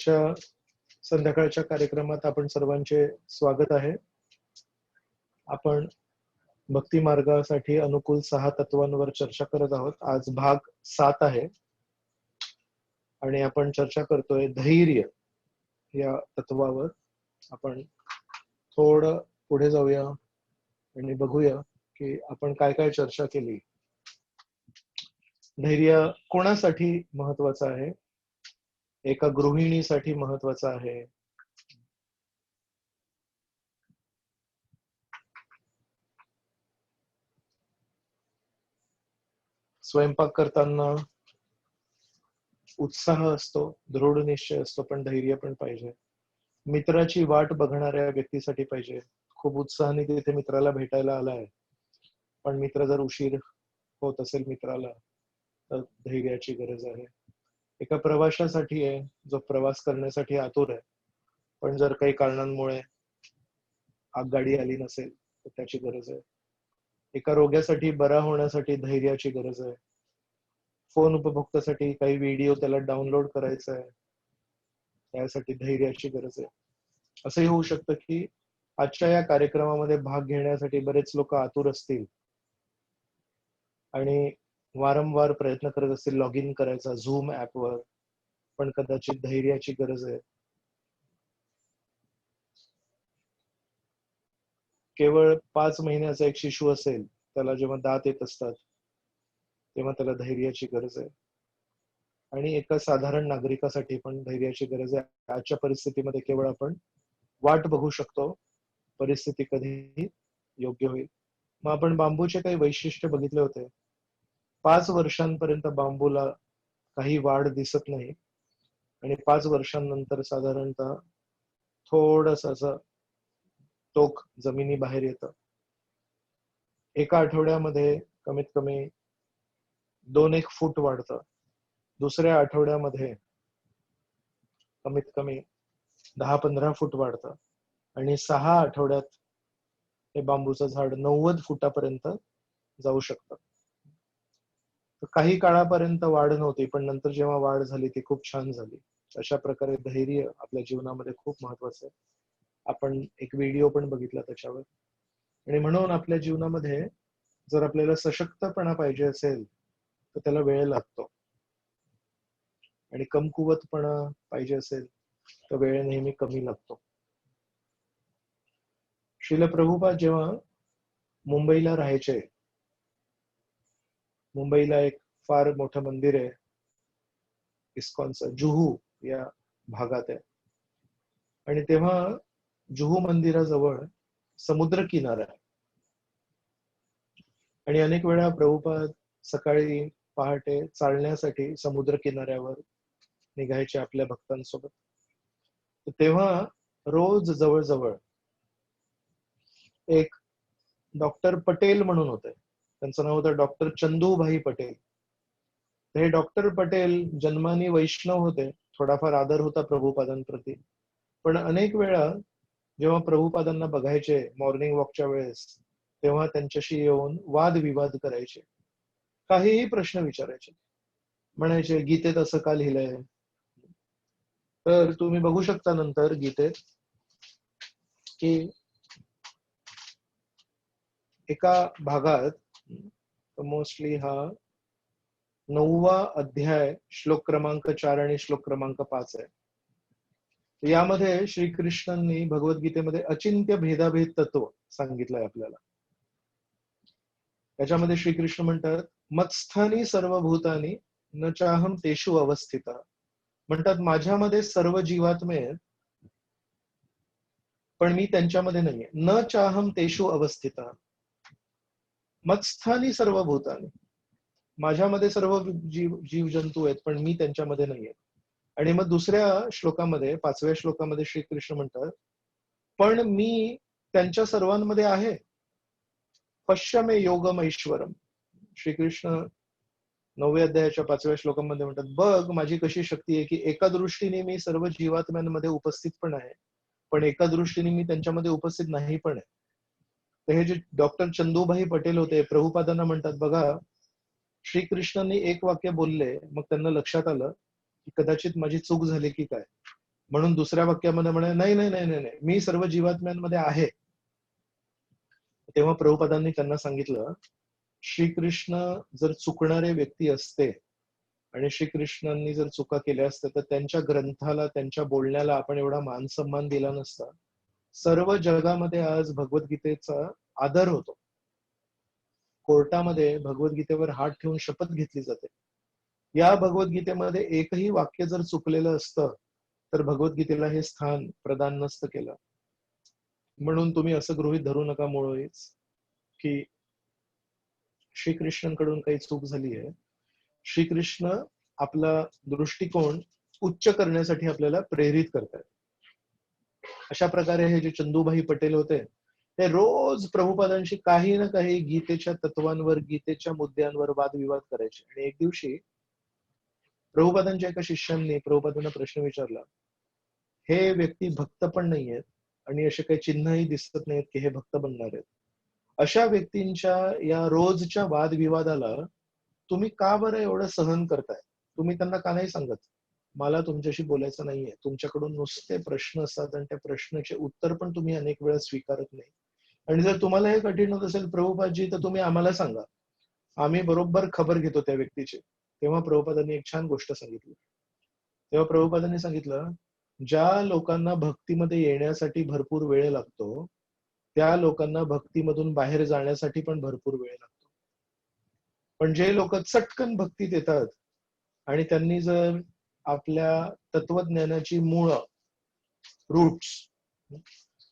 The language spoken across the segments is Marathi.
आजच्या संध्याकाळच्या कार्यक्रमात आपण सर्वांचे स्वागत आहे. आपण भक्ती मार्गासाठी अनुकूल 6 तत्वांवर चर्चा करत आहोत. आज भाग 7 आहे आणि आपण चर्चा करतोय धैर्य या तत्वावर. आपण थोडं पुढे जाऊया आणि बघूया की आपण काय काय चर्चा केली. धैर्य कोणासाठी महत्वाचं आहे? एका गृहिणीसाठी महत्वाचं आहे, स्वयंपाक करताना उत्साह असतो, दृढ निश्चय असतो, पण धैर्य पण पाहिजे. मित्राची वाट बघणाऱ्या व्यक्तीसाठी पाहिजे. खूप उत्साहाने तिथे मित्राला भेटायला आलाय, पण मित्र जर उशीर होत असेल मित्राला, तर धैर्याची गरज आहे. एका प्रवाशासाठी आहे, जो प्रवास करण्यासाठी आतुर आहे, पण जर काही कारणांमुळे आगगाडी आली नसेल तर त्याची गरज आहे. एका रोग्यासाठी बरा होण्यासाठी धैर्याची गरज आहे. फोन उपभोक्त्यासाठी काही व्हिडिओ त्याला डाउनलोड करायचा आहे, त्यासाठी धैर्याची गरज आहे. असंही होऊ शकतं की आजच्या या कार्यक्रमामध्ये भाग घेण्यासाठी बरेच लोक आतुर असतील आणि वारंवार प्रयत्न करत असतील लॉग इन करायचा झूम ऍपवर, पण कदाचित धैर्याची गरज आहे. केवळ 5 महिन्याचा एक शिशु असेल, त्याला जेव्हा दात येत असतात तेव्हा त्याला धैर्याची गरज आहे. आणि एका साधारण नागरिकासाठी पण धैर्याची गरज आहे. आजच्या परिस्थितीमध्ये केवळ आपण वाट बघू शकतो, परिस्थिती कधी योग्य होईल. मग आपण बांबूचे काही वैशिष्ट्य बघितले होते. 5 वर्षांपर्यंत बांबूला काही वाढ दिसत नाही आणि 5 वर्षांनंतर साधारणतः थोडस असं टोक जमिनी बाहेर येतं. एका आठवड्यामध्ये कमीत कमी 2-1 फूट वाढतं. दुसऱ्या आठवड्यामध्ये कमीत कमी 10-15 फूट वाढतं आणि 6 आठवड्यात हे बांबूचं झाड 90 फुटापर्यंत जाऊ शकतं. काही काळापर्यंत वाढ नव्हती, पण नंतर जेव्हा वाढ झाली ती खूप छान झाली. अशा प्रकारे धैर्य आपल्या जीवनामध्ये खूप महत्वाचं आहे. आपण एक व्हिडिओ पण बघितला त्याच्यावर. आणि म्हणून आपल्या जीवनामध्ये जर आपल्याला सशक्तपणा पाहिजे असेल तर त्याला वेळ लागतो, आणि कमकुवतपणा पाहिजे असेल तर वेळ नेहमी कमी लागतो. श्रील प्रभुपाद जेव्हा मुंबईला राहायचे, मुंबईला एक फार मोठं मंदिर आहे इस्कॉनचं, जुहू या भागात आहे. आणि तेव्हा जुहू मंदिराजवळ समुद्र किनारा आहे आणि अनेक वेळा प्रभुपाद सकाळी पहाटे चालण्यासाठी समुद्र किनाऱ्यावर निघायचे आपल्या भक्तांसोबत. तेव्हा रोज जवळजवळ एक डॉक्टर पटेल म्हणून होते, त्यांचं नाव होतं डॉक्टर चंदूभाई पटेल. हे डॉक्टर पटेल जन्माने वैष्णव होते, थोडाफार आदर होता प्रभुपादांप्रती, पण अनेक वेळा जेव्हा प्रभुपादांना बघायचे मॉर्निंग वॉकच्या वेळेस, तेव्हा त्यांच्याशी येऊन वादविवाद करायचे, काहीही प्रश्न विचारायचे. म्हणायचे गीतेत असं का लिहिलंय? तर तुम्ही बघू शकता नंतर गीतेत की एका भागात, मोस्टली हा 9वा अध्याय श्लोक क्रमांक 4 आणि श्लोक क्रमांक 5 आहे. यामध्ये श्रीकृष्णांनी भगवद्गीतेमध्ये अचिंत्य भेदाभेद तत्व सांगितलंय आपल्याला. त्याच्यामध्ये श्रीकृष्ण म्हणतात मत्स्थानी सर्व भूतानी न चाहम तेषु अवस्थिता. म्हणतात माझ्यामध्ये सर्व जीवात्मे आहेत, पण मी त्यांच्यामध्ये नाहीये. न चाहम तेषु अवस्थिता. मत्स्थानी सर्व भूतानी, माझ्यामध्ये सर्व जीव जंतू आहेत, पण मी त्यांच्यामध्ये नाहीये. आणि मग दुसऱ्या श्लोकामध्ये, 5व्या श्लोकामध्ये श्रीकृष्ण म्हणतात पण मी त्यांच्या सर्वांमध्ये आहे. पश्यमे योगम ऐश्वरम. श्रीकृष्ण 9व्या अध्यायाच्या 5व्या श्लोकामध्ये म्हणतात बघ माझी कशी शक्ती आहे की एका दृष्टीने मी सर्व जीवात्म्यांमध्ये उपस्थित पण आहे, पण एका दृष्टीने मी त्यांच्यामध्ये उपस्थित नाही पण आहे. तर हे जे डॉक्टर चंदूभाई पटेल होते, प्रभुपादांना म्हणतात बघा श्रीकृष्णांनी एक वाक्य बोलले, मग त्यांना लक्षात आलं की कदाचित माझी चूक झाली की काय. म्हणून दुसऱ्या वाक्यामध्ये म्हणे नाही नाही नाही नाही नाही, मी सर्व जीवात्म्यांमध्ये आहे. तेव्हा प्रभुपादांनी त्यांना सांगितलं, श्रीकृष्ण जर चुकणारे व्यक्ती असते आणि श्रीकृष्णांनी जर चुका केल्या असत्या तर त्यांच्या ग्रंथाला, त्यांच्या बोलण्याला आपण एवढा मान सन्मान दिला नसता. सर्व जगामध्ये आज भगवद्गीतेचा आदर होतो. कोर्टामध्ये भगवद्गीतेवर हात ठेवून शपथ घेतली जाते. या भगवद्गीतेमध्ये एकही वाक्य जर चुकलेलं असतं तर भगवद्गीतेला हे स्थान प्रदान नसतं केलं. म्हणून तुम्ही असं गृहीत धरू नका मुळीच की श्रीकृष्णांकडून काही चूक झाली आहे. श्रीकृष्ण आपला दृष्टिकोन उच्च करण्यासाठी आपल्याला प्रेरित करतात. अशा प्रकारे हे जे चंदूभाई पटेल होते, ते रोज प्रभुपादांशी काही ना काही गीतेच्या तत्वांवर, गीतेच्या मुद्द्यांवर वादविवाद करायचे. आणि एक दिवशी प्रभुपादांच्या एका शिष्यांनी प्रभुपादांना प्रश्न विचारला, हे व्यक्ती भक्त पण नाहीयेत आणि असे काही चिन्हही दिसत नाहीत की हे भक्त बनणार आहेत. अशा व्यक्तींच्या या रोजच्या वादविवादाला तुम्ही का बरं एवढं सहन करताय? तुम्ही त्यांना का नाही सांगत, मला तुमच्याशी बोलायचं नाहीये. तुमच्याकडून नुसते प्रश्न असतात आणि त्या प्रश्नाचे उत्तर पण तुम्ही अनेक वेळा स्वीकारत नाही. आणि जर तुम्हाला हे कठीण होत असेल प्रभुपादजी, तर तुम्ही आम्हाला सांगा, आम्ही बरोबर खबर घेतो त्या व्यक्तीची. तेव्हा प्रभुपादांनी एक छान गोष्ट सांगितली. तेव्हा प्रभुपादांनी सांगितलं, ज्या लोकांना भक्तीमध्ये येण्यासाठी भरपूर वेळ लागतो, त्या लोकांना भक्तीमधून बाहेर जाण्यासाठी पण भरपूर वेळ लागतो. पण जे लोक चटकन भक्तीत येतात आणि त्यांनी जर आपल्या तत्वज्ञानाची मूळ, रूट्स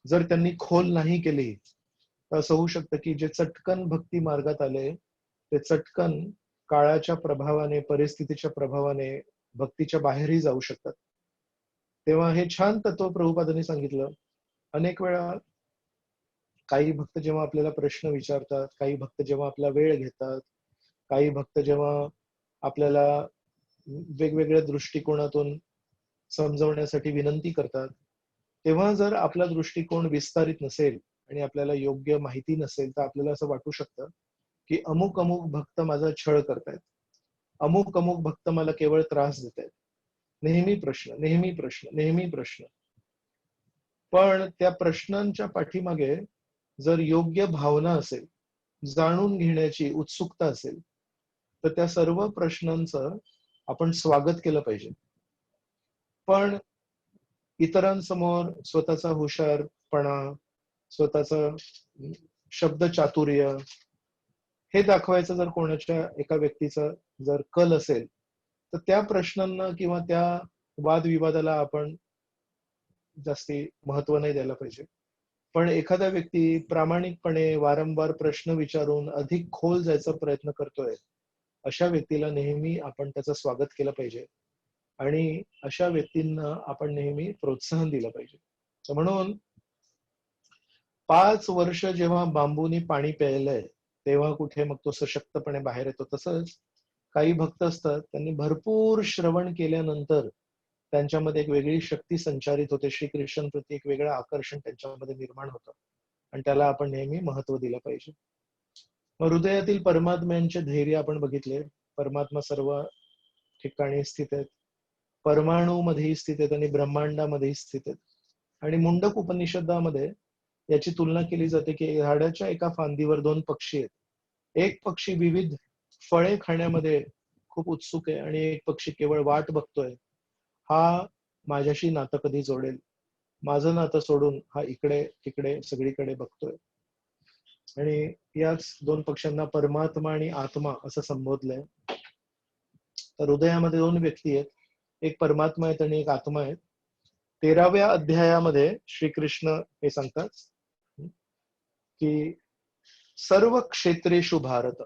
जर त्यांनी खोल नाही केली, तर असं होऊ शकतं की जे चटकन भक्ती मार्गात आले ते चटकन काळाच्या प्रभावाने, परिस्थितीच्या प्रभावाने भक्तीच्या बाहेरही जाऊ शकतात. तेव्हा हे छान तत्व प्रभुपादांनी सांगितलं. अनेक वेळा काही भक्त जेव्हा आपल्याला प्रश्न विचारतात, काही भक्त जेव्हा आपला वेळ घेतात, काही भक्त जेव्हा आपल्याला वेगवेगळ्या दृष्टिकोनातून समजवण्यासाठी विनंती करतात, तेव्हा जर आपला दृष्टिकोन विस्तारित नसेल आणि आपल्याला योग्य माहिती नसेल, तर आपल्याला असं वाटू शकतं की अमुक अमुक भक्त माझा छळ करतायत, अमुक अमुक भक्त मला केवळ त्रास देत आहेत. नेहमी प्रश्न, नेहमी प्रश्न, नेहमी प्रश्न. पण त्या प्रश्नांच्या पाठीमागे जर योग्य भावना असेल, जाणून घेण्याची उत्सुकता असेल, तर त्या सर्व प्रश्नांचं आपण स्वागत केलं पाहिजे. पण इतरांसमोर स्वतःचा हुशारपणा, स्वतःचं शब्द चातुर्य हे दाखवायचं जर कोणाच्या एका व्यक्तीचा जर कल असेल, तर त्या प्रश्नांना किंवा त्या वादविवादाला आपण जास्ती महत्व नाही द्यायला पाहिजे. पण एखादा व्यक्ती प्रामाणिकपणे वारंवार प्रश्न विचारून अधिक खोल जायचा प्रयत्न करतोय, अशा व्यक्तीला नेहमी आपण त्याचं स्वागत केलं पाहिजे आणि अशा व्यक्तींना आपण नेहमी प्रोत्साहन दिलं पाहिजे. तर म्हणून 5 वर्ष जेव्हा बांबूनी पाणी प्यायलंय, तेव्हा कुठे मग तो सशक्तपणे बाहेर येतो. तसंच काही भक्त असतात, त्यांनी भरपूर श्रवण केल्यानंतर त्यांच्यामध्ये एक वेगळी शक्ती संचारित होते. श्रीकृष्ण प्रती एक वेगळं आकर्षण त्यांच्यामध्ये निर्माण होतं आणि त्याला आपण नेहमी महत्व दिलं पाहिजे. मग हृदयातील परमात्म्यांचे धैर्य आपण बघितले. परमात्मा सर्व ठिकाणी स्थित आहेत, परमाणूमध्येही स्थित आहेत आणि ब्रह्मांडामध्येही स्थित आहेत. आणि मुंडक उपनिषदामध्ये याची तुलना केली जाते की झाडाच्या एका फांदीवर 2 पक्षी आहेत. एक पक्षी विविध फळे खाण्यामध्ये खूप उत्सुक आहे आणि एक पक्षी केवळ वाट बघतोय, हा माझ्याशी नातं कधी जोडेल, माझं नातं सोडून हा इकडे तिकडे सगळीकडे बघतोय. आणि याच 2 पक्षांना परमात्मा आणि आत्मा असं संबोधलंय. तर हृदयामध्ये 2 व्यक्ती आहेत, एक परमात्मा आहेत आणि एक आत्मा आहेत. 13व्या अध्यायामध्ये श्रीकृष्ण हे सांगतात की सर्व क्षेत्रेषु भारत,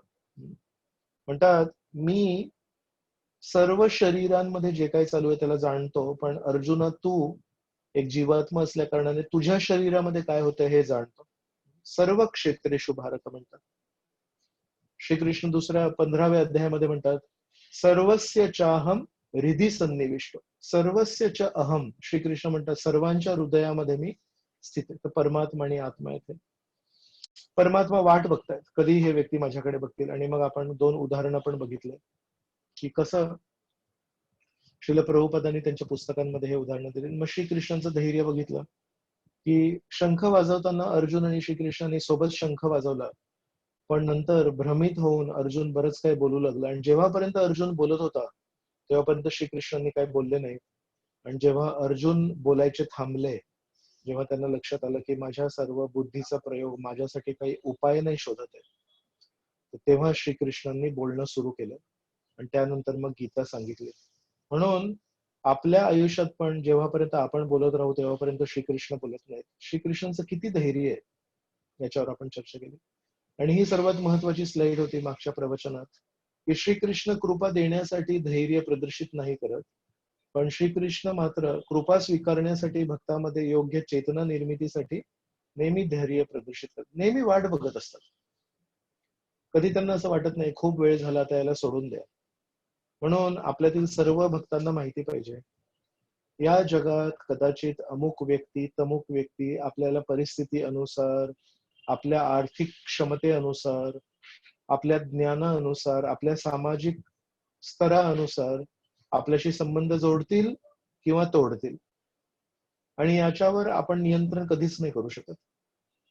म्हणतात मी सर्व शरीरांमध्ये जे काही चालू आहे त्याला जाणतो, पण अर्जुना तू एक जीवात्मा असल्या कारणाने तुझ्या शरीरामध्ये काय होतं हे जाणतो. सर्व क्षेत्रेषु भारत म्हणतात. श्रीकृष्ण दुसऱ्या 15व्या अध्यायामध्ये म्हणतात सर्वस्य चाहम हृदि सन्निविष्ट, सर्वस्य च अहम. श्रीकृष्ण म्हणतात सर्वांच्या हृदयामध्ये मी स्थित आहे. तर परमात्मा आणि आत्मा येते. परमात्मा वाट बघतायत कधी हे व्यक्ती माझ्याकडे बघतील. आणि मग आपण 2 उदाहरणं पण बघितले की कसं श्रील प्रभुपादांनी त्यांच्या पुस्तकांमध्ये हे उदाहरण दिले. मग श्रीकृष्णांचं धैर्य बघितलं की शंख वाजवताना अर्जुन आणि श्रीकृष्णाने सोबत शंख वाजवला, पण नंतर भ्रमित होऊन अर्जुन बरंच काही बोलू लागला. आणि जेव्हापर्यंत अर्जुन बोलत होता तेव्हापर्यंत श्रीकृष्णांनी काही बोलले नाही. आणि जेव्हा अर्जुन बोलायचे थांबले, जेव्हा त्यांना लक्षात आलं की माझ्या सर्व बुद्धीचा प्रयोग माझ्यासाठी काही उपाय नाही शोधत आहे, तेव्हा श्रीकृष्णांनी बोलणं सुरू केलं. आणि त्यानंतर मग गीता सांगितली. म्हणून आपल्या आयुष्यात पण जेव्हापर्यंत आपण बोलत राहू तेव्हापर्यंत श्रीकृष्ण बोलत नाहीत. श्रीकृष्णांचं किती धैर्य आहे याच्यावर आपण चर्चा केली. आणि ही सर्वात महत्वाची स्लाइड होती मागच्या प्रवचनात, की श्रीकृष्ण कृपा देण्यासाठी धैर्य प्रदर्शित नाही करत, पण श्रीकृष्ण मात्र कृपा स्वीकारण्यासाठी भक्तामध्ये योग्य चेतना निर्मितीसाठी नेहमी धैर्य प्रदर्शित करतात, नेहमी वाट बघत असतात. कधी त्यांना असं वाटत नाही खूप वेळ झाला तर याला सोडून द्या. म्हणून आपल्यातील सर्व भक्तांना माहिती पाहिजे, या जगात कदाचित अमुक व्यक्ती तमुक व्यक्ती आपल्याला परिस्थिती अनुसार, आपल्या आर्थिक क्षमतेनुसार, आपल्या ज्ञानानुसार, आपल्या सामाजिक स्तरानुसार आपल्याशी संबंध जोडतील किंवा तोडतील. आणि याच्यावर आपण नियंत्रण कधीच नाही करू शकत.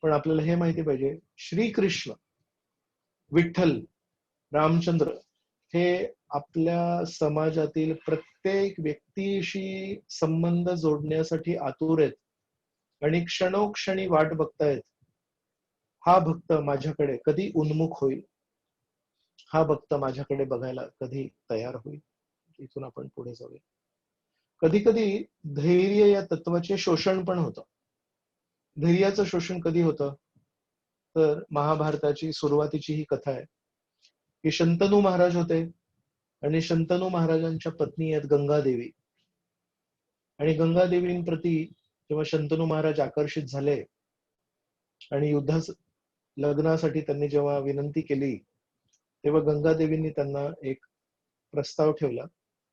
पण आपल्याला हे माहिती पाहिजे, श्रीकृष्ण, विठ्ठल, रामचंद्र हे आपल्या समाजातील प्रत्येक व्यक्तीशी संबंध जोडण्यासाठी आतुर आहेत आणि क्षणोक्षणी वाट बघतायत. हा भक्त माझ्याकडे कधी उन्मुख होईल, हा भक्त माझ्याकडे बघायला कधी तयार होईल. इथून आपण पुढे जाऊया. कधी कधी धैर्य या तत्वाचे शोषण पण होतं. धैर्याचं शोषण कधी होतं तर महाभारताची सुरुवातीची ही कथा आहे की शंतनू महाराज होते आणि शंतनू महाराजांच्या पत्नी आहेत गंगादेवी. आणि गंगादेवींप्रती जेव्हा शंतनू महाराज आकर्षित झाले आणि युद्धास लग्नासाठी त्यांनी जेव्हा विनंती केली, तेव्हा गंगादेवींनी त्यांना एक प्रस्ताव ठेवला,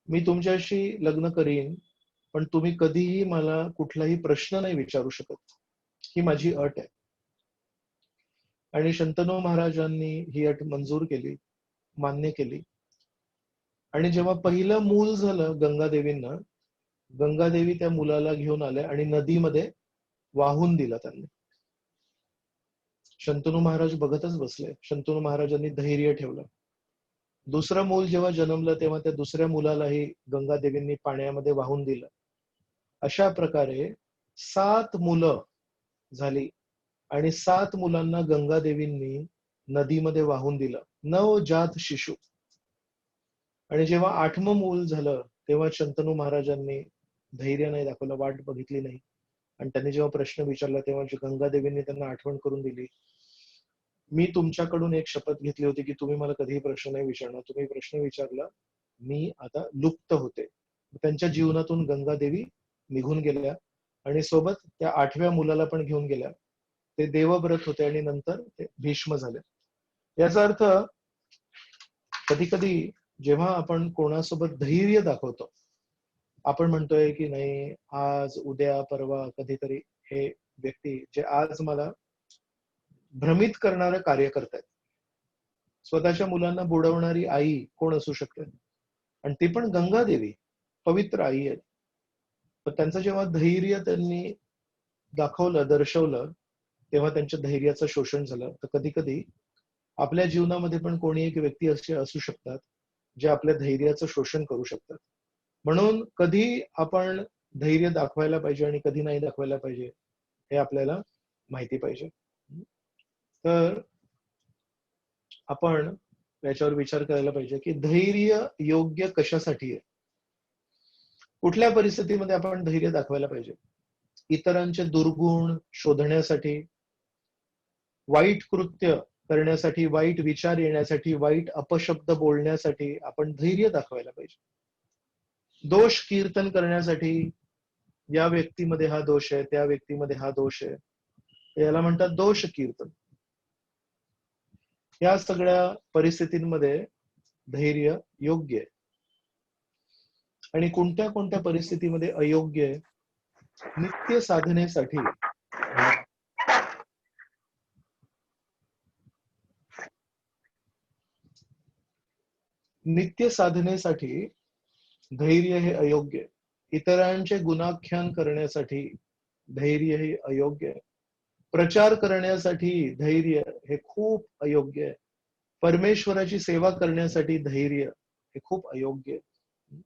मी तुमच्याशी लग्न करीन, पण तुम्ही कधीही मला कुठलाही प्रश्न नाही विचारू शकत, ही माझी अट आहे. आणि शंतनू महाराजांनी ही अट मंजूर केली, मान्य केली. आणि जेव्हा पहिलं मूल झालं गंगादेवींना, गंगादेवी त्या मुलाला घेऊन आल्या आणि नदीमध्ये वाहून दिला त्यांनी. शंतनू महाराज बघतच बसले. शंतनू महाराजांनी धैर्य ठेवलं. दुसरं मूल जेव्हा जन्मलं तेव्हा त्या दुसऱ्या मुलालाही गंगादेवींनी पाण्यामध्ये वाहून दिलं. अशा प्रकारे 7 मुलं झाली आणि 7 मुलांना गंगादेवींनी नदीमध्ये वाहून दिलं, नवजात शिशु. आणि जेव्हा 8वं मूल झालं तेव्हा शंतनू महाराजांनी धैर्य नाही दाखवलं, वाट बघितली नाही. आणि त्यांनी जेव्हा प्रश्न विचारला तेव्हा गंगादेवींनी त्यांना आठवण करून दिली, मी तुमच्याकडून एक शपथ घेतली होती की तुम्ही मला कधीही प्रश्न नाही विचारणार, तुम्ही प्रश्न विचारला, मी आता लुप्त होते. त्यांच्या जीवनातून गंगादेवी निघून गेल्या आणि सोबत त्या 8व्या मुलाला पण घेऊन गेल्या. ते देवव्रत होते आणि नंतर ते भीष्म झाले. याचा अर्थ कधी कधी जेव्हा आपण कोणासोबत धैर्य दाखवतो, आपण म्हणतोय की नाही आज उद्या परवा कधीतरी हे व्यक्ती जे आज मला भ्रमित करणारं कार्य करतायत. स्वतःच्या मुलांना बुडवणारी आई कोण असू शकते, आणि ती पण गंगादेवी, पवित्र आई आहेत. पण त्यांचं जेव्हा धैर्य त्यांनी दाखवलं, दर्शवलं, तेव्हा त्यांच्या धैर्याचं शोषण झालं. तर कधी कधी आपल्या जीवनामध्ये पण कोणी एक व्यक्ती असे असू शकतात जे आपल्या धैर्याचं शोषण करू शकतात. म्हणून कधी आपण धैर्य दाखवायला पाहिजे आणि कधी नाही दाखवायला पाहिजे हे आपल्याला माहिती पाहिजे. तर आपण याच्यावर विचार करायला पाहिजे की धैर्य योग्य कशासाठी आहे, कुठल्या परिस्थितीमध्ये आपण धैर्य दाखवायला पाहिजे. इतरांचे दुर्गुण शोधण्यासाठी, वाईट कृत्य करण्यासाठी, वाईट विचार येण्यासाठी, वाईट अपशब्द बोलण्यासाठी आपण धैर्य दाखवायला पाहिजे. दोष कीर्तन करण्यासाठी, या व्यक्तीमध्ये हा दोष आहे, त्या व्यक्तीमध्ये हा दोष आहे, याला म्हणतात दोष कीर्तन. या सगळ्या परिस्थितींमध्ये धैर्य योग्य आहे. आणि कोणत्या कोणत्या परिस्थितीमध्ये अयोग्य आहे. नित्य साधनेसाठी नित्य साधनेसाठी धैर्य हे अयोग्य आहे. इतरांचे गुणाख्यान करण्यासाठी धैर्य हे अयोग्य आहे. प्रचार करण्यासाठी धैर्य हे खूप अयोग्य आहे. परमेश्वराची सेवा करण्यासाठी धैर्य हे खूप अयोग्य आहे.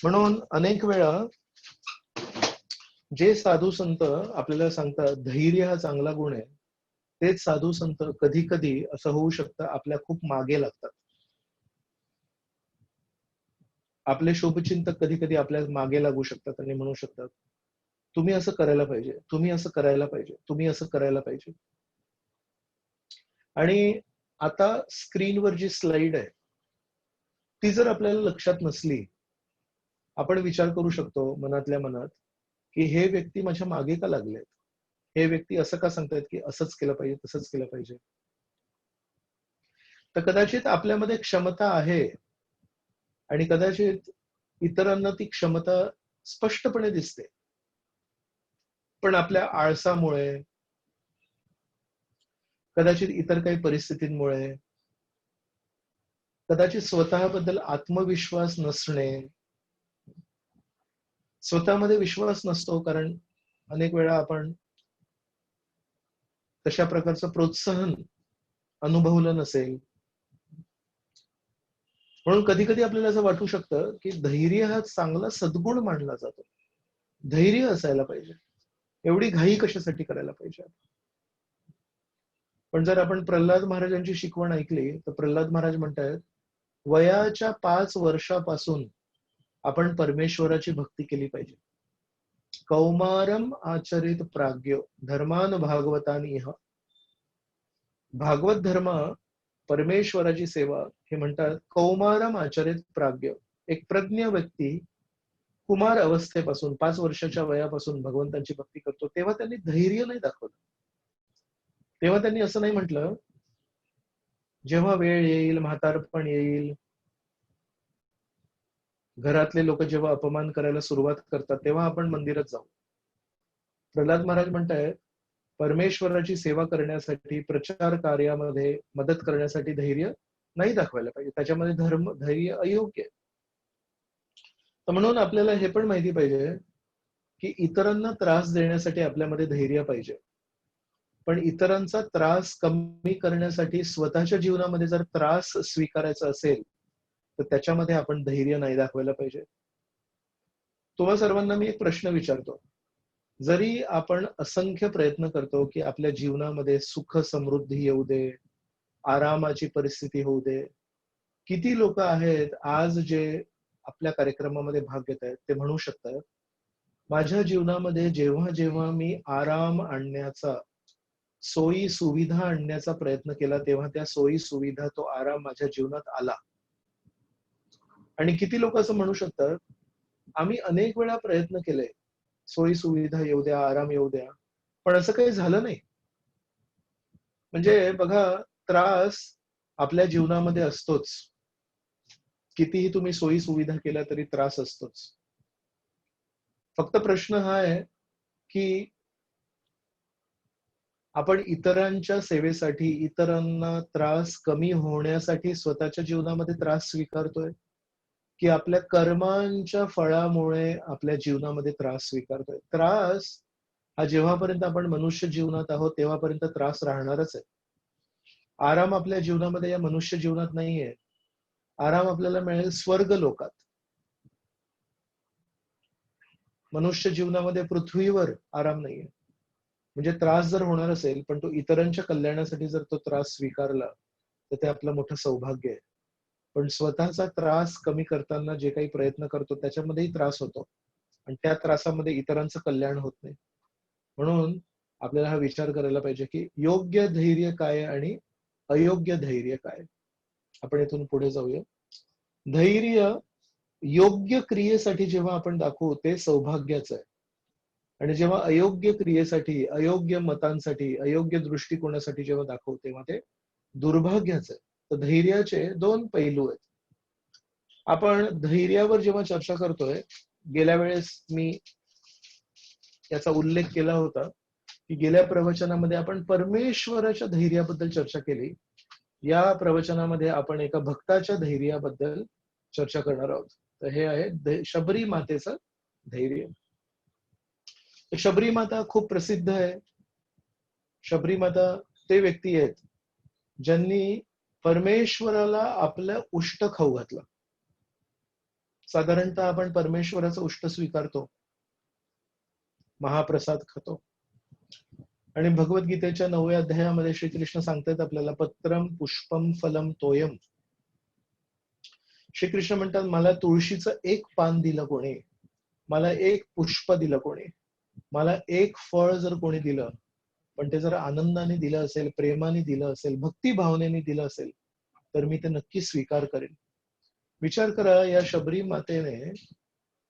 म्हणून अनेक वेळा जे साधू संत आपल्याला सांगतात धैर्य हा चांगला गुण आहे, तेच साधू संत कधी कधी असं होऊ शकतं आपल्या खूप मागे लागतात. आपले शुभचिंतक कधी कधी आपल्या मागे लागू शकतात आणि म्हणू शकतात तुम्ही असं करायला पाहिजे, तुम्ही असं करायला पाहिजे, तुम्ही असं करायला पाहिजे. आणि आता स्क्रीनवर जी स्लाइड आहे ती जर आपल्याला लक्षात नसली, आपण विचार करू शकतो मनातल्या मनात की हे व्यक्ती माझ्या मागे का लागलेत, हे व्यक्ती असं का सांगतायत की असंच केलं पाहिजे, तसंच केलं पाहिजे. तर कदाचित आपल्यामध्ये क्षमता आहे आणि कदाचित इतरांना ती क्षमता स्पष्टपणे दिसते, पण आपल्या आळसामुळे, कदाचित इतर काही परिस्थितींमुळे, कदाचित स्वतःबद्दल आत्मविश्वास नसणे, स्वतःमध्ये विश्वास नसतो कारण अनेक वेळा आपण तशा प्रकारचं प्रोत्साहन अनुभवलं नसेल. म्हणून कधी कधी आपल्याला असं वाटू शकतं की धैर्य हा चांगला सद्गुण मानला जातो, धैर्य असायला पाहिजे, एवढी घाई कशासाठी करायला पाहिजे. पण जर आपण प्रल्हाद महाराजांची शिकवण ऐकली तर प्रल्हाद महाराज म्हणतात वयाच्या 5 वर्षापासून आपण परमेश्वराची भक्ती केली पाहिजे. कौमारम आचरित प्राज्ञो धर्मान भागवतानी इह. भागवत धर्म, परमेश्वराची सेवा हे म्हणतात कौमारम आचरित प्राज्ञ. एक प्रज्ञ व्यक्ती कुमार अवस्थेपासून 5 वर्षाच्या वयापासून भगवंतांची भक्ती करतो तेव्हा त्यांनी धैर्य नाही दाखवलं. तेव्हा त्यांनी असं नाही म्हटलं जेव्हा वेळ येईल, म्हातारपण येईल, घरातले लोक जेव्हा अपमान करायला सुरुवात करतात तेव्हा आपण मंदिरात जाऊ. प्रल्हाद महाराज म्हणतायत परमेश्वराची सेवा करण्यासाठी, प्रचार कार्यामध्ये मदत करण्यासाठी धैर्य नाही दाखवायला पाहिजे, त्याच्यामध्ये धैर्य अयोग्य आहे. तर म्हणून आपल्याला हे पण माहिती पाहिजे की इतरांना त्रास देण्यासाठी आपल्यामध्ये धैर्य पाहिजे, पण इतरांचा त्रास कमी करण्यासाठी स्वतःच्या जीवनामध्ये जर त्रास स्वीकारायचा असेल तर त्याच्यामध्ये आपण धैर्य नाही दाखवायला पाहिजे. तुम्हा सर्वांना मी एक प्रश्न विचारतो, जरी आपण असंख्य प्रयत्न करतो की आपल्या जीवनामध्ये सुख समृद्धी येऊ दे, आरामाची परिस्थिती होऊ दे, किती लोक आहेत आज जे आपल्या कार्यक्रमामध्ये भाग घेत आहेत ते म्हणू शकतात माझ्या जीवनामध्ये जेव्हा जेव्हा मी आराम आणण्याचा, सोयी सुविधा आणण्याचा प्रयत्न केला तेव्हा त्या सोयी सुविधा, तो आराम माझ्या जीवनात आला. आणि किती लोक असं म्हणू शकतात आम्ही अनेक वेळा प्रयत्न केले, सोयी सुविधा येऊ द्या, आराम येऊ द्या, पण असं काही झालं नाही. म्हणजे बघा, त्रास आपल्या जीवनामध्ये असतोच. कितीही तुम्ही सोयी सुविधा केल्या तरी त्रास असतोच. फक्त प्रश्न हा आहे की आपण इतरांच्या सेवेसाठी, इतरांना त्रास कमी होण्यासाठी स्वतःच्या जीवनामध्ये त्रास स्वीकारतोय की आपल्या कर्मांच्या फळामुळे आपल्या जीवनामध्ये त्रास स्वीकारतोय. त्रास हा जेव्हापर्यंत आपण मनुष्य जीवनात आहोत तेव्हापर्यंत त्रास राहणारच आहे. आराम आपल्या जीवनामध्ये या मनुष्य जीवनात नाहीये, आराम आपल्याला मिळेल स्वर्ग लोकात. मनुष्य जीवनामध्ये पृथ्वीवर आराम नाहीये. म्हणजे त्रास जर होणार असेल पण तो इतरांच्या कल्याणासाठी जर तो त्रास स्वीकारला तर ते आपलं मोठं सौभाग्य आहे. पण स्वतःचा त्रास कमी करताना जे काही प्रयत्न करतो त्याच्यामध्येही त्रास होतो आणि त्या त्रासामध्ये इतरांचं कल्याण होत नाही. म्हणून आपल्याला हा विचार करायला पाहिजे की योग्य धैर्य काय आणि अयोग्य धैर्य काय. आपण इथून पुढे जाऊया. धैर्य योग्य क्रियेसाठी जेव्हा आपण दाखवू ते सौभाग्याचं आहे, आणि जेव्हा अयोग्य क्रियेसाठी, अयोग्य मतांसाठी, अयोग्य दृष्टिकोनासाठी जेव्हा दाखवू तेव्हा ते दुर्भाग्याचं आहे. तर धैर्याचे 2 पैलू आहेत. आपण धैर्यावर जेव्हा चर्चा करतोय, गेल्या वेळेस मी याचा उल्लेख केला होता की गेल्या प्रवचनामध्ये आपण परमेश्वराच्या धैर्याबद्दल चर्चा केली. या प्रवचनामध्ये आपण एका भक्ताच्या धैर्याबद्दल चर्चा करणार आहोत. तर हे आहे शबरी मातेचं धैर्य. शबरी माता खूप प्रसिद्ध आहे. शबरी माता ते व्यक्ती आहेत ज्यांनी परमेश्वराला आपलं उष्ट खाऊ घातलं. साधारणतः आपण परमेश्वराचं उष्ट स्वीकारतो, महाप्रसाद खातो, आणि भगवद्गीतेच्या 9व्या अध्यायामध्ये श्रीकृष्ण सांगतात आपल्याला, पत्रम पुष्पम फलम तोयम. श्रीकृष्ण म्हणतात, मला तुळशीचं एक पान दिलं कोणी, मला एक पुष्प दिलं कोणी, मला एक फळ जर कोणी दिलं, पण ते जर आनंदाने दिलं असेल, प्रेमाने दिलं असेल, भक्ती भावनेने दिलं असेल, तर मी ते नक्की स्वीकार करेन. विचार करा, या शबरी मातेने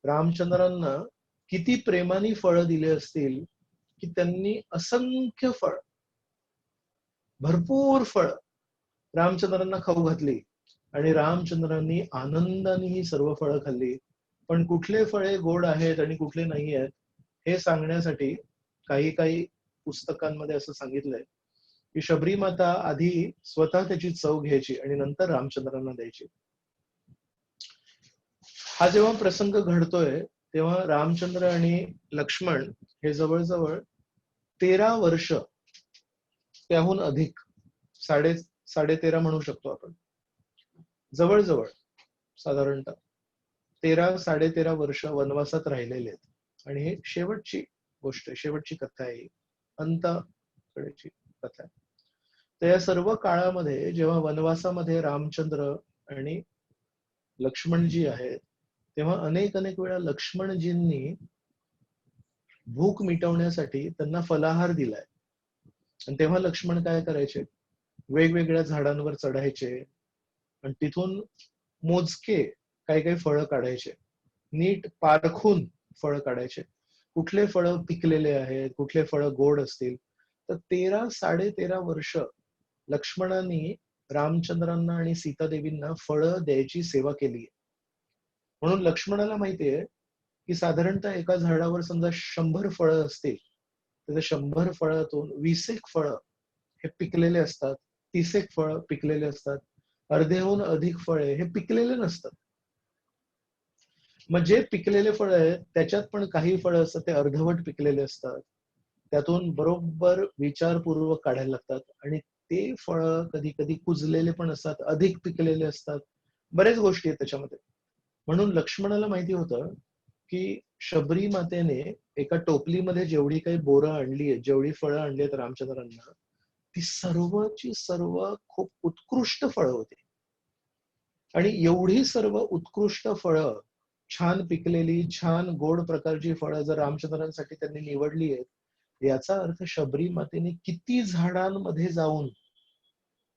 रामचंद्रांना किती प्रेमाने फळं दिले असतील की त्यांनी असंख्य फळ, भरपूर फळ रामचंद्रांना खाऊ घातली आणि रामचंद्रांनी आनंदाने ही सर्व फळं खाल्ली. पण कुठले फळे गोड आहेत आणि कुठले नाही आहेत हे सांगण्यासाठी काही काही पुस्तकांमध्ये असं सांगितलंय की शबरी माता आधी स्वतः त्याची चव घ्यायची आणि नंतर रामचंद्रांना द्यायची. हा जेव्हा प्रसंग घडतोय तेव्हा रामचंद्र आणि लक्ष्मण हे जवळजवळ 13 वर्ष, त्याहून अधिक, 13.5 म्हणू शकतो आपण, जवळजवळ साधारणतः 13-13.5 वर्ष वनवासात राहिलेले आहेत. आणि हे शेवटची गोष्ट आहे, शेवटची कथा आहे, अंताकडेची कथा आहे. तर या सर्व काळामध्ये जेव्हा वनवासामध्ये रामचंद्र आणि लक्ष्मणजी आहेत, तेव्हा अनेक वेळा लक्ष्मणजींनी भूक मिटवण्यासाठी त्यांना फलाहार दिलाय. आणि तेव्हा लक्ष्मण काय करायचे, वेगवेगळ्या झाडांवर चढायचे आणि तिथून मोजके काही काही फळं काढायचे, नीट पारखून फळं काढायचे, कुठले फळं पिकलेले आहेत, कुठले फळं गोड असतील. तर 13-13.5 वर्ष लक्ष्मणांनी रामचंद्रांना आणि सीतादेवींना फळं द्यायची सेवा केली. म्हणून लक्ष्मणाला माहितीये की साधारणतः एका झाडावर समजा 100 फळं असतील, तर 100 फळातून 20 फळं हे पिकलेले असतात, 30 फळं पिकलेले असतात, अर्ध्याहून अधिक फळे हे पिकलेले नसतात. मग जे पिकलेले फळ आहेत त्याच्यात पण काही फळं असतात ते अर्धवट पिकलेले असतात, त्यातून बरोबर विचारपूर्वक काढायला लागतात. आणि ते फळं कधी कधी कुजलेले पण असतात, अधिक पिकलेले असतात, बरेच गोष्टी आहेत त्याच्यामध्ये. म्हणून लक्ष्मणाला माहिती होतं की शबरी मातेने एका टोपलीमध्ये जेवढी काही बोरं आणली आहेत, जेवढी फळं आणली आहेत रामचंद्रांना, ती सर्वची सर्व खूप उत्कृष्ट फळं होती. आणि एवढी सर्व उत्कृष्ट फळं, छान पिकलेली, छान गोड प्रकारची फळं जर रामचंद्रांसाठी त्यांनी निवडली आहेत, याचा अर्थ शबरी मातेने किती झाडांमध्ये जाऊन,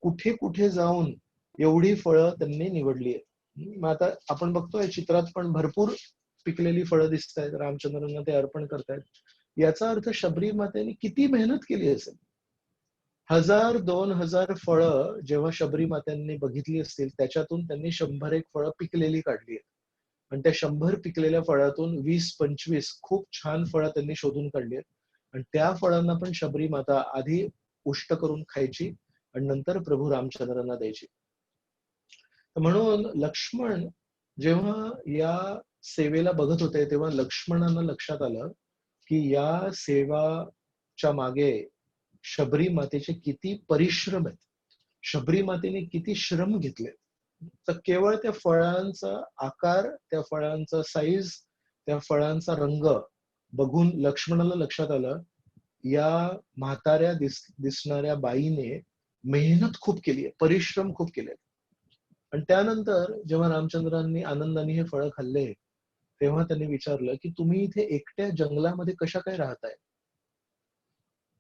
कुठे कुठे जाऊन एवढी फळं त्यांनी निवडली आहेत. मग आता आपण बघतोय चित्रात पण भरपूर पिकलेली फळं दिसत आहेत, रामचंद्रांना ते अर्पण करतायत. याचा अर्थ शबरी मातेने किती मेहनत केली असेल. 1000-2000 फळं जेव्हा शबरी मात्यांनी बघितली असतील, त्याच्यातून त्यांनी 100 फळं पिकलेली काढली आहेत. आणि त्या 100 पिकलेल्या फळातून 20-25 खूप छान फळं त्यांनी शोधून काढली आहेत. आणि त्या फळांना पण शबरी माता आधी उष्ट करून खायची आणि नंतर प्रभू रामचंद्रांना द्यायची. म्हणून लक्ष्मण जेव्हा या सेवेला बघत होते तेव्हा लक्ष्मणांना लक्षात आलं की या सेवाच्या मागे शबरी मातेचे किती परिश्रम आहेत, शबरी मातेने किती श्रम घेतले. तर केवळ त्या फळांचा आकार, त्या फळांचा साईज, त्या फळांचा रंग बघून लक्ष्मणाला लक्षात आलं, या म्हाताऱ्या दिसणाऱ्या बाईने मेहनत खूप केली आहे, परिश्रम खूप केले. आणि त्यानंतर जेव्हा रामचंद्रांनी आनंदाने हे फळं खाल्ले तेव्हा त्यांनी विचारलं की तुम्ही इथे एकट्या जंगलामध्ये कशा काय राहताय.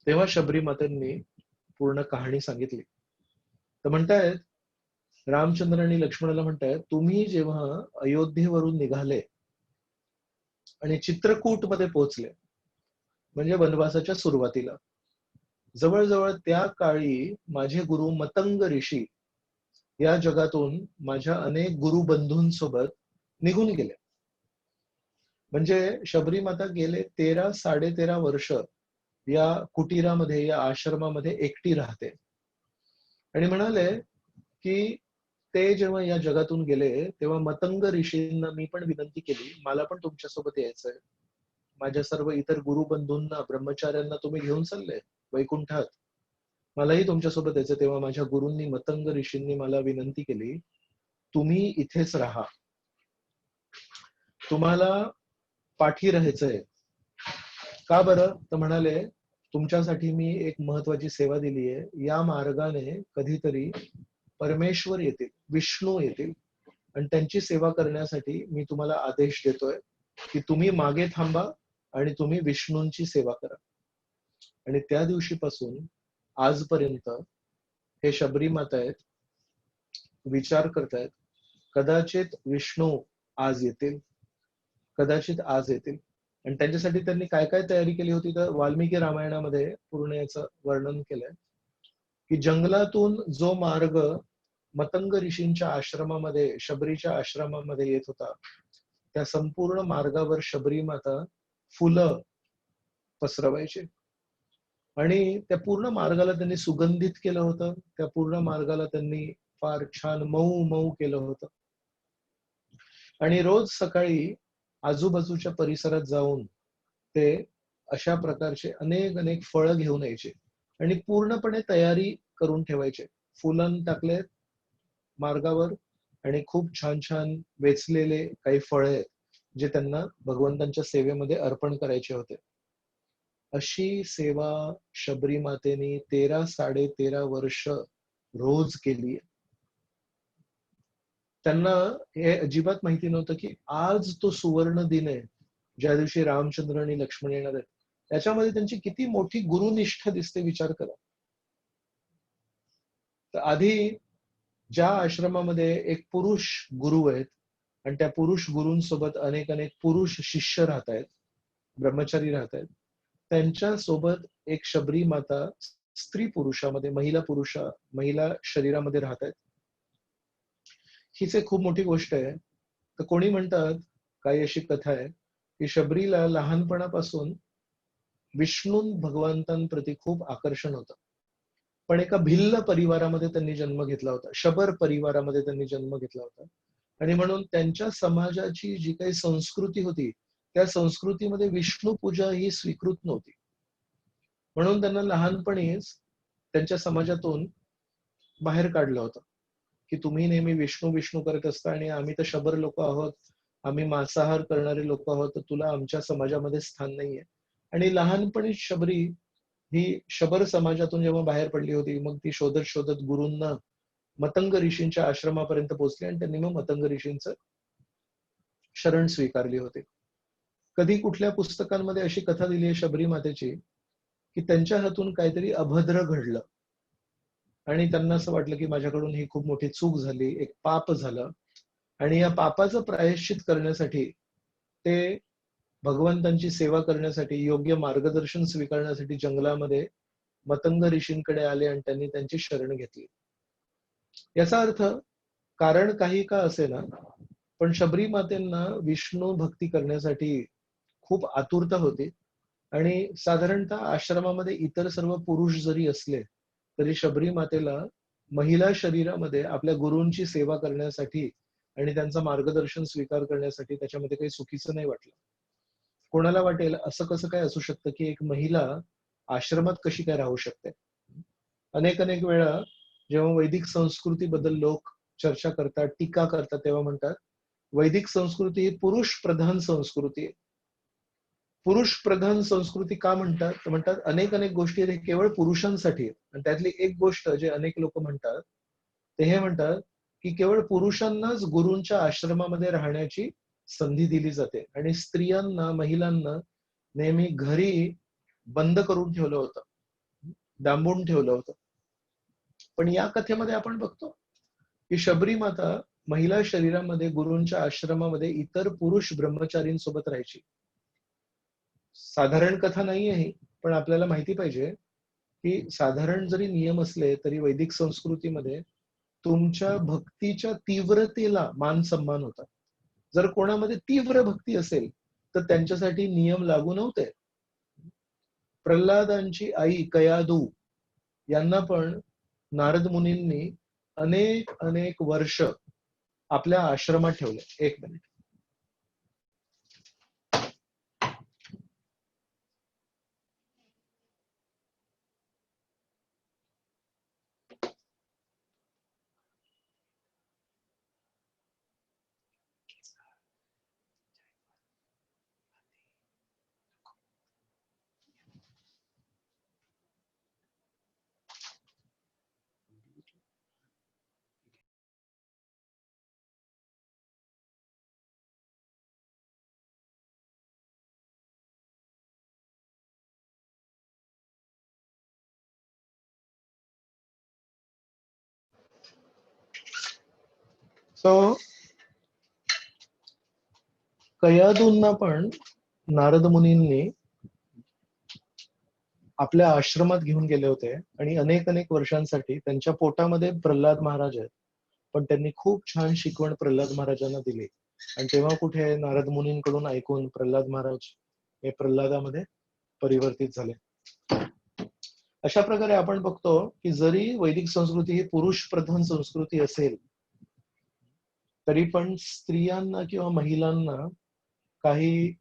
तेव्हा शबरी मातेंनी पूर्ण कहाणी सांगितली. तर म्हणतायत रामचंद्र आणि लक्ष्मणाला म्हणतायत, तुम्ही जेव्हा अयोध्येवरून निघाले आणि चित्रकूटमध्ये पोहोचले, म्हणजे वनवासाच्या सुरुवातीला, जवळजवळ त्या काळी माझे गुरु मतंग ऋषी या जगातून माझ्या अनेक गुरुबंधूंसोबत निघून गेले. म्हणजे शबरी माता गेले 13-13.5 वर्ष या कुटीरामध्ये, या आश्रमामध्ये एकटी राहते. आणि म्हणाले की ते जेव्हा या जगातून गेले तेव्हा मतंग ऋषींना मी पण विनंती केली, मला पण तुमच्यासोबत यायचंय. माझ्या सर्व इतर गुरुबंधूंना, ब्रह्मचार्यांना तुम्ही घेऊन चालले वैकुंठात, मलाही तुमच्यासोबत यायचं. तेव्हा माझ्या गुरूंनी, मतंग ऋषींनी मला विनंती केली, तुम्ही इथेच राहा, तुम्हाला पाठी राहायचंय. का बरं? तर म्हणाले, तुमच्यासाठी मी एक महत्वाची सेवा दिली आहे. या मार्गाने कधीतरी परमेश्वर येतील, विष्णू येतील, आणि त्यांची सेवा करण्यासाठी मी तुम्हाला आदेश देतोय की तुम्ही मागे थांबा आणि तुम्ही विष्णूंची सेवा करा. आणि त्या दिवशीपासून आजपर्यंत हे शबरी माता आहेत, विचार करतायत, कदाचित विष्णू आज येतील, कदाचित आज येतील. आणि त्यांच्यासाठी त्यांनी काय काय तयारी केली होती, तर वाल्मिकी रामायणामध्ये पूर्ण याचं वर्णन केलंय की जंगलातून जो मार्ग मतंग ऋषींच्या आश्रमामध्ये, शबरीच्या आश्रमामध्ये येत होता, त्या संपूर्ण मार्गावर शबरी माता फुलं पसरवायचे. आणि त्या पूर्ण मार्गाला त्यांनी सुगंधित केलं होतं. त्या पूर्ण मार्गाला त्यांनी फार छान मऊ मऊ केलं होतं. आणि रोज सकाळी आजूबाजूच्या परिसरात जाऊन ते अशा प्रकारचे अनेक अनेक फळं घेऊन यायचे आणि पूर्णपणे तयारी करून ठेवायचे. फुलं टाकले मार्गावर आणि खूप छान छान वेचलेले काही फळे आहेत जे त्यांना भगवंतांच्या सेवेमध्ये अर्पण करायचे होते. अशी सेवा शबरी मातेने 13-13.5 वर्ष रोज केली. त्यांना हे अजिबात माहिती नव्हतं की आज तो सुवर्ण दिन आहे, ज्या दिवशी रामचंद्र आणि लक्ष्मण येणार आहेत. त्याच्यामध्ये त्यांची किती मोठी गुरुनिष्ठा दिसते, विचार करा. तर आधी ज्या आश्रमामध्ये एक पुरुष गुरु आहेत आणि त्या पुरुष गुरूंसोबत अनेक अनेक पुरुष शिष्य राहत आहेत, ब्रह्मचारी राहत आहेत, त्यांच्या सोबत एक शबरी माता स्त्री पुरुषामध्ये, महिला शरीरामध्ये राहत आहेत. हीच एक खूप मोठी गोष्ट आहे. तर कोणी म्हणतात, काही अशी कथा आहे की शबरीला लहानपणापासून विष्णू भगवंतांप्रती खूप आकर्षण होतं. पण एका भिल्ल परिवारामध्ये त्यांनी जन्म घेतला होता, शबर परिवारामध्ये त्यांनी जन्म घेतला होता. आणि म्हणून त्यांच्या समाजाची जी काही संस्कृती होती, त्या संस्कृतीमध्ये विष्णू पूजा ही स्वीकृत नव्हती. म्हणून त्यांना लहानपणीच त्यांच्या समाजातून बाहेर काढलं होतं की तुम्ही नेहमी विष्णू विष्णू करत असता आणि आम्ही तर शबर लोक आहोत, आम्ही मांसाहार करणारे लोक आहोत, तर तुला आमच्या समाजामध्ये स्थान नाहीये. आणि लहानपणी शबरी ही शबर समाजातून जेव्हा बाहेर पडली होती, मग ती शोधत शोधत गुरूंना मतंग ऋषींच्या आश्रमापर्यंत पोहोचली आणि त्यांनी मग मतंग ऋषींचं शरण स्वीकारली होती. कधी कुठल्या पुस्तकांमध्ये अशी कथा दिली आहे शबरी मातेची की त्यांच्या हातून काहीतरी अभद्र घडलं आणि त्यांना असं वाटलं की माझ्याकडून ही खूप मोठी चूक झाली, एक पाप झालं, आणि या पापाचं प्रायश्चित करण्यासाठी ते भगवंतांची सेवा करण्यासाठी, योग्य मार्गदर्शन स्वीकारण्यासाठी जंगलामध्ये मतंग ऋषींकडे आले आणि त्यांनी त्यांची शरण घेतली. याचा अर्थ कारण काही का असेना, पण शबरी मातेंना विष्णू भक्ती करण्यासाठी खूप आतुरता होती. आणि साधारणतः आश्रमामध्ये इतर सर्व पुरुष जरी असले तरी शबरी मातेला महिला शरीरामध्ये आपल्या गुरूंची सेवा करण्यासाठी आणि त्यांचं मार्गदर्शन स्वीकार करण्यासाठी त्याच्यामध्ये काही चुकीचं नाही वाटलं. कोणाला वाटेल असं कसं काय असू शकतं की एक महिला आश्रमात कशी काय राहू शकते. अनेक अनेक वेळा जेव्हा वैदिक संस्कृतीबद्दल लोक चर्चा करतात, टीका करतात, तेव्हा म्हणतात वैदिक संस्कृती ही पुरुष प्रधान संस्कृती आहे. पुरुष प्रधान संस्कृती का म्हणतात, तर म्हणतात अनेक अनेक गोष्टी हे केवळ पुरुषांसाठी आहेत. आणि त्यातली एक गोष्ट जे अनेक लोक म्हणतात ते हे म्हणतात की केवळ पुरुषांनाच गुरूंच्या आश्रमामध्ये राहण्याची संधी दिली जाते आणि स्त्रियांना, महिलांना नेहमी घरी बंद करून ठेवलं होतं, डांबून ठेवलं होतं. पण या कथेमध्ये आपण बघतो की शबरी माता महिला शरीरामध्ये गुरूंच्या आश्रमामध्ये इतर पुरुष ब्रह्मचारींसोबत राहायची. साधारण कथा नाही आहे, पण आपल्याला माहिती पाहिजे की साधारण जरी नियम असले तरी वैदिक संस्कृतीमध्ये तुमच्या भक्तीच्या तीव्रतेला मान सन्मान होता. जर कोणामध्ये तीव्र भक्ती असेल तर त्यांच्यासाठी नियम लागू नव्हते. प्रल्हादांची आई कयादू यांना पण नारद मुनींनी अनेक अनेक वर्ष आपल्या आश्रमात ठेवले. एक मिनिट. सो कयादूंना पण नारद मुनींनी आपल्या आश्रमात घेऊन गेले होते आणि अनेक अनेक वर्षांसाठी त्यांच्या पोटामध्ये प्रल्हाद महाराज आहेत, पण त्यांनी खूप छान शिकवण प्रल्हाद महाराजांना दिली. आणि तेव्हा कुठे नारद मुनींकडून ऐकून प्रल्हाद महाराज हे प्रल्हादामध्ये परिवर्तित झाले. अशा प्रकारे आपण बघतो की जरी वैदिक संस्कृती ही पुरुष प्रधान संस्कृती असेल, तरी पण स्त्रियांना किंवा महिलांना काही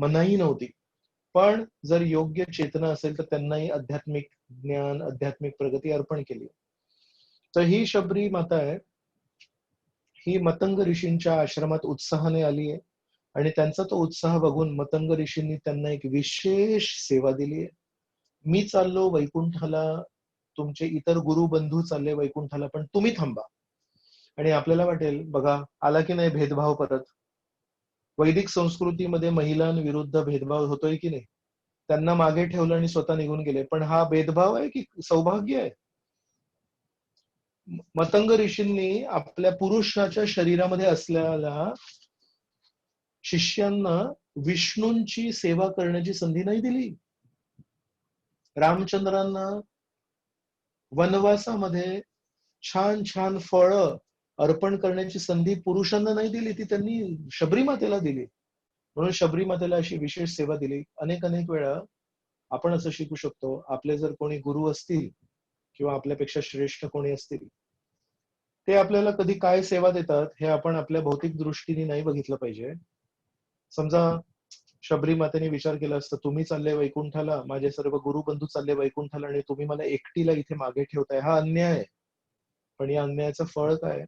मनाई नव्हती. पण जर योग्य चेतना असेल तर त्यांनाही आध्यात्मिक ज्ञान, आध्यात्मिक प्रगती अर्पण केली. तर ही शबरी माता आहे, ही मतंग ऋषींच्या आश्रमात उत्साहाने आली आहे आणि त्यांचा तो उत्साह बघून मतंग ऋषींनी त्यांना एक विशेष सेवा दिली आहे. मी चाललो वैकुंठाला, तुमचे इतर गुरु बंधू चालले वैकुंठाला, पण तुम्ही थांबा. आणि आपल्याला वाटेल बघा आला की नाही भेदभाव परत. वैदिक संस्कृतीमध्ये महिलांविरुद्ध भेदभाव होतोय की नाही? त्यांना मागे ठेवलं आणि स्वतः निघून गेले. पण हा भेदभाव आहे की सौभाग्य आहे? मतंग ऋषींनी आपल्या पुरुषाच्या शरीरामध्ये असलेल्या शिष्यांना विष्णूंची सेवा करण्याची संधी नाही दिली. रामचंद्रांना वनवासामध्ये छान छान फळं अर्पण करण्याची संधी पुरुषांना नाही दिली, ती त्यांनी शबरी मातेला दिली. म्हणून शबरी मातेला अशी विशेष सेवा दिली. अनेक अनेक वेळा आपण असं शिकू शकतो, आपले जर कोणी गुरु असतील किंवा आपल्यापेक्षा श्रेष्ठ कोणी असतील, ते आपल्याला कधी काय सेवा देतात हे आपण आपल्या भौतिक दृष्टीने नाही बघितलं पाहिजे. समजा शबरी मातेने विचार केला असता, तुम्ही चालले वैकुंठाला, माझे सर्व गुरुबंधू चालले वैकुंठाला आणि तुम्ही मला एकटीला इथे मागे ठेवताय, हा अन्याय आहे. पण या अन्यायाचं फळ काय?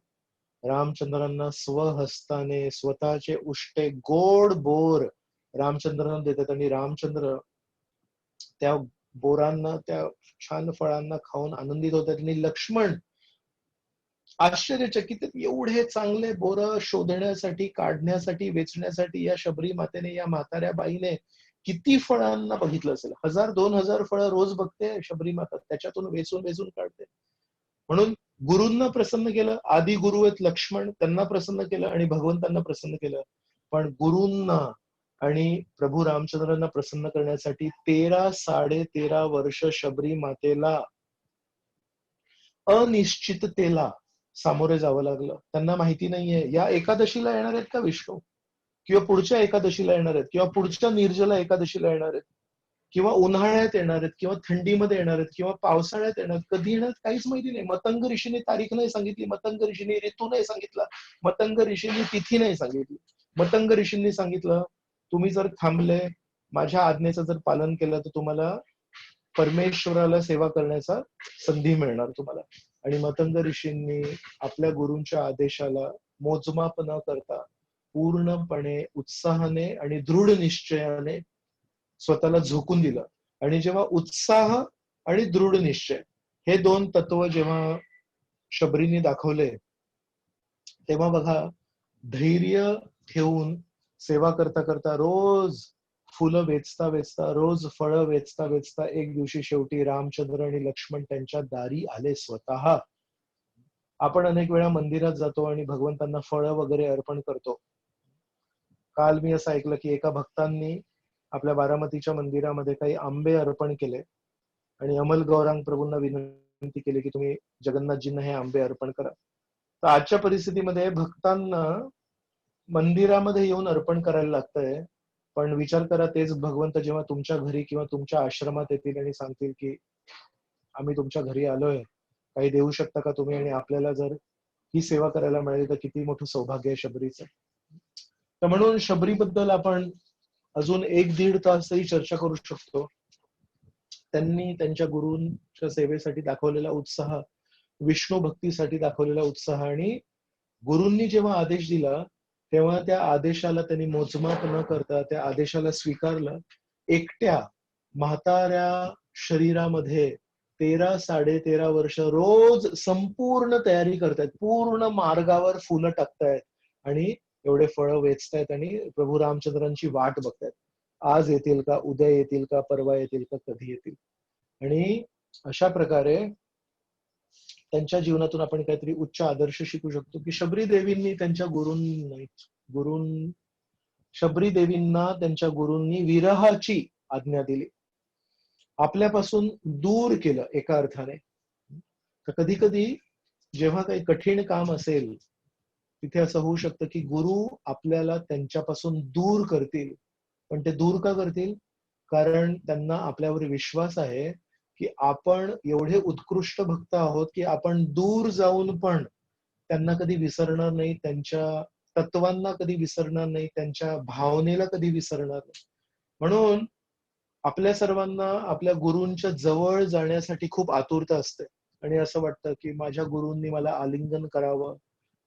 रामचंद्रांना स्वहस्ताने स्वतःचे उष्टे गोड बोर रामचंद्रांना देतात आणि रामचंद्र त्या बोरांना, त्या छान फळांना खाऊन आनंदित होतात. आणि लक्ष्मण आश्चर्यचकित, एवढे चांगले बोर शोधण्यासाठी, काढण्यासाठी, वेचण्यासाठी या शबरी मातेने, या म्हाताऱ्या बाईने किती फळांना बघितलं असेल. 1000-2000 फळं रोज बघते शबरी माता, त्याच्यातून वेचून वेचून काढते. म्हणून गुरूंना प्रसन्न केलं. आदी गुरु आहेत लक्ष्मण, त्यांना प्रसन्न केलं आणि भगवंतांना प्रसन्न केलं. पण गुरूंना आणि प्रभू रामचंद्रांना प्रसन्न करण्यासाठी 13-13.5 वर्ष शबरी मातेला अनिश्चिततेला सामोरे जावं लागलं. त्यांना माहिती नाहीये या एकादशीला येणार आहेत का विष्णू, किंवा पुढच्या एकादशीला येणार आहेत, किंवा पुढच्या निर्जला एकादशीला येणार आहेत, किंवा उन्हाळ्यात येणार आहेत, किंवा थंडीमध्ये येणार आहेत, किंवा पावसाळ्यात येणार आहेत, कधी येणार काहीच माहिती नाही. मतंग ऋषीने तारीख नाही सांगितली, मतंग ऋषीने ऋतू नाही सांगितला, मतंग ऋषींनी तिथी नाही सांगितली. मतंग ऋषींनी सांगितलं, तुम्ही जर थांबले, माझ्या आज्ञेचं जर पालन केलं, तर तुम्हाला परमेश्वराला सेवा करण्याचा संधी मिळणार तुम्हाला. आणि मतंग ऋषींनी आपल्या गुरूंच्या आदेशाला मोजमाप न करता पूर्णपणे उत्साहाने आणि दृढ निश्चयाने स्वतःला झोकून दिलं. आणि जेव्हा उत्साह आणि दृढ निश्चय हे दोन तत्व जेव्हा शबरीने दाखवले, तेव्हा बघा धैर्य ठेवून सेवा करता करता, रोज फुलं वेचता वेचता, रोज फळं वेचता वेचता, एक दिवशी शेवटी रामचंद्र आणि लक्ष्मण त्यांच्या दारी आले स्वतः. आपण अनेक वेळा मंदिरात जातो आणि भगवंतांना फळं वगैरे अर्पण करतो. काल मी असं ऐकलं की एका भक्तांनी आपल्या बारामतीच्या मंदिरामध्ये काही आंबे अर्पण केले आणि अमल गौरांग प्रभूंना विनंती केली की तुम्ही जगन्नाथजींना हे आंबे अर्पण करा. तर आजच्या परिस्थितीमध्ये भक्तांना मंदिरामध्ये येऊन अर्पण करायला लागतंय. पण विचार करा, तेच भगवंत जेव्हा तुमच्या घरी किंवा तुमच्या आश्रमात येतील आणि सांगतील की आम्ही तुमच्या घरी आलोय, काही देऊ शकता का तुम्ही? आणि आपल्याला जर ही सेवा करायला मिळाली तर किती मोठं सौभाग्य आहे शबरीचं. तर म्हणून शबरीबद्दल आपण अजून 1-1.5 तासही चर्चा करू शकतो. त्यांनी त्यांच्या गुरूंच्या सेवेसाठी दाखवलेला उत्साह, विष्णू भक्तीसाठी दाखवलेला उत्साह, आणि गुरूंनी जेव्हा आदेश दिला तेव्हा त्या आदेशाला त्यांनी मोजमाप न करता त्या आदेशाला स्वीकारलं. एकट्या म्हाताऱ्या शरीरामध्ये 13-13.5 वर्ष रोज संपूर्ण तयारी करतायत, पूर्ण मार्गावर फुलं टाकतायत आणि एवढे फळं वेचतायत आणि प्रभू रामचंद्रांची वाट बघतायत. आज येतील का, उद्या येतील का, परवा येतील का, कधी येतील. आणि अशा प्रकारे त्यांच्या जीवनातून आपण काहीतरी उच्च आदर्श शिकू शकतो की शबरी देवींनी त्यांच्या शबरी देवींना त्यांच्या गुरूंनी विरहाची आज्ञा दिली, आपल्यापासून दूर केलं एका अर्थाने. तर कधी कधी जेव्हा काही कठीण काम असेल तिथे असं होऊ शकतं की गुरु आपल्याला त्यांच्यापासून दूर करतील. पण ते दूर का करतील? कारण त्यांना आपल्यावर विश्वास आहे की आपण एवढे उत्कृष्ट भक्त आहोत की आपण दूर जाऊन पण त्यांना कधी विसरणार नाही, त्यांच्या तत्वांना कधी विसरणार नाही, त्यांच्या भावनेला कधी विसरणार नाही. म्हणून आपल्या सर्वांना आपल्या गुरूंच्या जवळ जाण्यासाठी खूप आतुरता असते आणि असं वाटतं की माझ्या गुरूंनी मला आलिंगन करावं,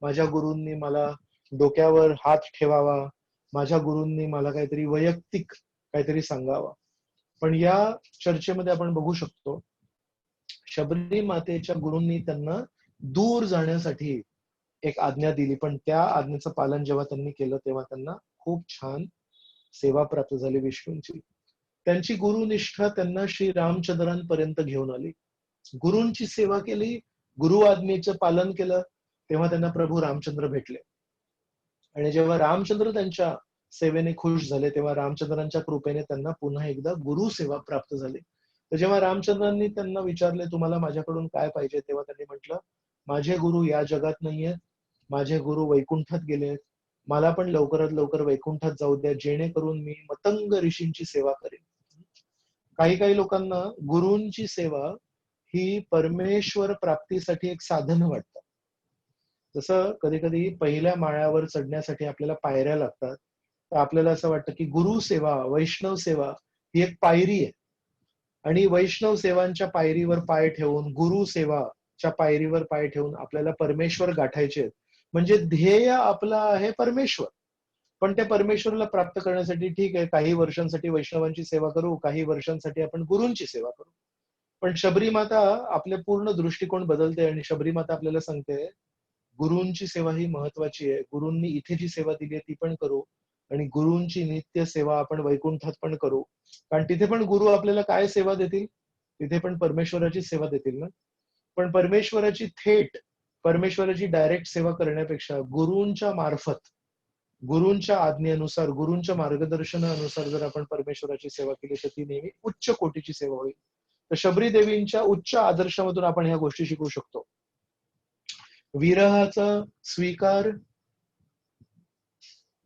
माझ्या गुरूंनी मला डोक्यावर हात ठेवावा, माझ्या गुरूंनी मला काहीतरी वैयक्तिक काहीतरी सांगावं. पण या चर्चेमध्ये आपण बघू शकतो शबरी मातेच्या गुरूंनी त्यांना दूर जाण्यासाठी एक आज्ञा दिली, पण त्या आज्ञेचं पालन जेव्हा त्यांनी केलं तेव्हा त्यांना खूप छान सेवा प्राप्त झाली विष्णूंची. त्यांची गुरुनिष्ठा त्यांना श्री रामचंद्रांपर्यंत घेऊन आली. गुरूंची सेवा केली, गुरु आज्ञेचं पालन केलं, तेव्हा त्यांना प्रभू रामचंद्र भेटले. आणि जेव्हा रामचंद्र त्यांच्या सेवेने खुश झाले तेव्हा रामचंद्रांच्या कृपेने त्यांना पुन्हा एकदा गुरु सेवा प्राप्त झाली. तर जेव्हा रामचंद्रांनी त्यांना विचारले तुम्हाला माझ्याकडून काय पाहिजे, तेव्हा त्यांनी म्हटलं माझे गुरु या जगात नाहीयेत, माझे गुरु वैकुंठात गेलेत, मला पण लवकरात लवकर वैकुंठात जाऊ द्या जेणेकरून मी मतंग ऋषींची सेवा करेन. काही काही लोकांना गुरूंची सेवा ही परमेश्वर प्राप्तीसाठी एक साधन वाटतं. जसं कधी कधी पहिल्या माळ्यावर चढण्यासाठी आपल्याला पायऱ्या लागतात, तर आपल्याला असं वाटतं की गुरु सेवा, वैष्णव सेवा ही एक पायरी आहे आणि वैष्णव सेवांच्या पायरीवर पाय ठेवून, गुरु सेवाच्या पायरीवर पाय ठेवून आपल्याला परमेश्वर गाठायचे आहेत. म्हणजे ध्येय आपलं आहे परमेश्वर. पण त्या परमेश्वरला प्राप्त करण्यासाठी ठीक आहे काही वर्षांसाठी वैष्णवांची सेवा करू, काही वर्षांसाठी आपण गुरूंची सेवा करू. पण शबरी माता आपले पूर्ण दृष्टिकोन बदलते आणि शबरी माता आपल्याला सांगते गुरूंची सेवा ही महत्वाची आहे. गुरूंनी इथे जी सेवा दिली आहे ती पण करू आणि गुरूंची नित्य सेवा आपण वैकुंठात पण करू. कारण तिथे पण गुरु आपल्याला काय सेवा देतील? तिथे पण परमेश्वराची सेवा देतील ना. पण परमेश्वराची डायरेक्ट सेवा करण्यापेक्षा गुरूंच्या मार्फत, गुरूंच्या आज्ञेनुसार, गुरूंच्या मार्गदर्शनानुसार जर आपण परमेश्वराची सेवा केली तर ती नेहमी उच्च कोटीची सेवा होईल. तर शबरी देवींच्या उच्च आदर्शामधून आपण ह्या गोष्टी शिकू शकतो. विरहाचा स्वीकार,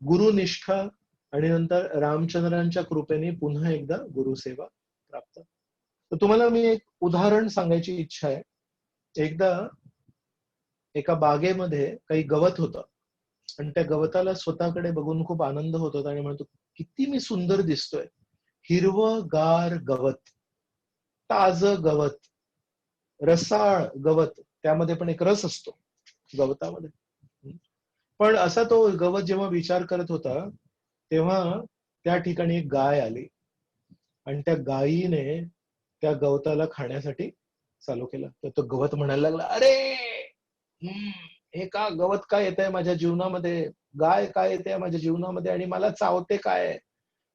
गुरुनिष्ठा आणि नंतर रामचंद्रांच्या कृपेने पुन्हा एकदा गुरुसेवा प्राप्त. तर तुम्हाला मी एक उदाहरण सांगायची इच्छा आहे. एकदा एका बागेमध्ये काही गवत होतं आणि त्या गवताला स्वतःकडे बघून खूप आनंद होत होता आणि म्हणतो किती मी सुंदर दिसतोय. हिरवगार गवत, ताज गवत, रसाळ गवत, त्यामध्ये पण एक रस असतो गवतामध्ये. पण असा तो गवत जेव्हा विचार करत होता तेव्हा त्या ठिकाणी एक गाय आली आणि त्या गायीने त्या गवताला खाण्यासाठी चालू केलं. तर तो गवत म्हणायला लागला अरे हे का गवत काय येत आहे माझ्या जीवनामध्ये, गाय काय येते माझ्या जीवनामध्ये आणि मला चावते काय.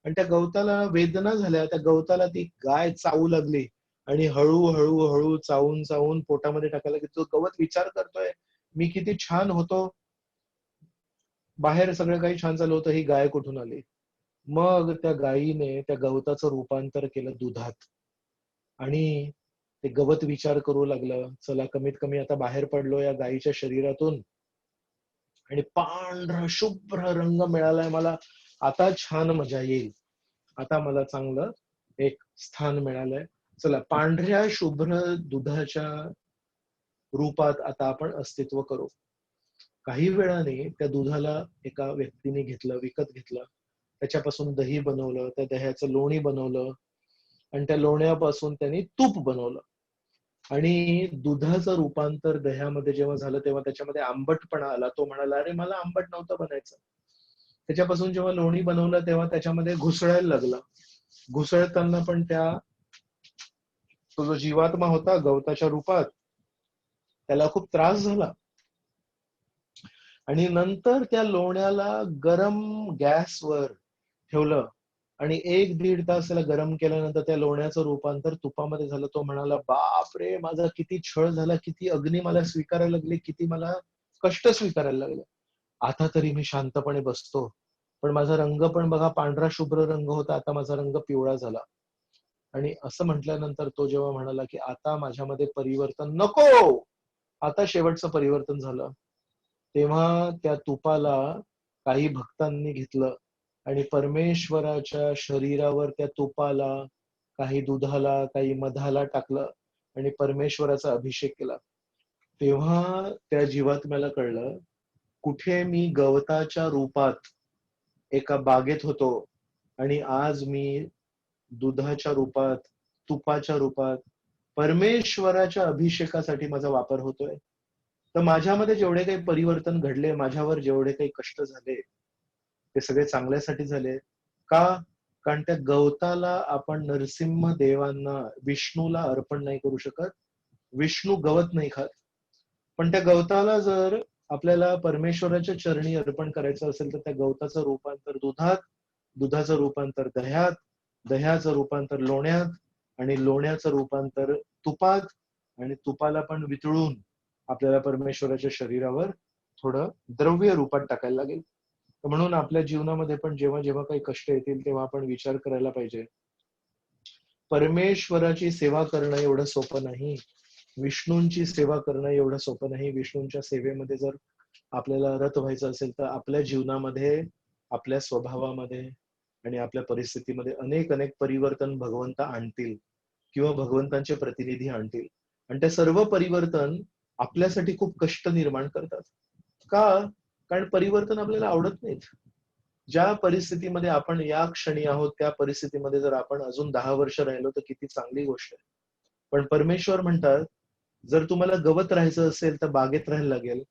आणि त्या गवताला वेदना झाल्या, त्या गवताला ती गाय चावू लागली आणि हळू हळू चावून चावून पोटामध्ये टाकायला की तो गवत विचार करतोय मी किती छान होतो, बाहेर सगळं काही छान चालू होतं, ही गाय कुठून आली. मग त्या गायीने त्या गवताचं रूपांतर केलं दुधात आणि ते गवत विचार करू लागलं चला कमीत कमी आता बाहेर पडलो या गायीच्या शरीरातून आणि पांढरा शुभ्र रंग मिळालाय मला, आता छान मजा येईल, आता मला चांगलं एक स्थान मिळालंय. चला पांढऱ्या शुभ्र दुधाच्या रूपात आता आपण अस्तित्व करू. काही वेळाने त्या दुधाला एका व्यक्तीने घेतलं, विकत घेतलं, त्याच्यापासून दही बनवलं, त्या दह्याचं लोणी बनवलं आणि त्या लोण्यापासून त्यांनी तूप बनवलं. आणि दुधाचं रूपांतर दह्यामध्ये जेव्हा झालं तेव्हा त्याच्यामध्ये आंबटपणा आला. तो म्हणाला, अरे मला आंबट नव्हतं बनायचं. त्याच्यापासून जेव्हा लोणी बनवलं तेव्हा त्याच्यामध्ये घुसळायला लागलं. घुसळताना पण तो जो जीवात्मा होता गवताच्या रूपात, त्याला खूप त्रास झाला. आणि नंतर त्या लोण्याला गरम गॅसवर ठेवलं आणि 1-1.5 तास त्याला गरम केल्यानंतर त्या लोण्याचं रूपांतर तुपामध्ये झालं. तो म्हणाला, बाप रे, माझा किती छळ झाला, किती अग्नी मला स्वीकारायला लागले, किती मला कष्ट स्वीकारायला लागले. आता तरी मी शांतपणे बसतो. पण माझा रंग पण बघा पांढरा शुभ्र रंग होता, आता माझा रंग पिवळा झाला. आणि असं म्हटल्यानंतर तो जेव्हा म्हणाला की आता माझ्यामध्ये परिवर्तन नको, आता शेवटचं परिवर्तन झालं, तेव्हा त्या तुपाला काही भक्तांनी घेतलं आणि परमेश्वराच्या शरीरावर त्या तुपाला, काही दुधाला, काही मधाला टाकलं आणि परमेश्वराचा अभिषेक केला. तेव्हा त्या जीवात्म्याला कळलं, कुठे मी गवताच्या रूपात एका बागेत होतो आणि आज मी दुधाच्या रूपात, तुपाच्या रूपात परमेश्वराच्या अभिषेकासाठी माझा वापर होतोय. तर माझ्यामध्ये जेवढे काही परिवर्तन घडले, माझ्यावर जेवढे काही कष्ट झाले, ते सगळे चांगल्यासाठी झाले. का? कारण त्या गवताला आपण नरसिंह देवांना, विष्णूला अर्पण नाही करू शकत. विष्णू गवत नाही खात. पण त्या गवताला जर आपल्याला परमेश्वराच्या चरणी अर्पण करायचं असेल तर त्या गवताचं रूपांतर दुधात, दुधाचं रूपांतर दह्यात, दह्याचं रूपांतर लोण्यात आणि लोण्याचं रूपांतर तुपात आणि तुपाला पण वितळून आपल्याला परमेश्वराच्या शरीरावर थोडं द्रव्य रूपात टाकायला लागेल. म्हणून आपल्या जीवनामध्ये पण जेव्हा जेव्हा काही कष्ट येतील तेव्हा आपण विचार करायला पाहिजे, परमेश्वराची सेवा करणं एवढं सोपं नाही, विष्णूंची सेवा करणं एवढं सोपं नाही. विष्णूंच्या सेवेमध्ये जर आपल्याला रत व्हायचं असेल तर आपल्या जीवनामध्ये, आपल्या स्वभावामध्ये आणि आपल्या परिस्थितीमध्ये अनेक अनेक परिवर्तन भगवंत आणतील किंवा भगवंतांचे प्रतिनिधी आणतील. आणि ते सर्व परिवर्तन आपल्यासाठी खूप कष्ट निर्माण करतात. का? कारण परिवर्तन आपल्याला आवडत नाहीत. ज्या परिस्थितीमध्ये आपण या क्षणी आहोत त्या परिस्थितीमध्ये जर आपण अजून 10 वर्ष राहिलो तर किती चांगली गोष्ट आहे. पण परमेश्वर म्हणतात, जर तुम्हाला गवत राहायचं असेल तर बागेत राहायला लागेल,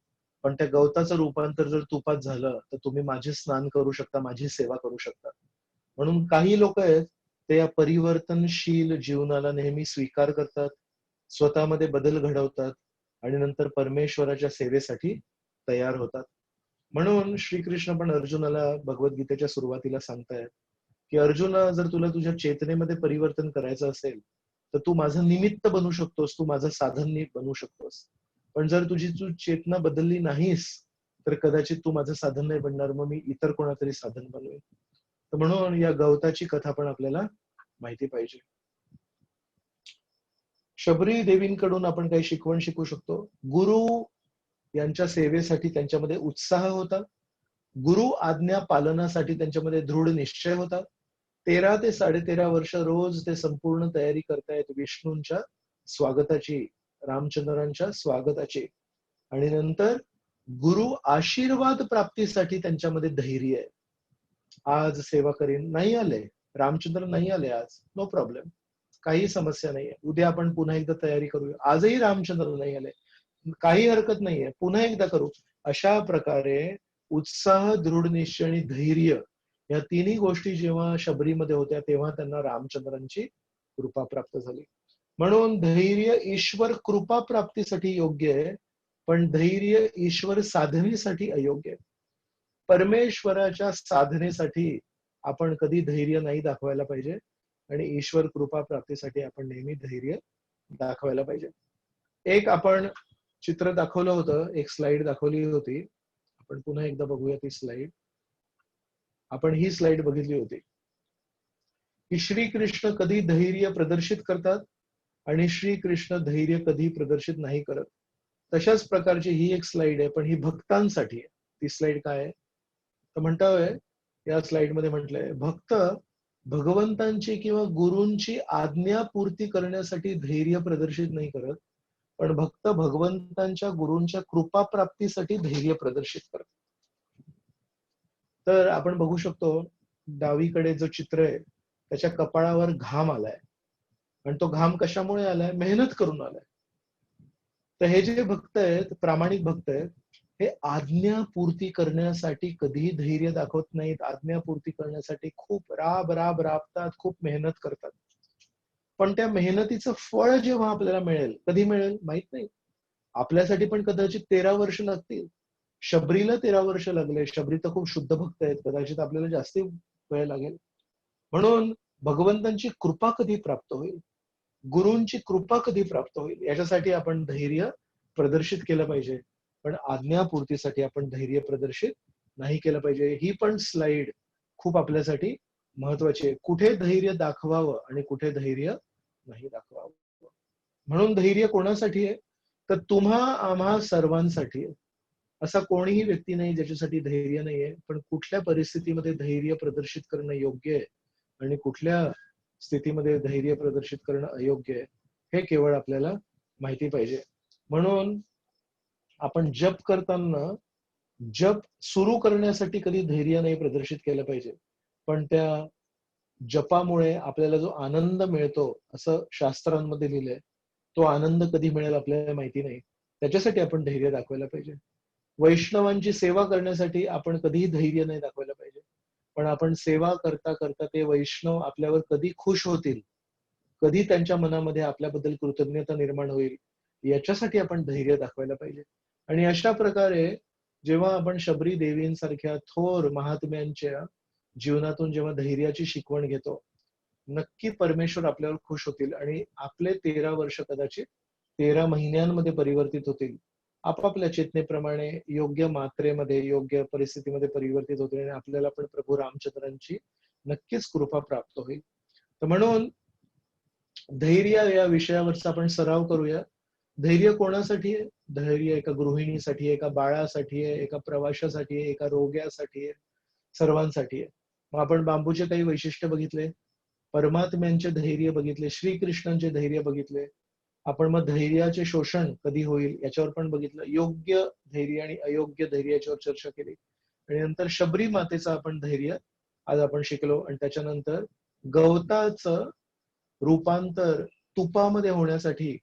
पण त्या गवताचं रूपांतर जर तुपात झालं तर तुम्ही माझे स्नान करू शकता, माझी सेवा करू शकता. म्हणून काही लोक आहेत ते या परिवर्तनशील जीवनाला नेहमी स्वीकार करतात, स्वतःमध्ये बदल घडवतात आणि नंतर परमेश्वराच्या सेवेसाठी तयार होतात. म्हणून श्रीकृष्ण पण अर्जुनाला भगवद्गीतेच्या सुरुवातीला सांगतायत की अर्जुना, जर तुला तुझ्या चेतनेमध्ये परिवर्तन करायचं असेल तर तू माझं निमित्त बनू शकतोस, तू माझं साधन बनू शकतोस. पण जर तू चेतना बदलली नाहीस तर कदाचित तू माझं साधन नाही बनणार, मग मी इतर कोणातरी साधन बनवेन. तर म्हणून या गवताची कथा पण आपल्याला माहिती पाहिजे. शबरी देवींकडून आपण काही शिकवण शिकू शकतो. गुरु यांच्या सेवेसाठी त्यांच्यामध्ये उत्साह होता, गुरु आज्ञा पालनासाठी त्यांच्यामध्ये दृढ निश्चय होता. 13 ते 13.5 वर्ष रोज ते संपूर्ण तयारी करतायत विष्णूंच्या स्वागताची, रामचंद्रांच्या स्वागताची. आणि नंतर गुरु आशीर्वाद प्राप्तीसाठी त्यांच्यामध्ये धैर्य आहे. आज सेवा करीन, नाही आले रामचंद्र, नाही आले आज, नो प्रॉब्लेम, काही समस्या नाहीये, उद्या आपण पुन्हा एकदा तयारी करूया. आजही रामचंद्र नाही आले, काही हरकत नाहीये, पुन्हा एकदा करू. अशा प्रकारे उत्साह, दृढ निश्चय आणि धैर्य या तिन्ही गोष्टी जेव्हा शबरीमध्ये होत्या तेव्हा त्यांना रामचंद्रांची कृपा प्राप्त झाली. म्हणून धैर्य ईश्वर कृपा प्राप्तीसाठी योग्य आहे, पण धैर्य ईश्वर साधनेसाठी अयोग्य आहे. परमेश्वराच्या साधनेसाठी आपण कधी धैर्य नाही दाखवायला पाहिजे आणि ईश्वर कृपा प्राप्तीसाठी आपण नेहमी धैर्य दाखवायला पाहिजे. एक आपण चित्र दाखवलं होतं, एक स्लाइड दाखवली होती, आपण पुन्हा एकदा बघूया ती स्लाइड. आपण ही स्लाइड बघितली होती की श्रीकृष्ण कधी धैर्य प्रदर्शित करतात आणि श्रीकृष्ण धैर्य कधी प्रदर्शित नाही करत. तशाच प्रकारची ही एक स्लाइड आहे, पण ही भक्तांसाठी आहे. ती स्लाइड काय आहे तर म्हणतोय, या स्लाइड मध्ये म्हटलंय, भक्त भगवंतांची किंवा गुरूंची आज्ञा पूर्ती करण्यासाठी धैर्य प्रदर्शित नाही करत, पण भक्त भगवंतांच्या गुरूंच्या कृपा प्राप्तीसाठी धैर्य प्रदर्शित करतात. तर आपण बघू शकतो डावीकडे जो चित्र आहे त्याच्या कपाळावर घाम आलाय, आणि तो घाम कशामुळे आलाय? मेहनत करून आलाय. तर हे जे भक्त आहेत, प्रामाणिक भक्त आहेत, हे आज्ञापूर्ती करण्यासाठी कधीही धैर्य दाखवत नाहीत. आज्ञापूर्ती करण्यासाठी खूप राबतात, खूप मेहनत करतात. पण त्या मेहनतीचं फळ जेव्हा आपल्याला मिळेल, कधी मिळेल माहित नाही. आपल्यासाठी पण कदाचित 13 वर्ष लागतील. शबरीला 13 वर्ष लागले. शबरी तर खूप शुद्ध भक्त आहेत, कदाचित आपल्याला जास्ती वेळ लागेल. म्हणून भगवंतांची कृपा कधी प्राप्त होईल, गुरूंची कृपा कधी प्राप्त होईल, याच्यासाठी आपण धैर्य प्रदर्शित केलं पाहिजे. पण आज्ञापूर्तीसाठी आपण धैर्य प्रदर्शित नाही केलं पाहिजे. ही पण स्लाइड खूप आपल्यासाठी महत्वाची आहे. कुठे धैर्य दाखवावं आणि कुठे धैर्य नाही दाखवावं. म्हणून धैर्य कोणासाठी आहे? तर तुम्हा आम्हा सर्वांसाठी आहे. असा कोणीही व्यक्ती नाही ज्याच्यासाठी धैर्य नाहीये. पण कुठल्या परिस्थितीमध्ये धैर्य प्रदर्शित करणं योग्य आहे आणि कुठल्या स्थितीमध्ये धैर्य प्रदर्शित करणं अयोग्य आहे, हे केवळ आपल्याला माहिती पाहिजे. म्हणून आपण जप करताना जप सुरू करण्यासाठी कधी धैर्य नाही प्रदर्शित केलं पाहिजे. पण त्या जपामुळे आपल्याला जो आनंद मिळतो, असं शास्त्रांमध्ये लिहिलंय, तो आनंद कधी मिळेल आपल्याला माहिती नाही. त्याच्यासाठी आपण धैर्य दाखवायला पाहिजे. वैष्णवांची सेवा करण्यासाठी आपण कधीही धैर्य नाही दाखवायला पाहिजे. पण आपण सेवा करता करता ते वैष्णव आपल्यावर कधी खुश होतील, कधी त्यांच्या मनामध्ये आपल्याबद्दल कृतज्ञता निर्माण होईल, याच्यासाठी आपण धैर्य दाखवायला पाहिजे. आणि अशा प्रकारे जेव्हा आपण शबरी देवींसारख्या थोर महात्म्यांच्या जीवनातून जेव्हा धैर्याची शिकवण घेतो, नक्की परमेश्वर आपल्यावर खुश होतील आणि आपले 13 वर्ष कदाचित 13 महिन्यांमध्ये परिवर्तित होतील. आपापल्या चेतनेप्रमाणे योग्य मात्रेमध्ये, योग्य परिस्थितीमध्ये परिवर्तित होतील आणि आपल्याला पण प्रभू रामचंद्रांची नक्कीच कृपा प्राप्त होईल. तर म्हणून धैर्य या विषयावरचा आपण सराव करूया. धैर्य कोणासाठी आहे? धैर्य एका गृहिणीसाठी आहे, एका बाळासाठी आहे, एका प्रवाशासाठी आहे, एका रोग्यासाठी आहे, सर्वांसाठी आहे. मग आपण बांबूचे काही वैशिष्ट्य बघितले, परमात्म्यांचे धैर्य बघितले, श्रीकृष्णांचे धैर्य बघितले. आपण मग धैर्याचे शोषण कधी होईल याच्यावर पण बघितलं. योग्य धैर्य आणि अयोग्य धैर्य याच्यावर चर्चा केली. आणि नंतर शबरी मातेचं आपण धैर्य आज आपण शिकलो. आणि त्याच्यानंतर गवताचं रूपांतर तुपामध्ये होण्यासाठी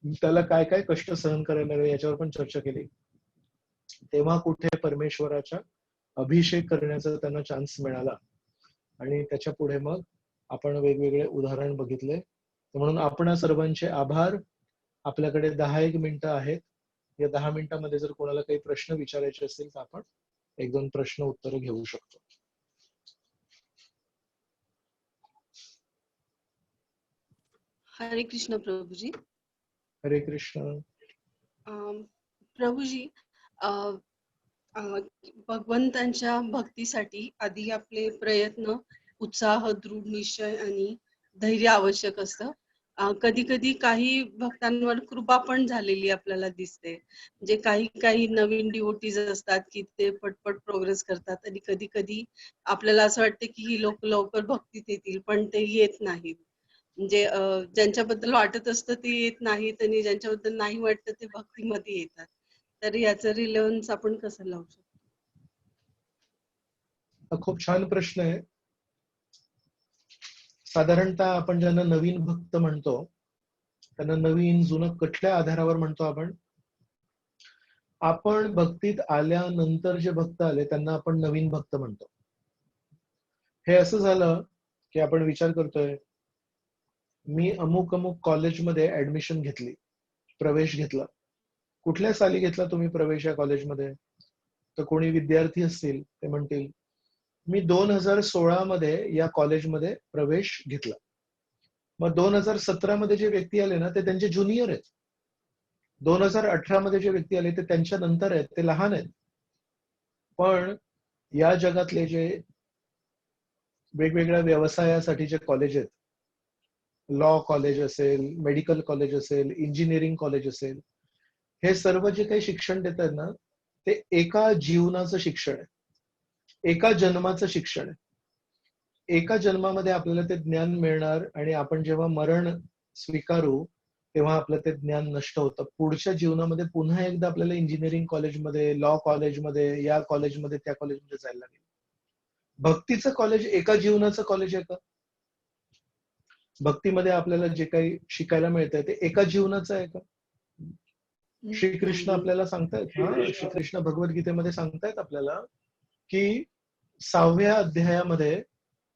त्याला काय काय कष्ट सहन करायला लागले याच्यावर पण चर्चा केली. तेव्हा कुठे परमेश्वराच्या अभिषेक करण्याचा त्यांना चान्स मिळाला. आणि त्याच्या पुढे मग आपण वेगवेगळे उदाहरण बघितले. म्हणून आपण सर्वांचे आभार. आपल्याकडे 10-1 मिनिटं आहेत. या 10 मिनिटांमध्ये जर कोणाला काही प्रश्न विचारायचे असतील तर आपण 1-2 प्रश्न उत्तर घेऊ शकतो. हरे कृष्ण प्रभुजी. हरे कृष्ण. प्रभुजी, भगवंतांच्या भक्तीसाठी आधी आपले प्रयत्न, उत्साह, दृढ निश्चय आणि धैर्य आवश्यक असतं. कधी कधी काही भक्तांवर कृपा पण झालेली आपल्याला दिसते. म्हणजे काही काही नवीन डिवोटीज असतात की ते पटपट प्रोग्रेस करतात आणि कधी कधी आपल्याला असं वाटतं की ही लोक लवकर भक्तीत येतील पण ते येत नाहीत. म्हणजे ज्यांच्याबद्दल वाटत असतं ते येत नाहीत आणि ज्यांच्याबद्दल नाही वाटतं ते भक्तीमध्ये येतात. तर याचं रिलेव्हन्स आपण कसं लावू शकतो? खूप छान प्रश्न आहे. साधारणतः आपण ज्यांना नवीन भक्त म्हणतो त्यांना नवीन जुनं कुठल्या आधारावर म्हणतो आपण? आपण भक्तीत आल्यानंतर जे भक्त आले त्यांना आपण नवीन भक्त म्हणतो. हे असं झालं की आपण विचार करतोय, मी अमुक अमुक कॉलेजमध्ये ऍडमिशन घेतली, प्रवेश घेतला. कुठल्या साली घेतला तुम्ही प्रवेश या कॉलेजमध्ये? तर कोणी विद्यार्थी असतील ते म्हणतील मी 2016 मध्ये या कॉलेजमध्ये प्रवेश घेतला. मग 2017 मध्ये जे व्यक्ती आले ना ते त्यांचे ज्युनियर आहेत. 2018 मध्ये जे व्यक्ती आले ते त्यांच्या नंतर आहेत, ते लहान आहेत. पण या जगातले जे वेगवेगळ्या व्यवसायासाठीचे कॉलेज आहेत, लॉ कॉलेज असेल, मेडिकल कॉलेज असेल, इंजिनिअरिंग कॉलेज असेल, हे सर्व जे काही शिक्षण देत आहेत ना ते एका जीवनाचं शिक्षण आहे, एका जन्माचं शिक्षण आहे. एका जन्मामध्ये आपल्याला ते ज्ञान मिळणार आणि आपण जेव्हा मरण स्वीकारू तेव्हा आपलं ते ज्ञान नष्ट होतं. पुढच्या जीवनामध्ये पुन्हा एकदा आपल्याला इंजिनिअरिंग कॉलेजमध्ये, लॉ कॉलेजमध्ये, या कॉलेजमध्ये, त्या कॉलेजमध्ये जायला लागेल. भक्तीचं कॉलेज एका जीवनाचं कॉलेज आहे का? भक्तीमध्ये आपल्याला जे काही शिकायला मिळतंय ते एका जीवनाचं आहे का? श्रीकृष्ण नाही. आपल्याला सांगतायत, श्रीकृष्ण भगवद्गीतेमध्ये सांगतायत आपल्याला की 6व्या अध्यायामध्ये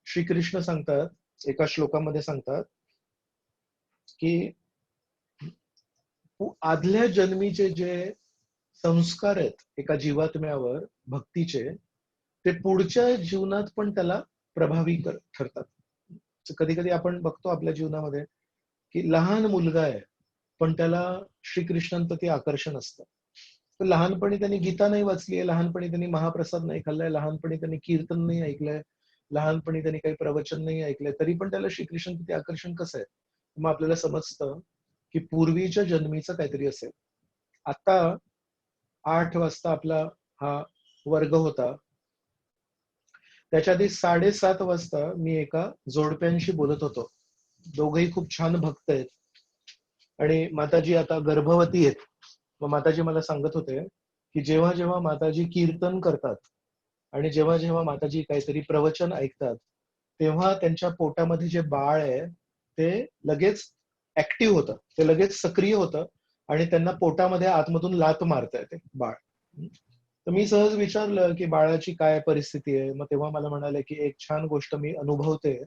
श्रीकृष्ण सांगतात, एका श्लोकामध्ये सांगतात की आदल्या जन्मीचे जे संस्कार आहेत एका जीवात्म्यावर भक्तीचे, ते पुढच्या जीवनात पण त्याला प्रभावी ठरतात. कधी कधी आपण बघतो आपल्या जीवनामध्ये की लहान मुलगा आहे पण त्याला श्रीकृष्णांप्रती आकर्षण असतं. तर लहानपणी त्यांनी गीता नाही वाचली आहे, लहानपणी त्यांनी महाप्रसाद नाही खाल्लाय, लहानपणी त्यांनी कीर्तन नाही ऐकलंय, लहानपणी त्यांनी काही प्रवचन नाही ऐकलंय, तरी पण त्याला श्रीकृष्णांप्रती आकर्षण कसं आहे? मग आपल्याला समजतं की पूर्वीच्या जन्मीचं काहीतरी असेल. आता 8 वाजता आपला हा वर्ग होता, त्याच्या आधी 7:30 वाजता मी एका जोडप्यांशी बोलत होतो. दोघेही खूप छान भक्त आहेत आणि माताजी आता गर्भवती आहेत. मग माताजी मला सांगत होते की जेव्हा जेव्हा माताजी कीर्तन करतात आणि जेव्हा जेव्हा माताजी काहीतरी प्रवचन ऐकतात, तेव्हा त्यांच्या पोटामध्ये जे बाळ आहे ते लगेच ऍक्टिव्ह होतं, ते लगेच सक्रिय होतं आणि त्यांना पोटामध्ये आतमधून लात मारता येते बाळ. तर मी सहज विचारलं की बाळाची काय परिस्थिती आहे? मग तेव्हा मला म्हणाले की एक छान गोष्ट मी अनुभवते,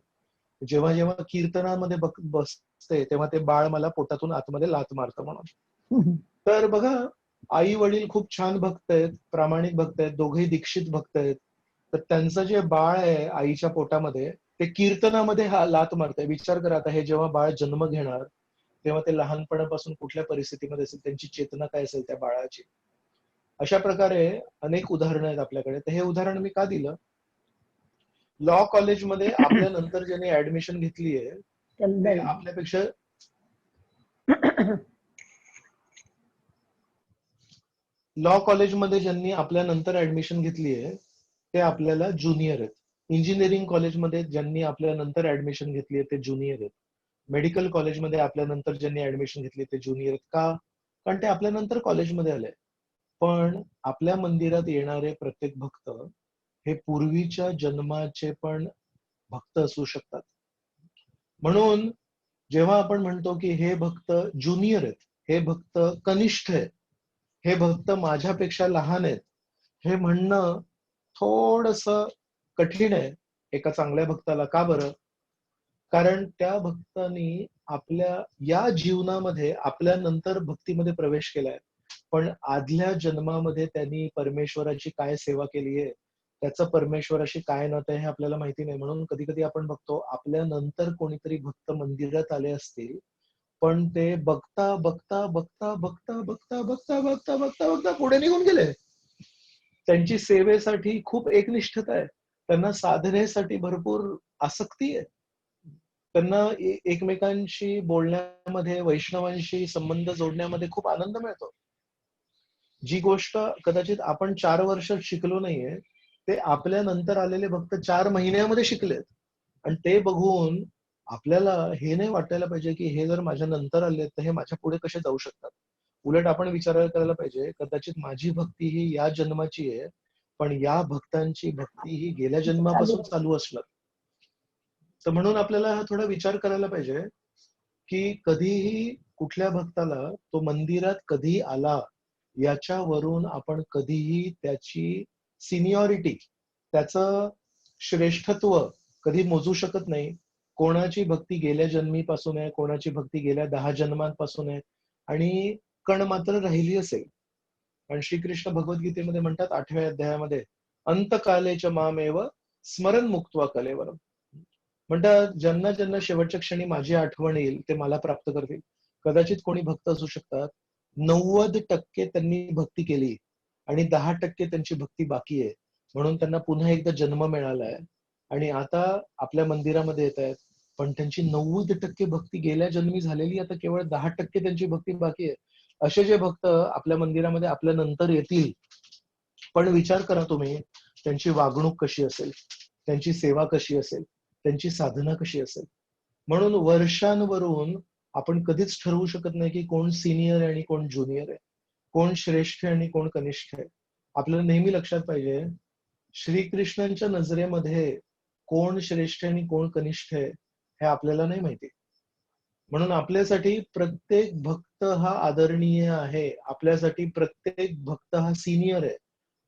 जेव्हा जेव्हा कीर्तनामध्ये बसते तेव्हा ते बाळ मला पोटातून आतमध्ये लात मारतं म्हणून. तर बघा, आई वडील खूप छान भक्त आहेत, प्रामाणिक भक्त आहेत, दोघेही दीक्षित भक्त आहेत. तर त्यांचं जे बाळ आहे आईच्या पोटामध्ये, ते कीर्तनामध्ये हा लात मारतंय. विचार करा आता, हे जेव्हा बाळ जन्म घेणार तेव्हा ते लहानपणापासून कुठल्या परिस्थितीमध्ये असेल, त्यांची चेतना काय असेल त्या बाळाची. अशा प्रकारे अनेक उदाहरणं आहेत आपल्याकडे. तर हे उदाहरण मी का दिलं? लॉ कॉलेजमध्ये आपल्या नंतर ज्यांनी ऍडमिशन घेतली आहे ते आपल्यापेक्षा लॉ कॉलेजमध्ये ज्यांनी आपल्या नंतर ऍडमिशन घेतली आहे ते आपल्याला ज्युनियर आहेत. इंजिनिअरिंग कॉलेजमध्ये ज्यांनी आपल्या नंतर ऍडमिशन घेतली आहे ते ज्युनियर आहेत. मेडिकल कॉलेजमध्ये आपल्या नंतर ज्यांनी ऍडमिशन घेतली ते ज्युनियर आहेत. का? कारण ते आपल्या नंतर कॉलेजमध्ये आले. पण आपल्या मंदिरात येणारे प्रत्येक भक्त हे पूर्वीच्या जन्माचे पण भक्त असू शकतात. म्हणून जेव्हा आपण म्हणतो की हे भक्त ज्युनियर आहेत, हे भक्त कनिष्ठ आहेत, हे भक्त माझ्यापेक्षा लहान आहेत, हे म्हणणं थोडस कठीण आहे एका चांगल्या भक्ताला. का बरं? कारण त्या भक्तानी आपल्या या जीवनामध्ये आपल्या नंतर भक्तीमध्ये प्रवेश केलाय, पण आदल्या जन्मामध्ये त्यांनी परमेश्वराची काय सेवा केली आहे, त्याचं परमेश्वराशी काय नातं आहे हे आपल्याला माहिती नाही. म्हणून कधी कधी आपण बघतो आपल्या नंतर कोणीतरी भक्त मंदिरात आले असतील, पण ते बघता बघता बघता बघता बघता बघता बघता बघता बघता पुढे निघून गेले. त्यांची सेवेसाठी खूप एकनिष्ठता आहे, त्यांना साधनेसाठी भरपूर आसक्ती आहे, त्यांना एकमेकांशी बोलण्यामध्ये, वैष्णवांशी संबंध जोडण्यामध्ये खूप आनंद मिळतो. जी गोष्ट कदाचित आपण 4 वर्षात शिकलो नाहीये, ते आपल्या नंतर आलेले भक्त 4 महिन्यामध्ये शिकलेत. आणि ते बघून आपल्याला हे नाही वाटायला पाहिजे की हे जर माझ्या नंतर आले तर हे माझ्या पुढे कसे जाऊ शकतात. उलट आपण विचार करायला पाहिजे, कदाचित माझी भक्ती ही या जन्माची आहे, पण या भक्तांची भक्ती ही गेल्या जन्मापासून चालू असणार. तर म्हणून आपल्याला हा थोडा विचार करायला पाहिजे की कधीही कुठल्या भक्ताला तो मंदिरात कधी आला याच्यावरून आपण कधीही त्याची सिनियरिटी, त्याचं श्रेष्ठत्व कधी मोजू शकत नाही. कोणाची भक्ती गेल्या जन्मीपासून आहे, कोणाची भक्ती गेल्या 10 जन्मांपासून आहे, आणि कण मात्र राहिली असेल. आणि श्रीकृष्ण भगवद्गीतेमध्ये म्हणतात 8व्या अध्यायामध्ये, अंतकालेच मामेव स्मरण मुक्त्वा कलेवरम. म्हणतात ज्यांना ज्यांना शेवटच्या क्षणी माझी आठवण येईल ते मला प्राप्त करतील. कदाचित कोणी भक्त असू शकतात 90% त्यांनी भक्ती केली आणि 10% त्यांची भक्ती बाकी आहे, म्हणून त्यांना पुन्हा एकदा जन्म मिळालाय आणि आता आपल्या मंदिरामध्ये येत आहेत, पण त्यांची 90% भक्ती गेल्या जन्मी झालेली, आता केवळ 10% त्यांची भक्ती बाकी आहे. असे जे भक्त आपल्या मंदिरामध्ये आपल्या नंतर येतील, पण विचार करा तुम्ही, त्यांची वागणूक कशी असेल, त्यांची सेवा कशी असेल, त्यांची साधना कशी असेल. म्हणून वर्षांवरून आपण कधीच ठरवू शकत नाही की कोण सिनियर आहे आणि कोण ज्युनियर आहे, कोण श्रेष्ठ आहे आणि कोण कनिष्ठ आहे. आपल्याला नेहमी लक्षात पाहिजे, श्रीकृष्णांच्या नजरेमध्ये कोण श्रेष्ठ आहे आणि कोण कनिष्ठ आहे हे आपल्याला नाही माहिती. म्हणून आपल्यासाठी प्रत्येक भक्त हा आदरणीय आहे, आपल्यासाठी प्रत्येक भक्त हा सिनियर आहे.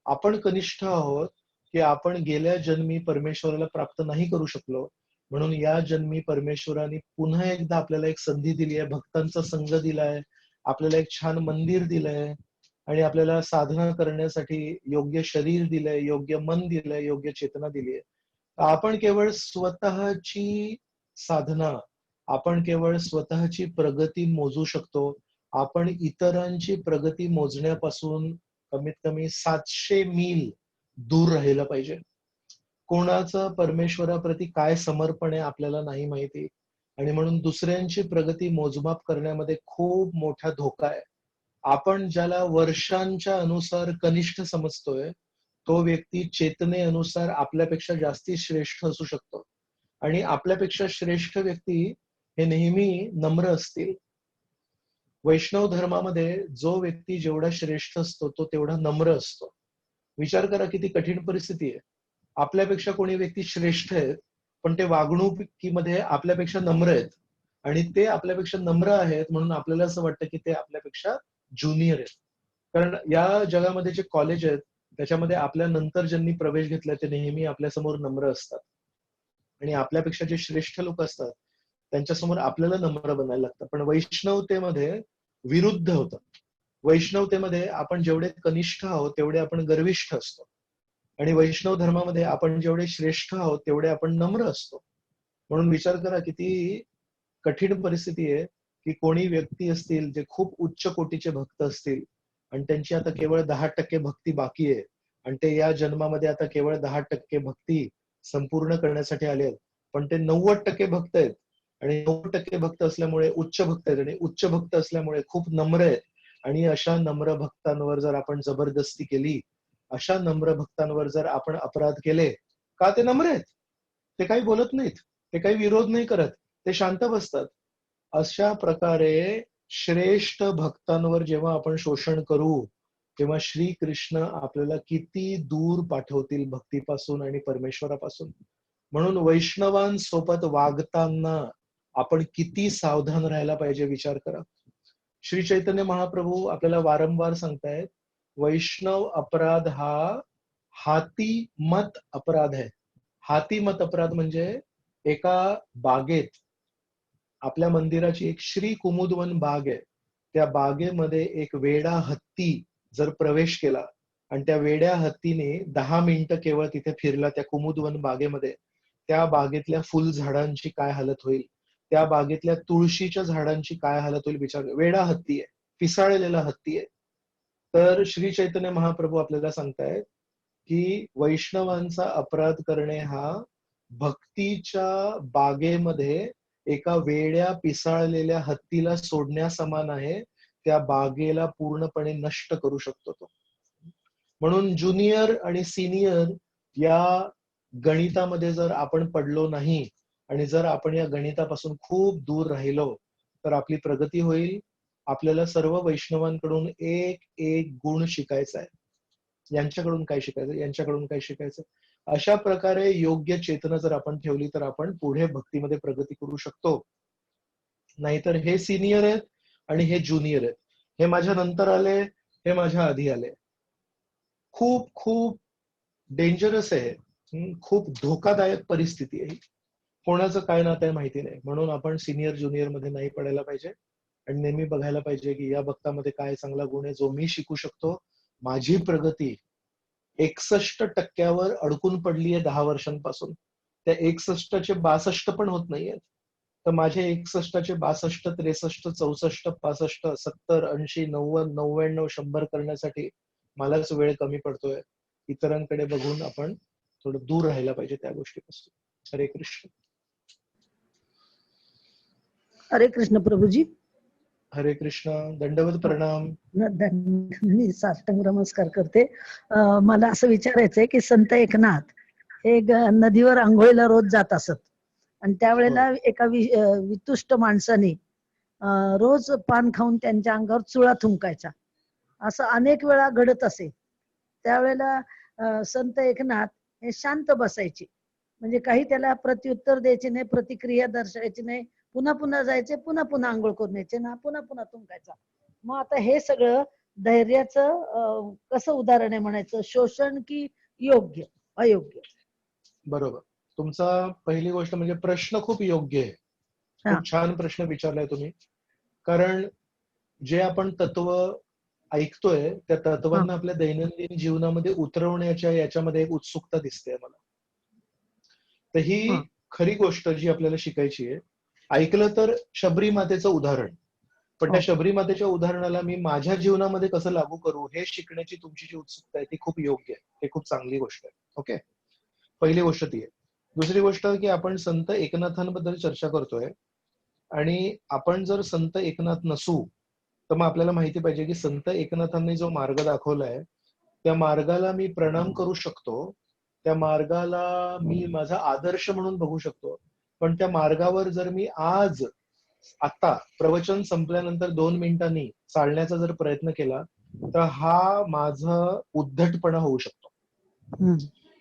आपण कनिष्ठ आहोत की आपण गेल्या जन्मी परमेश्वराला प्राप्त नाही करू शकलो, म्हणून या जन्मी परमेश्वराने पुन्हा एकदा आपल्याला एक संधी दिली आहे, भक्तांचा संघ दिलाय, आपल्याला एक छान मंदिर दिलंय आणि आपल्याला साधना करण्यासाठी योग्य शरीर दिलंय, योग्य मन दिलंय, योग्य चेतना दिली आहे. आपण केवळ स्वतःची साधना, आपण केवळ स्वतःची प्रगती मोजू शकतो. आपण इतरांची प्रगती मोजण्यापासून कमीत कमी 700 मील दूर राहिलं पाहिजे. कोणाचं परमेश्वराप्रती काय समर्पण आहे आपल्याला नाही माहिती, आणि म्हणून दुसऱ्यांची प्रगती मोजमाप करण्यामध्ये खूप मोठा धोका आहे. आपण ज्याला वर्षांच्या अनुसार कनिष्ठ समजतोय, तो व्यक्ती चेतनेनुसार आपल्यापेक्षा जास्ती श्रेष्ठ असू शकतो. आणि आपल्यापेक्षा श्रेष्ठ व्यक्ती हे नेहमी नम्र असतील. वैष्णव धर्मामध्ये जो व्यक्ती जेवढा श्रेष्ठ असतो तो तेवढा नम्र असतो. विचार करा किती कठीण परिस्थिती आहे. आपल्यापेक्षा कोणी व्यक्ती श्रेष्ठ आहेत, पण ते वागणुकीमध्ये आपल्यापेक्षा नम्र आहेत, आणि ते आपल्यापेक्षा नम्र आहेत म्हणून आपल्याला असं वाटतं की ते आपल्यापेक्षा ज्युनियर आहेत. कारण या जगामध्ये जे कॉलेज आहेत त्याच्यामध्ये आपल्या नंतर ज्यांनी प्रवेश घेतलाय ते नेहमी आपल्यासमोर नम्र असतात, आणि आपल्यापेक्षा जे श्रेष्ठ लोक असतात त्यांच्यासमोर आपल्याला नम्र बनायला लागतं. पण वैष्णवतेमध्ये विरुद्ध होतं. वैष्णवतेमध्ये आपण जेवढे कनिष्ठ आहोत तेवढे आपण गर्विष्ठ असतो, आणि वैष्णव धर्मामध्ये आपण जेवढे श्रेष्ठ आहोत तेवढे आपण नम्र असतो. म्हणून विचार करा किती कठीण परिस्थिती आहे की कोणी व्यक्ती असतील जे खूप उच्च कोटीचे भक्त असतील आणि त्यांची आता केवळ 10% भक्ती बाकी आहे, आणि ते या जन्मामध्ये आता केवळ 10% भक्ती संपूर्ण करण्यासाठी आले आहेत, पण ते 90% भक्त आहेत, आणि 90% भक्त असल्यामुळे उच्च भक्त आहेत, आणि उच्च भक्त असल्यामुळे खूप नम्र आहेत. आणि अशा नम्र भक्तांवर जर आपण जबरदस्ती केली, अशा नम्र भक्तांवर जर आपण अपराध केले, का ते नम्र आहेत, ते काही बोलत नाहीत, ते काही विरोध नाही करत, ते शांत बसतात. अशा प्रकारे श्रेष्ठ भक्तांवर जेव्हा आपण शोषण करू तेव्हा श्रीकृष्ण आपल्याला किती दूर पाठवतील भक्तीपासून आणि परमेश्वरापासून. म्हणून वैष्णवांसोबत वागताना आपण किती सावधान राहायला पाहिजे विचार करा. श्री चैतन्य महाप्रभू आपल्याला वारंवार सांगतायत, वैष्णव अपराध हा हाती मत अपराध आहे. हाती मत अपराध म्हणजे एका बागेत, आपल्या मंदिराची एक श्री कुमुदवन बाग आहे, त्या बागेमध्ये एक वेडा हत्ती जर प्रवेश केला आणि त्या वेड्या हत्तीने 10 मिनिटं केवळ तिथे फिरला त्या कुमुदवन बागेमध्ये, त्या बागेतल्या फुल झाडांची काय हालत होईल, त्या बागेतल्या तुळशीच्या झाडांची काय हालत होईल विचार. वेडा हत्ती आहे, पिसाळलेला हत्ती आहे. तर श्री चैतन्य महाप्रभू आपल्याला सांगतायत की वैष्णवांचा अपराध करणे हा भक्तीच्या बागेमध्ये एका वेड्या पिसाळलेल्या हत्तीला सोडण्यासमान आहे. त्या बागेला पूर्णपणे नष्ट करू शकतो तो. म्हणून ज्युनियर आणि सिनियर या गणितामध्ये जर आपण पडलो नाही, आणि जर आपण या गणितापासून खूप दूर राहिलो, तर आपली प्रगती होईल. आपल्याला सर्व वैष्णवांकडून एक एक गुण शिकायचा आहे. यांच्याकडून काय शिकायचं, यांच्याकडून काय शिकायचं. अशा प्रकारे योग्य चेतना जर आपण ठेवली तर आपण पुढे भक्तीमध्ये प्रगती करू शकतो. नाहीतर हे सिनियर आहेत आणि हे ज्युनियर आहेत, हे माझ्या नंतर आले, हे माझ्या आधी आले. खूप खूप डेंजरस आहे, खूप धोकादायक परिस्थिती आहे. कोणाचं काय नातं आहे माहिती नाही, म्हणून आपण सिनियर ज्युनियर मध्ये नाही पडायला पाहिजे, आणि नेहमी बघायला पाहिजे की या भक्तामध्ये काय चांगला गुण आहे जो मी शिकू शकतो. माझी प्रगती 61% अडकून पडली आहे 10 वर्षांपासून, त्या 61चे 62 पण होत नाहीयेत. तर माझे 61चे 62, 63, 64, 65, 70, 80, 90, 99, 100 करण्यासाठी मलाच वेळ कमी पडतोय. इतरांकडे बघून आपण थोडं दूर राहायला पाहिजे त्या गोष्टीपासून. हरे कृष्ण. हरे कृष्ण प्रभूजी. हरे कृष्ण. दंडवत प्रणाम. मी साष्टांग नमस्कार करते. मला असं विचारायचंय की संत एकनाथ हे नदीवर आंघोळीला रोज जात असत, आणि त्यावेळेला एका वितुष्ट माणसाने रोज पान खाऊन त्यांच्या अंगावर चुळा थुंकायचा. असं अनेक वेळा घडत असे. त्यावेळेला संत एकनाथ हे शांत बसायचे, म्हणजे काही त्याला प्रत्युत्तर द्यायचे नाही, प्रतिक्रिया दर्शवायची नाही. पुन्हा पुन्हा जायचे, पुन्हा पुन्हा आंघोळ करून यायचे ना, पुन्हा पुन्हा थुंकायचा. मग आता हे सगळं धैर्याचं कसं उदाहरण आहे म्हणायचं, शोषण की योग्य अयोग्य? बरोबर. तुमचा पहिली गोष्ट म्हणजे प्रश्न खूप योग्य आहे. हा. खूप छान प्रश्न विचारलाय तुम्ही. कारण जे आपण तत्व ऐकतोय त्या तत्वांना आपल्या दैनंदिन जीवनामध्ये उतरवण्याच्या याच्यामध्ये एक उत्सुकता दिसते मला. तर ही खरी गोष्ट जी आपल्याला शिकायची आहे. ऐकलं तर शबरी मातेचं उदाहरण, पण त्या शबरी मातेच्या उदाहरणाला मी माझ्या जीवनामध्ये कसं लागू करू हे शिकण्याची तुमची जी उत्सुकता आहे ती खूप योग्य आहे. हे खूप चांगली गोष्ट आहे. ओके, पहिली गोष्ट ती आहे. दुसरी गोष्ट की आपण संत एकनाथांबद्दल चर्चा करतोय, आणि आपण जर संत एकनाथ नसू तर मग आपल्याला माहिती पाहिजे की संत एकनाथांनी जो मार्ग दाखवलाय त्या मार्गाला मी प्रणाम करू शकतो, त्या मार्गाला मी माझा आदर्श म्हणून बघू शकतो. पण त्या मार्गावर जर मी आज आता प्रवचन संपल्यानंतर 2 मिनिटांनी चालण्याचा जर प्रयत्न केला तर हा माझं उद्धटपणा होऊ शकतो.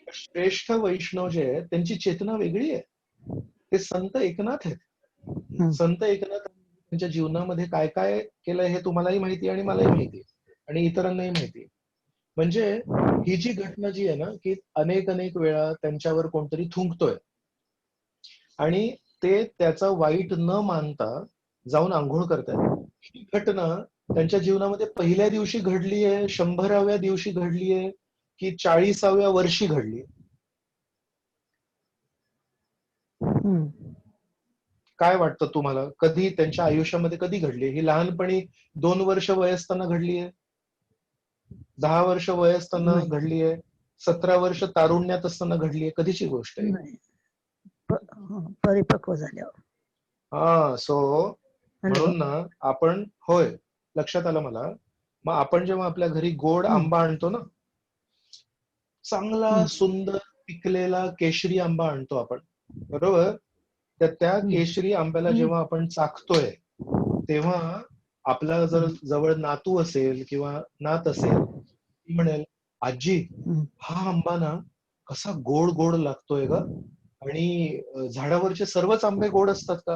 श्रेष्ठ वैष्णव जे आहेत त्यांची चेतना वेगळी आहे. ते संत एकनाथ आहेत. संत एकनाथ त्यांच्या जीवनामध्ये काय काय केलंय हे तुम्हालाही माहिती आणि मलाही माहिती आणि इतरांनाही माहिती. म्हणजे ही जी घटना जी आहे ना की अनेक वेळा त्यांच्यावर कोणतरी थुंकतोय आणि ते त्याचा वाईट न मानता जाऊन आंघोळ करतायत. ही घटना त्यांच्या जीवनामध्ये पहिल्या दिवशी घडली आहे, 100व्या दिवशी घडली आहे की 40व्या वर्षी घडली? काय वाटतं तुम्हाला? कधी त्यांच्या आयुष्यामध्ये कधी घडली? ही लहानपणी 2 वर्ष वय असताना घडली आहे, 10 वर्ष वय असताना घडली आहे, 17 वर्ष तारुण्यात असताना घडली आहे? कधीची गोष्ट आहे? परिपक्व झाल्यावर. हा. सो म्हणून ना आपण, होय, लक्षात आलं मला. मग आपण जेव्हा आपल्या घरी गोड आंबा आणतो ना, चांगला सुंदर पिकलेला केशरी आंबा आणतो आपण, बरोबर? तर त्या केशरी आंब्याला जेव्हा आपण चाखतोय तेव्हा आपला जर जवळ नातू असेल किंवा नात असेल, ती म्हणेल, आजी हा आंबा ना कसा गोड गोड लागतोय ग, आणि झाडावरचे सर्वच आंबे गोड असतात का?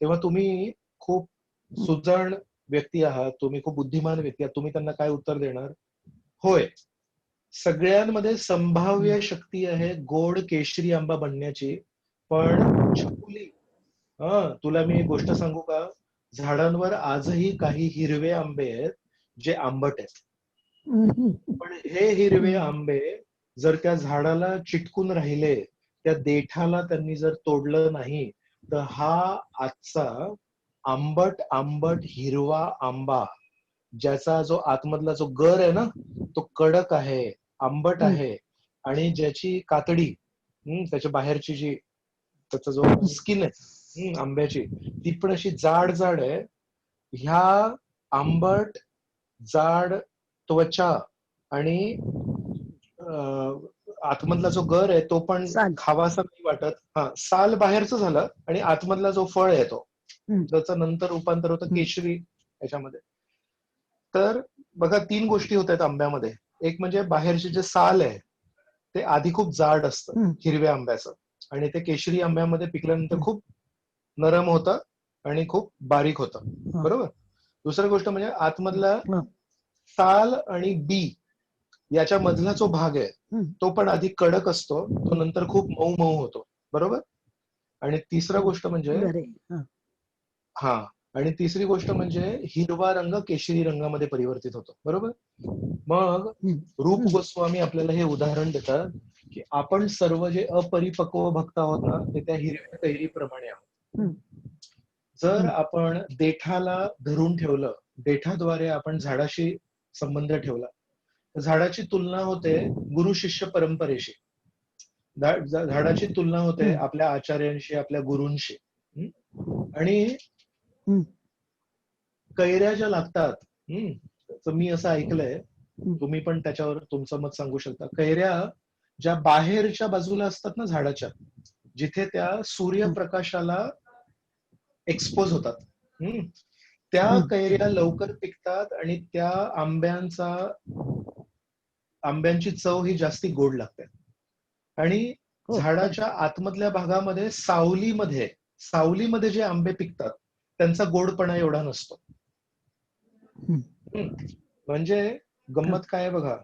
तेव्हा तुम्ही खूप सुजाण व्यक्ती आहात, तुम्ही खूप बुद्धिमान व्यक्ती आहात, तुम्ही त्यांना काय उत्तर देणार? होय, सगळ्यांमध्ये संभाव्य शक्ती आहे गोड केशरी आंबा बनण्याची. पण छकुली, तुला मी एक गोष्ट सांगू का? झाडांवर आजही काही हिरवे आंबे आहेत जे आंबट आहेत. पण हे हिरवे आंबे जर त्या झाडाला चिटकून राहिले, त्या देठाला त्यांनी जर तोडलं नाही, तर हा आजचा आंबट आंबट हिरवा आंबा, ज्याचा जो आतमधला जो गर आहे ना तो कडक आहे, आंबट आहे, आणि ज्याची कातडी, त्याच्या बाहेरची जी त्याचा जो स्किन आहे आंब्याची, ती पण अशी जाड जाड आहे. ह्या आंबट जाड त्वचा आणि आतमधला जो गर आहे तो पण खावासा नाही वाटत. साल बाहेरचं झालं आणि आतमधला जो फळ आहे तो, त्याचं नंतर रूपांतर होतं केशरी याच्यामध्ये. तर बघा 3 गोष्टी होत आहेत आंब्यामध्ये. एक म्हणजे बाहेरचे जे साल आहे ते आधी खूप जाड असतं हिरव्या आंब्याचं, आणि ते केशरी आंब्यामध्ये पिकल्यानंतर खूप नरम होतं आणि खूप बारीक होतं, बरोबर? दुसरी गोष्ट म्हणजे आतमधला साल आणि बी याच्या मधला जो भाग आहे तो पण आधी कडक असतो, तो नंतर खूप मऊ मऊ होतो, बरोबर? आणि तिसरा गोष्ट म्हणजे आणि तिसरी गोष्ट म्हणजे हिरवा रंग केशरी रंगामध्ये परिवर्तित होतो, बरोबर? मग रूप गोस्वामी आपल्याला हे उदाहरण देतात की आपण सर्व जे अपरिपक्व भक्त आहोत ना, ते त्या हिरव्या कैरीप्रमाणे आहोत. जर आपण देठाला धरून ठेवलं, देठाद्वारे आपण झाडाशी संबंध ठेवला, झाडाची तुलना होते गुरु शिष्य परंपरेशी, झाडाची तुलना होते आपल्या आचार्यांशी, आपल्या गुरूंशी. आणि कैऱ्या ज्या लागतात, तर मी असं ऐकलंय, तुम्ही पण त्याच्यावर तुमचं मत सांगू शकता, कैऱ्या ज्या बाहेरच्या बाजूला असतात ना झाडाच्या, जिथे त्या सूर्यप्रकाशाला एक्सपोज होतात, त्या हम्म. कैऱ्या लवकर पिकतात आणि त्या आंब्यांची चव ही जास्ती गोड लागते. आणि हो झाडाच्या आतमधल्या भागामध्ये सावलीमध्ये जे आंबे पिकतात त्यांचा गोडपणा एवढा नसतो. म्हणजे गंमत काय आहे बघा,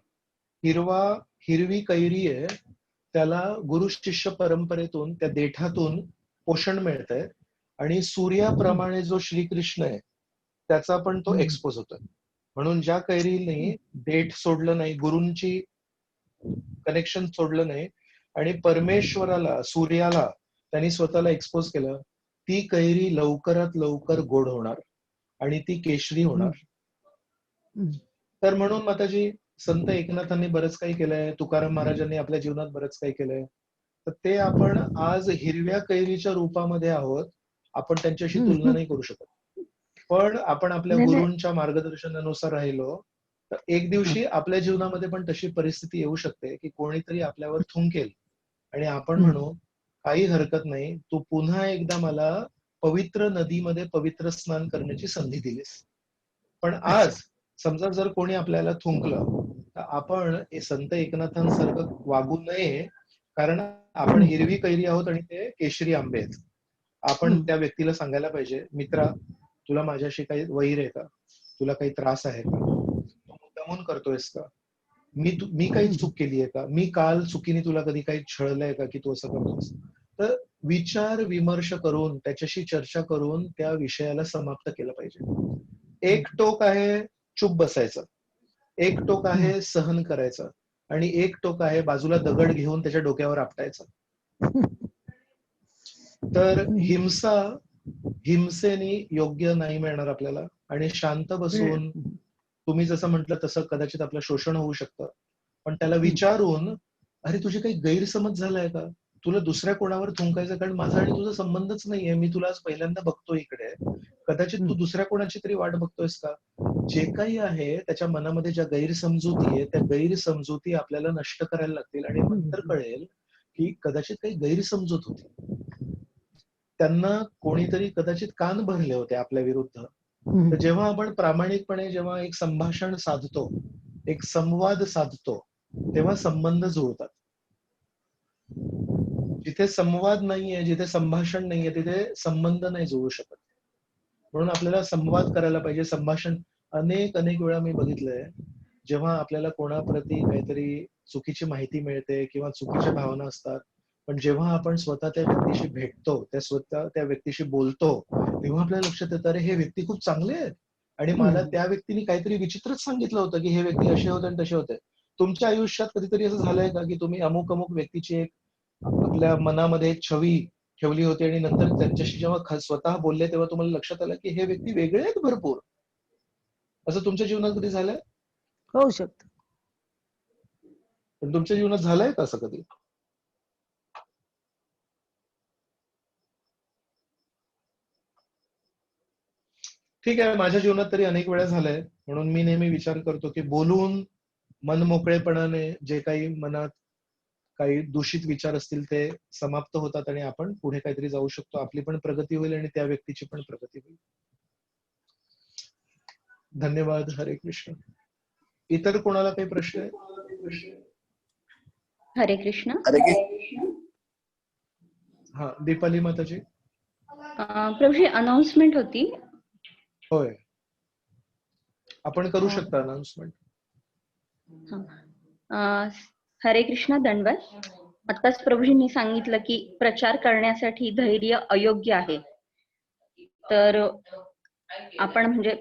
हिरवी कैरी आहे, त्याला गुरु शिष्य परंपरेतून त्या देठातून पोषण मिळतंय आणि सूर्याप्रमाणे जो श्रीकृष्ण आहे त्याचा पण तो एक्सपोज होतोय. म्हणून ज्या कैरीने देठ सोडलं नाही, गुरूंची कनेक्शन सोडलं नाही आणि परमेश्वराला, सूर्याला त्यांनी स्वतःला एक्सपोज केलं, ती कैरी लवकरात लवकर गोड होणार आणि ती केशरी होणार. तर म्हणून माताजी, संत एकनाथांनी बरंच काही केलंय, तुकाराम महाराजांनी आपल्या जीवनात बरंच काही केलंय. तर ते आपण आज हिरव्या कैरीच्या रूपामध्ये आहोत, आपण त्यांच्याशी तुलना नाही करू शकत. पण आपण आपल्या नाही, नाही. गुरूंच्या मार्गदर्शनानुसार राहिलो तर एक दिवशी आपल्या जीवनामध्ये पण तशी परिस्थिती येऊ शकते की कोणीतरी आपल्यावर थुंकेल आणि आपण म्हणू काही हरकत नाही, तू पुन्हा एकदा मला पवित्र नदीमध्ये पवित्र स्नान करण्याची संधी दिलीस. पण आज समजा जर कोणी आपल्याला थुंकलं तर आपण संत एकनाथांसारखं वागू नये, कारण आपण हिरवी कैरी आहोत आणि ते केशरी आंबे आहेत. आपण त्या व्यक्तीला सांगायला पाहिजे, मित्रा तुला माझ्याशी काही वैर आहे का, तुला काही त्रास आहे का, तू मुद्दामून करतोयस का, मी काही चूक केली आहे का, मी काल चुकीने तुला कधी काही छळलंय का की तू असं करतोस. तर विचार विमर्श करून त्याच्याशी चर्चा करून त्या विषयाला समाप्त केलं पाहिजे. एक टोक आहे चुप बसायचं, एक टोक आहे सहन करायचं आणि एक टोक आहे बाजूला दगड घेऊन त्याच्या डोक्यावर आपटायचं. तर हिंसेने योग्य नाही मिळणार आपल्याला. आणि शांत बसून तुम्ही जसं म्हटलं तसं कदाचित आपलं शोषण होऊ शकतं, पण त्याला विचारून, अरे तुझे काही गैरसमज झालाय का, तुला दुसऱ्या कोणावर थुंकायचं, कारण माझा आणि तुझा संबंधच नाहीये, मी तुला आज पहिल्यांदा बघतोय इकडे, कदाचित तू दुसऱ्या कोणाची तरी वाट बघतोयस का. जे काही आहे त्याच्या मनामध्ये ज्या गैरसमजुती आहे त्या गैरसमजुती आपल्याला नष्ट करायला लागतील आणि नंतर कळेल की कदाचित काही गैरसमजूत होती, त्यांना कोणीतरी कदाचित कान भरले होते आपल्या विरुद्ध. तर जेव्हा आपण प्रामाणिकपणे जेव्हा एक संभाषण साधतो, एक संवाद साधतो, तेव्हा संबंध जुळतात. जिथे संवाद नाहीये, जिथे संभाषण नाहीये, तिथे संबंध नाही जुळू शकत. म्हणून आपल्याला संवाद करायला पाहिजे, संभाषण. अनेक वेळा मी बघितलंय, जेव्हा आपल्याला कोणाप्रती काहीतरी चुकीची माहिती मिळते किंवा चुकीच्या भावना असतात, पण जेव्हा आपण स्वतः त्या व्यक्तीशी भेटतो, स्वतः त्या व्यक्तीशी बोलतो, तेव्हा आपल्याला लक्षात येतं, अरे हे व्यक्ती खूप चांगले आहेत आणि मला त्या व्यक्तीने काहीतरी विचित्रच सांगितलं होतं की हे व्यक्ती असे होते आणि तसे होते. तुमच्या आयुष्यात कधीतरी असं झालंय का की तुम्ही अमुक व्यक्तीची एक आपल्या मनामध्ये एक छवी ठेवली होती आणि नंतर त्यांच्याशी जेव्हा स्वतः बोलले तेव्हा तुम्हाला लक्षात आलं की हे व्यक्ती वेगळे आहेत भरपूर. असं तुमच्या जीवनात कधी झालंय? होऊ शकत. पण तुमच्या जीवनात झालंय का असं कधी? ठीक आहे, माझ्या जीवनात तरी अनेक वेळा झालंय. म्हणून मी नेहमी विचार करतो की बोलून मन मोकळेपणाने जे काही मनात काही दूषित विचार असतील ते समाप्त होतात आणि आपण पुढे काहीतरी जाऊ शकतो. आपली पण प्रगती होईल आणि त्या व्यक्तीची पण प्रगती होईल. धन्यवाद. हरे कृष्ण. इतर कोणाला काही प्रश्न आहे? हरे कृष्ण. हा, दीपाली माताजी. प्रभूजी अनाउन्समेंट होती. होय, आपण करू शकता अनाउन्समेंट. हरे कृष्ण. दंडवत. आताच प्रभूजींनी सांगितलं की प्रचार करण्यासाठी धैर्य अयोग्य आहे. तर आपण म्हणजे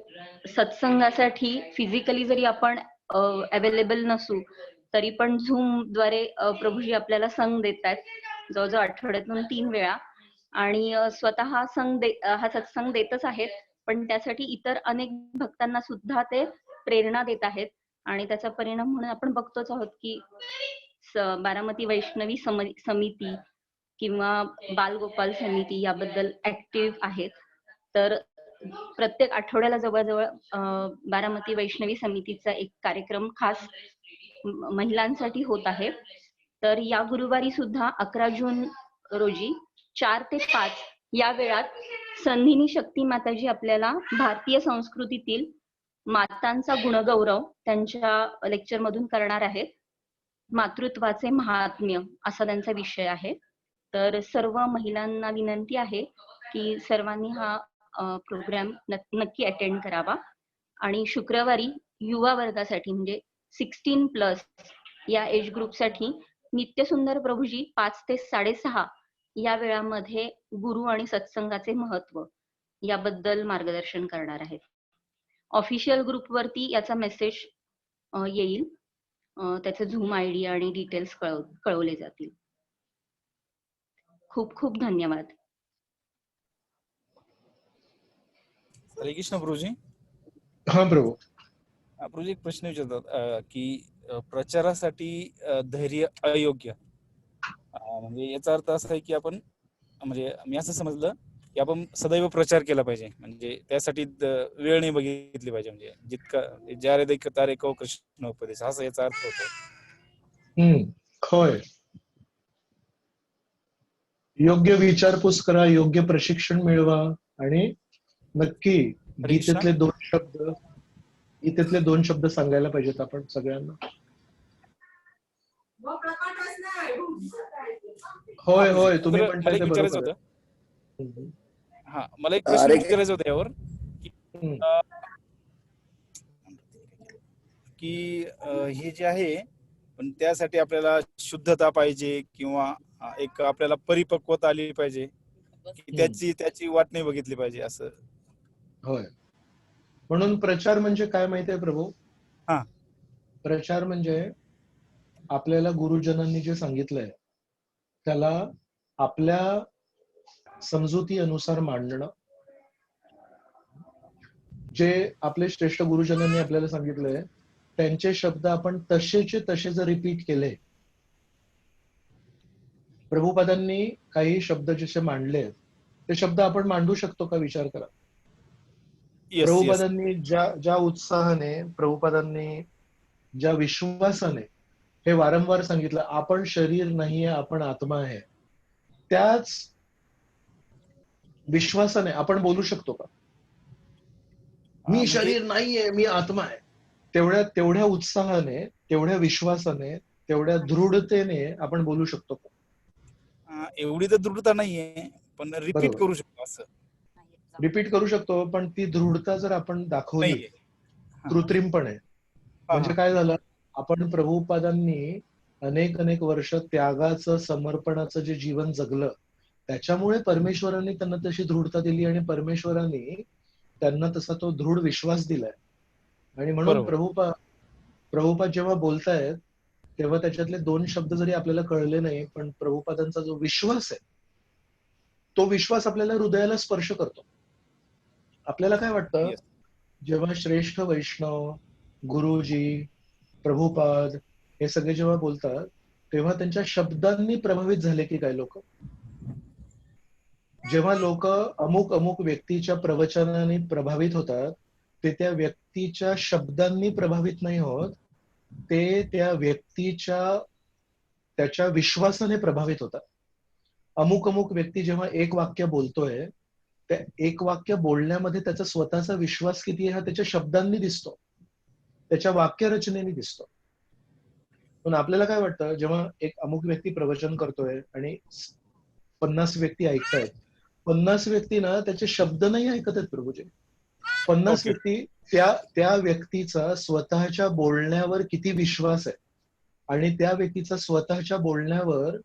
सत्संगासाठी फिजिकली जरी आपण अवेलेबल नसू तरी पण झूम द्वारे प्रभूजी आपल्याला संग देत आहेत, जवळजवळ आठवड्यातून 3 वेळा. आणि स्वतः हा सत्संग देतच आहेत, पण त्यासाठी इतर अनेक भक्तांना सुद्धा ते प्रेरणा देत आहेत. आणि त्याचा परिणाम म्हणून आपण बघतोच आहोत की बारामती वैष्णवी समिती किंवा बालगोपाल समिती याबद्दल ऍक्टिव्ह आहेत. तर प्रत्येक आठवड्याला जवळजवळ बारामती वैष्णवी समितीचा एक कार्यक्रम खास महिलांसाठी होत आहे. तर या गुरुवारी सुद्धा 11 जून रोजी 4 ते 5 या वेळात संधिनी शक्ती माताजी आपल्याला भारतीय संस्कृतीतील मातांचा गुणगौरव त्यांच्या लेक्चर मधून करणार आहेत. मातृत्वाचे महात्म्य असा त्यांचा विषय आहे. तर सर्व महिलांना विनंती आहे की सर्वांनी हा प्रोग्राम नक्की अटेंड करावा. आणि शुक्रवारी युवा वर्गासाठी म्हणजे 16+ या एज ग्रुपसाठी नित्यसुंदर प्रभूजी 5 ते 6:30 या वेळामध्ये गुरु आणि सत्संगाचे महत्व याबद्दल मार्गदर्शन करणार आहेत. ऑफिशियल ग्रुपवरती याचा मेसेज येईल. त्याचे झूम आयडी आणि डिटेल्स कळवले जातील. खूप खूप धन्यवाद. हरे कृष्ण प्रभूजी. हा प्रभू. प्रभूजी एक प्रश्न विचारतात की प्रचारासाठी धैर्य अयोग्य, म्हणजे याचा अर्थ असा आहे की आपण, म्हणजे मी असं समजलं की आपण सदैव प्रचार केला पाहिजे, म्हणजे त्यासाठी वेळ नाही बघितली पाहिजे, म्हणजे जितका ज्या रे तारे कहो कृष्ण उपदेश, असा याचा अर्थ होतो. होय. योग्य विचारपूस करा, योग्य प्रशिक्षण मिळवा आणि नक्की गीतेतले 2 शब्द सांगायला पाहिजेत आपण सगळ्यांना. होय होय, तुम्ही म्हणताय ते बरोबर आहे. हा, मला एक प्रश्न विचारायचा होता यावर की हे जे आहे, पण त्यासाठी आपल्याला शुद्धता पाहिजे किंवा एक आपल्याला परिपक्वता आली पाहिजे, त्याची वाट नाही बघितली पाहिजे असं. होय. म्हणून प्रचार म्हणजे काय माहितीये प्रभू? प्रचार म्हणजे आपल्याला गुरुजनांनी जे सांगितलंय त्याला आपल्या समजुती अनुसार मांडणं. जे आपले श्रेष्ठ गुरुजनांनी आपल्याला सांगितलंय त्यांचे शब्द आपण तसेचे तसे जर रिपीट केले, प्रभुपादांनी काही शब्द जसे मांडले ते शब्द आपण मांडू शकतो का? विचार करा. प्रभुपादांनी ज्या उत्साहाने, प्रभुपादांनी ज्या विश्वासाने हे वारंवार सांगितलं, आपण शरीर नाहीये, आपण आत्मा आहे, त्याच विश्वासाने आपण बोलू शकतो का? मी शरीर नाहीये, मी आत्मा आहे. तेवढ्या उत्साहाने, तेवढ्या विश्वासाने, तेवढ्या दृढतेने आपण बोलू शकतो का? एवढी तर दृढता नाहीये, पण रिपीट करू शकतो. असं रिपीट करू शकतो, पण ती दृढता जर आपण दाखवली कृत्रिमपणे, म्हणजे काय झालं, आपण प्रभुपादांनी अनेक वर्ष त्यागाचं, समर्पणाचं जे जीवन जगलं, त्याच्यामुळे परमेश्वरांनी त्यांना तशी दृढता दिली आणि परमेश्वरांनी त्यांना तसा तो दृढ विश्वास दिलाय. आणि म्हणून प्रभुपाद जेव्हा बोलतायत तेव्हा त्याच्यातले 2 शब्द जरी आपल्याला कळले नाही, पण प्रभुपादांचा जो विश्वास आहे तो विश्वास आपल्याला हृदयाला स्पर्श करतो. आपल्याला काय वाटतं, जेव्हा श्रेष्ठ वैष्णव, गुरुजी, प्रभुपाद हे सगळे जेव्हा बोलतात तेव्हा त्यांच्या शब्दांनी प्रभावित झाले की काय लोक? जेव्हा लोक अमुक व्यक्तीच्या प्रवचनाने प्रभावित होतात, ते त्या व्यक्तीच्या शब्दांनी प्रभावित नाही होत, ते त्या व्यक्तीच्या त्याच्या विश्वासाने प्रभावित होतात. अमुक व्यक्ती जेव्हा एक वाक्य बोलतोय, त्या एक वाक्य बोलण्यामध्ये त्याचा स्वतःचा विश्वास किती आहे हा त्याच्या शब्दांनी दिसतो, त्याच्या वाक्यरचनेने दिसतो. पण आपल्याला काय वाटतं, जेव्हा एक अमुक व्यक्ती प्रवचन करतोय आणि 50 व्यक्ती ऐकतायत, 50 व्यक्ती ना त्याचे शब्द नाही ऐकत आहेत प्रभूजी. 50 व्यक्ती त्या व्यक्तीचा स्वतःच्या बोलण्यावर किती विश्वास आहे आणि त्या व्यक्तीचा स्वतःच्या बोलण्यावर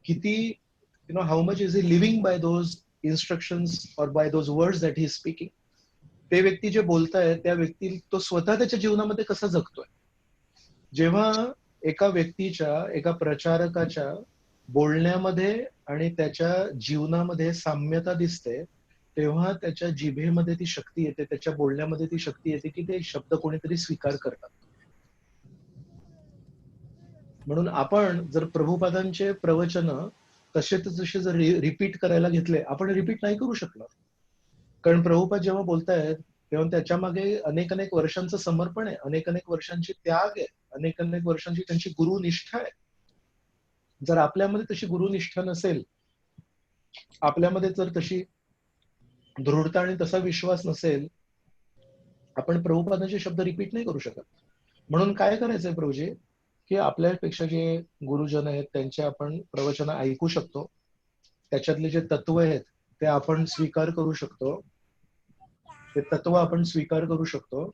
किती, how much is he living by those instructions or by those words that he is speaking. ते व्यक्ती जे बोलतायत त्या व्यक्ती तो स्वतः त्याच्या जीवनामध्ये कसा जगतोय. जेव्हा एका व्यक्तीच्या, एका प्रचारकाच्या बोलण्यामध्ये आणि त्याच्या जीवनामध्ये साम्यता दिसते, तेव्हा त्याच्या जिभेमध्ये ती शक्ती येते, त्याच्या बोलण्यामध्ये ती शक्ती येते की ते शब्द कोणीतरी स्वीकार करतात. म्हणून आपण जर प्रभुपादांचे प्रवचन तसे जर रिपीट करायला घेतले, आपण रिपीट नाही करू शकणार. कारण प्रभुपाद जेव्हा बोलतायत तेव्हा त्याच्या मागे अनेक वर्षांचं समर्पण आहे, अनेक वर्षांची त्याग आहे, अनेक वर्षांची त्यांची गुरुनिष्ठा आहे. जर आपल्यामध्ये तशी गुरुनिष्ठा नसेल, आपल्यामध्ये जर तशी दृढता आणि तसा विश्वास नसेल, आपण प्रभुपादांचे शब्द रिपीट नाही करू शकत. म्हणून काय करायचंय प्रभूजी, की आपल्यापेक्षा जे गुरुजन आहेत त्यांचे आपण प्रवचन ऐकू शकतो, त्याच्यातले जे तत्व आहेत ते आपण स्वीकार करू शकतो, ते तत्व आपण स्वीकार करू शकतो,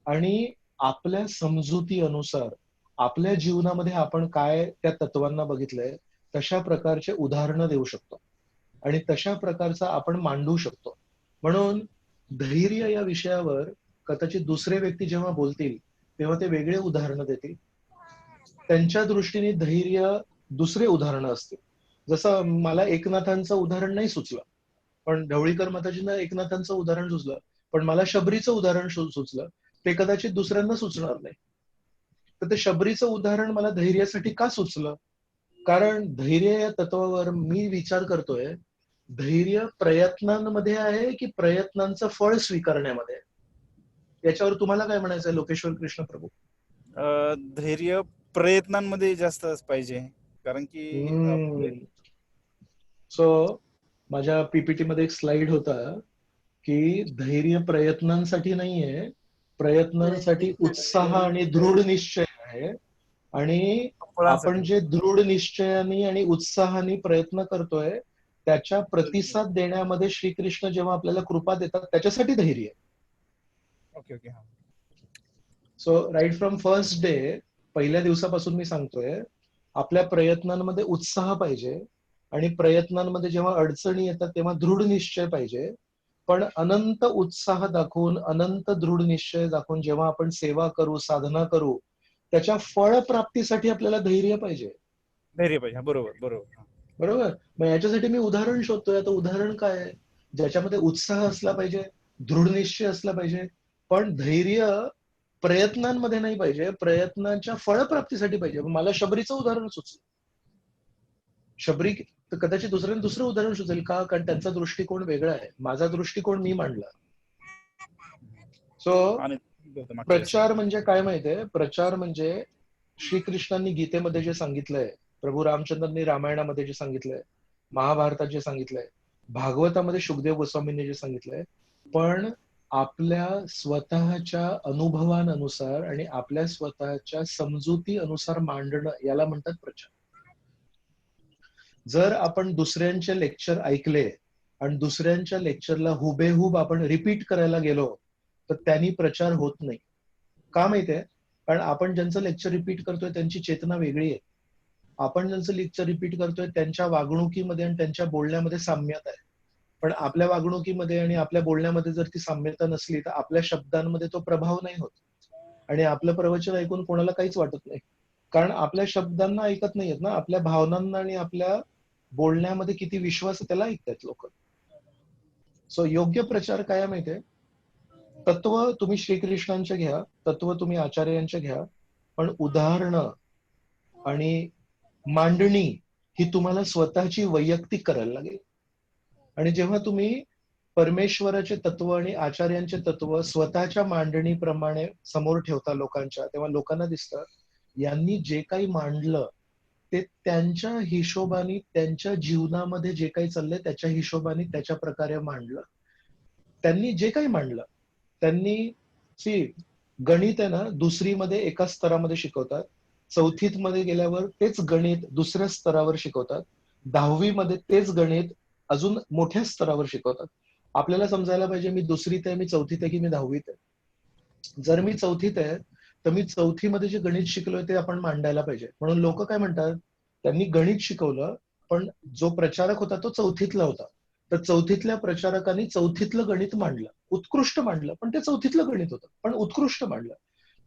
आणि आपल्या समजुती अनुसार आपल्या जीवनामध्ये आपण काय त्या तत्वांना बघितलंय तशा प्रकारचे उदाहरणं देऊ शकतो आणि तशा प्रकारचा आपण मांडू शकतो. म्हणून धैर्य या विषयावर कदाचित दुसरे व्यक्ती जेव्हा बोलतील तेव्हा ते वेगळे उदाहरणं देतील. त्यांच्या दृष्टीने धैर्य दुसरे उदाहरणं असतील. जसं मला एकनाथांचं उदाहरण नाही सुचलं, पण ढवळीकर माताजींना एकनाथांचं उदाहरण सुचलं, पण मला शबरीचं उदाहरण सुचलं, ते कदाचित दुसऱ्यांना सुचणार नाही. तर ते शबरीचं उदाहरण मला धैर्यासाठी का सुचलं? कारण धैर्य या तत्वावर मी विचार करतोय, धैर्य प्रयत्नांमध्ये आहे की प्रयत्नांचं फळ स्वीकारण्यामध्ये आहे? याच्यावर तुम्हाला काय म्हणायचंय लोकेश्वर कृष्ण प्रभू? धैर्य प्रयत्नांमध्ये जास्त पाहिजे, कारण की सो माझ्या पीपीटी मध्ये एक स्लाइड होता की धैर्य प्रयत्नांसाठी नाहीये, प्रयत्नांसाठी उत्साह आणि दृढ निश्चय आहे. आणि आपण जे दृढ निश्चयाने आणि उत्साहाने प्रयत्न करतोय त्याच्या प्रतिसाद देण्यामध्ये श्रीकृष्ण जेव्हा आपल्याला कृपा देतात त्याच्यासाठी धैर्य आहे. Okay okay. So right from first day, पहिल्या दिवसापासून मी सांगतोय, आपल्या प्रयत्नांमध्ये उत्साह पाहिजे आणि प्रयत्नांमध्ये जेव्हा अडचणी येतात तेव्हा दृढ निश्चय पाहिजे. पण अनंत उत्साह दाखवून, अनंत दृढ निश्चय दाखवून जेव्हा आपण सेवा करू, साधना करू, त्याच्या फळप्राप्तीसाठी आपल्याला धैर्य पाहिजे. धैर्य पाहिजे. बरोबर बरोबर. बरोबर. मग याच्यासाठी मी उदाहरण शोधतोय. आता उदाहरण काय आहे? ज्याच्यामध्ये उत्साह असला पाहिजे, दृढ निश्चय असला पाहिजे, पण धैर्य प्रयत्नांमध्ये नाही पाहिजे, प्रयत्नांच्या फळप्राप्तीसाठी पाहिजे. मला शबरीचं उदाहरण सुचलं. शबरी कदाचित दुसरं उदाहरण सुचेल का? कारण त्यांचा दृष्टिकोन वेगळा आहे, माझा दृष्टिकोन मी मांडला. सो प्रचार म्हणजे काय माहितीये? प्रचार म्हणजे श्रीकृष्णांनी गीतेमध्ये जे सांगितलंय, प्रभू रामचंद्रांनी रामायणामध्ये जे सांगितलंय, महाभारतात जे सांगितलंय, भागवतामध्ये शुकदेव गोस्वामींनी जे सांगितलंय, पण आपल्या स्वतःच्या अनुभवानुसार आणि आपल्या स्वतःच्या समजुती अनुसार मांडणं, याला म्हणतात प्रचार. जर आपण दुसऱ्यांचे लेक्चर ऐकले आणि दुसऱ्यांच्या लेक्चरला हुबेहूब आपण रिपीट करायला गेलो तर त्यांनी प्रचार होत नाही. का माहितीये? कारण आपण ज्यांचं लेक्चर रिपीट करतोय त्यांची चेतना वेगळी आहे. आपण ज्यांचं लेक्चर रिपीट करतोय त्यांच्या वागणुकीमध्ये आणि त्यांच्या बोलण्यामध्ये साम्यता आहे. पण आपल्या वागणुकीमध्ये आणि आपल्या बोलण्यामध्ये जर ती साम्यता नसली तर आपल्या शब्दांमध्ये तो प्रभाव नाही होत आणि आपलं प्रवचन ऐकून कोणाला काहीच वाटत नाही. कारण आपल्या शब्दांना ऐकत नाहीयेत ना, आपल्या भावनांना आणि आपल्या बोलण्यामध्ये किती विश्वास आहे त्याला ऐकतात लोक. सो योग्य प्रचार काय माहितीये? तत्व तुम्ही श्रीकृष्णांचे घ्या, तत्व तुम्ही आचार्यांचे घ्या, पण उदाहरणं आणि मांडणी ही तुम्हाला स्वतःची वैयक्तिक करायला लागेल. आणि जेव्हा तुम्ही परमेश्वराचे तत्व आणि आचार्यांचे तत्व स्वतःच्या मांडणीप्रमाणे समोर ठेवता लोकांच्या, तेव्हा लोकांना दिसतं यांनी जे काही मांडलं ते त्यांच्या हिशोबाने, त्यांच्या जीवनामध्ये जे काही चाललंय त्याच्या हिशोबाने, त्याच्या प्रकारे मांडलं. त्यांनी जे काही मांडलं, त्यांनी गणित आहे ना, दुसरीमध्ये एका स्तरामध्ये शिकवतात, चौथीत मध्ये गेल्यावर तेच गणित दुसऱ्या स्तरावर शिकवतात, 10वी मध्ये तेच गणित अजून मोठ्या स्तरावर शिकवतात. आपल्याला समजायला पाहिजे मी दुसरीत आहे, मी चौथीत आहे की मी 10वीत आहे. जर मी चौथीत आहे तर मी चौथीमध्ये जे गणित शिकलोय ते आपण मांडायला पाहिजे. म्हणून लोक काय म्हणतात, त्यांनी गणित शिकवलं पण जो प्रचारक होता तो चौथीतला होता, तर चौथीतल्या प्रचारकांनी चौथीतलं गणित मांडलं, उत्कृष्ट मांडलं, पण ते चौथीतलं गणित होतं पण उत्कृष्ट मांडलं.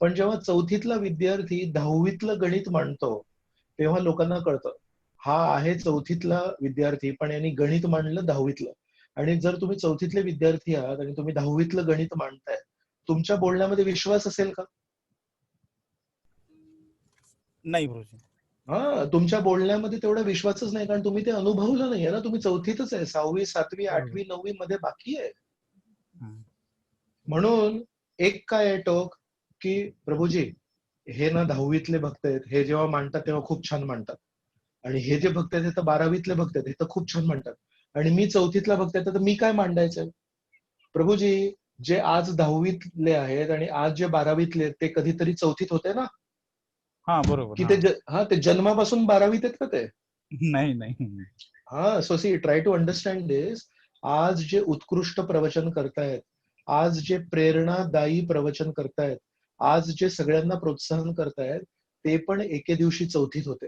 पण जेव्हा चौथीतला विद्यार्थी 10वीतलं गणित मांडतो तेव्हा लोकांना कळतं हा आहे चौथीतला विद्यार्थी पण यांनी गणित मांडलं 10वीतलं. आणि जर तुम्ही चौथीतले विद्यार्थी आहात आणि तुम्ही 10वीतलं गणित मांडताय, तुमच्या बोलण्यामध्ये विश्वास असेल का? नाही गुरुजी. तुमच्या बोलण्यामध्ये तेवढा विश्वासच नाही, कारण तुम्ही ते अनुभवलं नाहीये ना. तुम्ही चौथीतच आहे, 6वी 7वी 8वी 9वी मध्ये बाकी आहे. म्हणून एक काय आहे टोक की प्रभूजी हे ना 10वीतले भक्त आहेत, हे जेव्हा मांडतात तेव्हा खूप छान मांडतात, आणि हे जे भक्त आहेत हे तर 12वीतले भक्त आहेत, हे तर खूप छान मांडतात, आणि मी चौथीतला भक्त आहे तर मी काय मांडायचंय? प्रभूजी जे आज 10वीतले आहेत आणि आज जे 12वीतले आहेत, ते कधीतरी 4थीत होते ना? हा बरोबर. की हा. ते जन्मापासून 12वीत आहेत का ते? नाही नाही. हा, so see try to understand this. आज जे उत्कृष्ट प्रवचन करतायत, आज जे प्रेरणादायी प्रवचन करतायत, आज जे सगळ्यांना प्रोत्साहन करतायत, ते पण एके दिवशी 4थीत होते.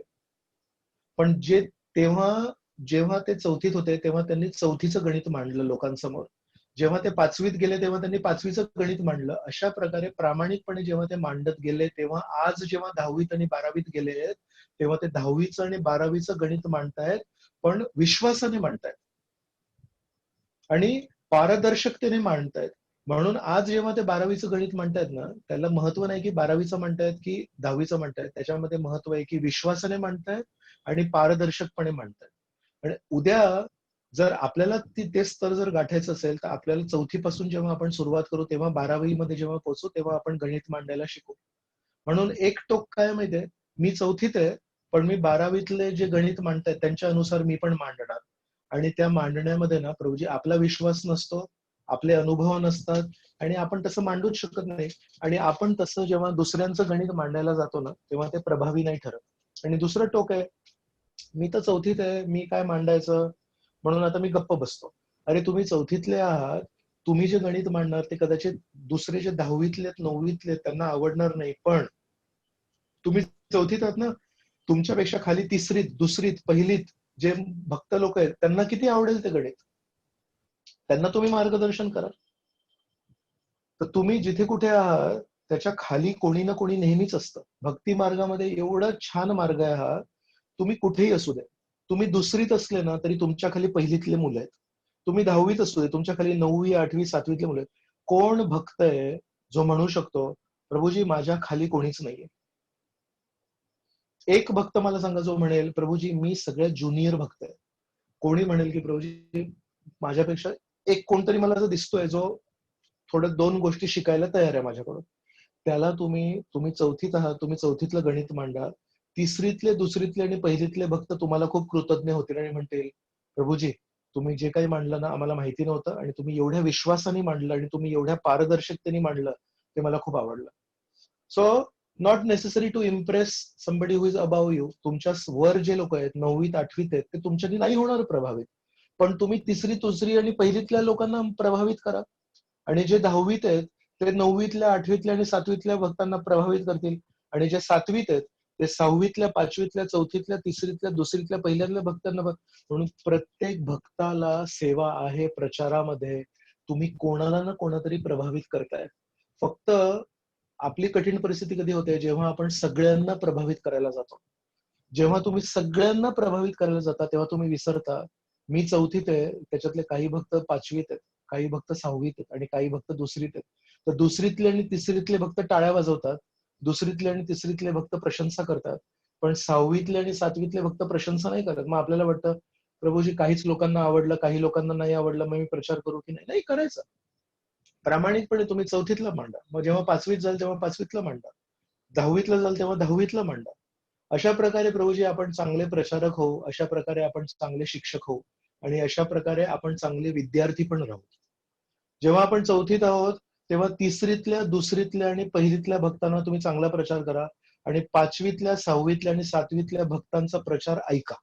पण जेव्हा ते 4थीत होते तेव्हा त्यांनी 4थीचं गणित मांडलं लोकांसमोर. जेव्हा ते 5वीत गेले तेव्हा त्यांनी 5वीचं गणित मांडलं. अशा प्रकारे प्रामाणिकपणे जेव्हा ते मांडत गेले, तेव्हा आज जेव्हा 10वीत आणि 12वीत गेले तेव्हा ते 10वीचं आणि 12वीचं गणित मांडतायत, पण विश्वासाने मांडतायत आणि पारदर्शकतेने मांडतायत. म्हणून आज जेव्हा ते 12वीचं गणित म्हणतायत ना, त्याला महत्व नाही की 12वीचं म्हणतायत की 10वीचं म्हणतायत. त्याच्यामध्ये महत्व आहे की विश्वासाने मांडतायत आणि पारदर्शकपणे मांडतायत. आणि उद्या जर आपल्याला ते स्तर जर गाठायचं असेल, तर आपल्याला 4थी पासून जेव्हा आपण सुरुवात करू, तेव्हा 12वी मध्ये जेव्हा पोहोचू, तेव्हा आपण गणित मांडायला शिकू. म्हणून एक टोक काय माहितीये, मी 4थीत आहे, पण मी 12वीतले जे गणित मांडतायत त्यांच्या अनुसार मी पण मांडणार. आणि त्या मांडण्यामध्ये ना प्रभूजी आपला विश्वास नसतो, आपले अनुभव नसतात आणि आपण तसं मांडूच शकत नाही. आणि आपण तसं जेव्हा दुसऱ्यांचं गणित मांडायला जातो ना, तेव्हा ते प्रभावी नाही ठरत. आणि दुसरं टोक आहे, मी तर 4थीत आहे, मी काय मांडायचं, म्हणून आता मी गप्प बसतो. अरे तुम्ही 4थीतले आहात, तुम्ही जे गणित मांडणार ते कदाचित दुसरे जे 10वीतले 9वीतले त्यांना आवडणार नाही, पण तुम्ही 4थीत आहात ना, तुमच्यापेक्षा खाली 3रीत, 2रीत, 1लीत जे भक्त लोक आहेत त्यांना किती आवडेल ते गणित, त्यांना तुम्ही मार्गदर्शन करा. तर तुम्ही जिथे कुठे आहात त्याच्या खाली कोणी ना कोणी नेहमीच असतं. भक्ती मार्गामध्ये एवढा छान मार्ग आहे हा, तुम्ही कुठेही असू दे. तुम्ही 2रीत असले ना तरी तुमच्या खाली 1लीतले मुलं आहेत. तुम्ही 10वीत असू दे, तुमच्या खाली 9वी, 8वी, 7वीतले मुलं आहेत. कोण भक्त आहे जो म्हणू शकतो प्रभूजी माझ्या खाली कोणीच नाहीये? एक भक्त मला सांगा जो म्हणेल प्रभूजी मी सगळ्यात ज्युनियर भक्त आहे. कोणी म्हणेल की प्रभूजी माझ्यापेक्षा एक कोणतरी मला जो दिसतोय जो थोडं 2 गोष्टी शिकायला तयार आहे माझ्याकडून, त्याला तुम्ही 4थीत आहात, तुम्ही 4थीतलं गणित मांडा. 3रीतले, 2रीतले आणि 1लीतले भक्त तुम्हाला खूप कृतज्ञ होतील आणि म्हणतील प्रभूजी तुम्ही जे काही मांडलं ना आम्हाला माहिती नव्हतं आणि तुम्ही एवढ्या विश्वासाने मांडलं आणि तुम्ही एवढ्या पारदर्शकतेने मांडलं, ते मला खूप आवडलं. So not necessary to impress somebody who is above you. तुमच्या वर जे लोक आहेत 9वीत 8वीत आहेत ते तुमच्यानी नाही होणार प्रभावित, पण तुम्ही 3री, 2री आणि 1लीतल्या लोकांना प्रभावित करा. आणि जे 10वीत आहेत ते 9वीतल्या, 8वीतल्या आणि 7वीतल्या भक्तांना प्रभावित करतील. आणि जे 7वीत आहेत ते 6वीतल्या, 5वीतल्या, 4थीतल्या, 3रीतल्या, 2रीतल्या, 1ल्यातल्या भक्तांना म्हणून प्रत्येक भक्ताला सेवा आहे प्रचारामध्ये. तुम्ही कोणाला ना कोणातरी प्रभावित करताय. फक्त आपली कठीण परिस्थिती कधी होते जेव्हा आपण सगळ्यांना प्रभावित करायला जातो. जेव्हा तुम्ही सगळ्यांना प्रभावित करायला जाता तेव्हा तुम्ही विसरता मी 4थीत आहे, त्याच्यातले काही भक्त 5वीत आहेत, काही भक्त 6वीत आहेत आणि काही भक्त 2रीत आहेत. तर 2रीतले आणि 3रीतले भक्त टाळ्या वाजवतात, 2रीतले आणि 3रीतले भक्त प्रशंसा करतात, पण 6वीतले आणि 7वीतले भक्त प्रशंसा नाही करत. मग आपल्याला वाटतं प्रभूजी काहीच लोकांना आवडलं, काही लोकांना नाही आवडलं, मग मी प्रचार करू की नाही? नाही करायचं. प्रामाणिकपणे तुम्ही 4थीतला मांडा, मग जेव्हा 5वीत जाल तेव्हा 5वीतला मांडा, 10वीतला जाल तेव्हा 10वीतला मांडा. अशा प्रकारे प्रभूजी आपण चांगले प्रचारक होऊ, अशा प्रकारे आपण चांगले शिक्षक होऊ आणि अशा प्रकारे आपण चांगले विद्यार्थी पण राहू. जेव्हा आपण 4थीत आहोत तेव्हा 3रीतल्या, 2रीतल्या आणि 1लीतल्या भक्तांना तुम्ही चांगला प्रचार करा आणि 5वीतल्या, 6वीतल्या आणि 7वीतल्या भक्तांचा प्रचार ऐका.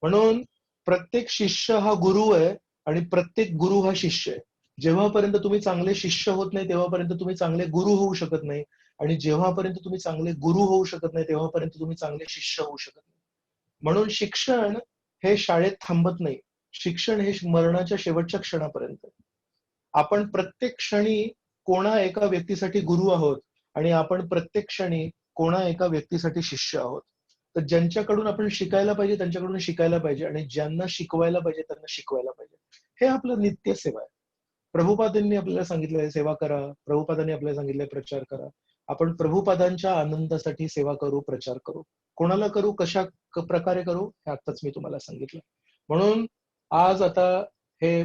म्हणून प्रत्येक शिष्य हा गुरु आहे आणि प्रत्येक गुरु हा शिष्य आहे. जेव्हापर्यंत तुम्ही चांगले शिष्य होत नाही तेव्हापर्यंत तुम्ही चांगले गुरु होऊ शकत नाही, आणि जेव्हापर्यंत तुम्ही चांगले गुरु होऊ शकत नाही तेव्हापर्यंत तुम्ही चांगले शिष्य होऊ शकत नाही. म्हणून शिक्षण हे शाळेत थांबत नाही, शिक्षण हे मरणाच्या शेवटच्या क्षणापर्यंत. आपण प्रत्येक क्षणी कोणा एका व्यक्तीसाठी गुरु आहोत आणि आपण प्रत्येक क्षणी कोणा एका व्यक्तीसाठी शिष्य आहोत. तर ज्यांच्याकडून आपण शिकायला पाहिजे त्यांच्याकडून शिकायला पाहिजे आणि ज्यांना शिकवायला पाहिजे त्यांना शिकवायला पाहिजे. हे आपलं नित्य सेवा आहे. प्रभुपादांनी आपल्याला सांगितलंय सेवा करा, प्रभुपादांनी आपल्याला सांगितलंय प्रचार करा. आपण प्रभुपादांच्या आनंदासाठी सेवा करू, प्रचार करू. कोणाला करू, कशा प्रकारे करू हे आत्ताच मी तुम्हाला सांगितलं. म्हणून आज आता हे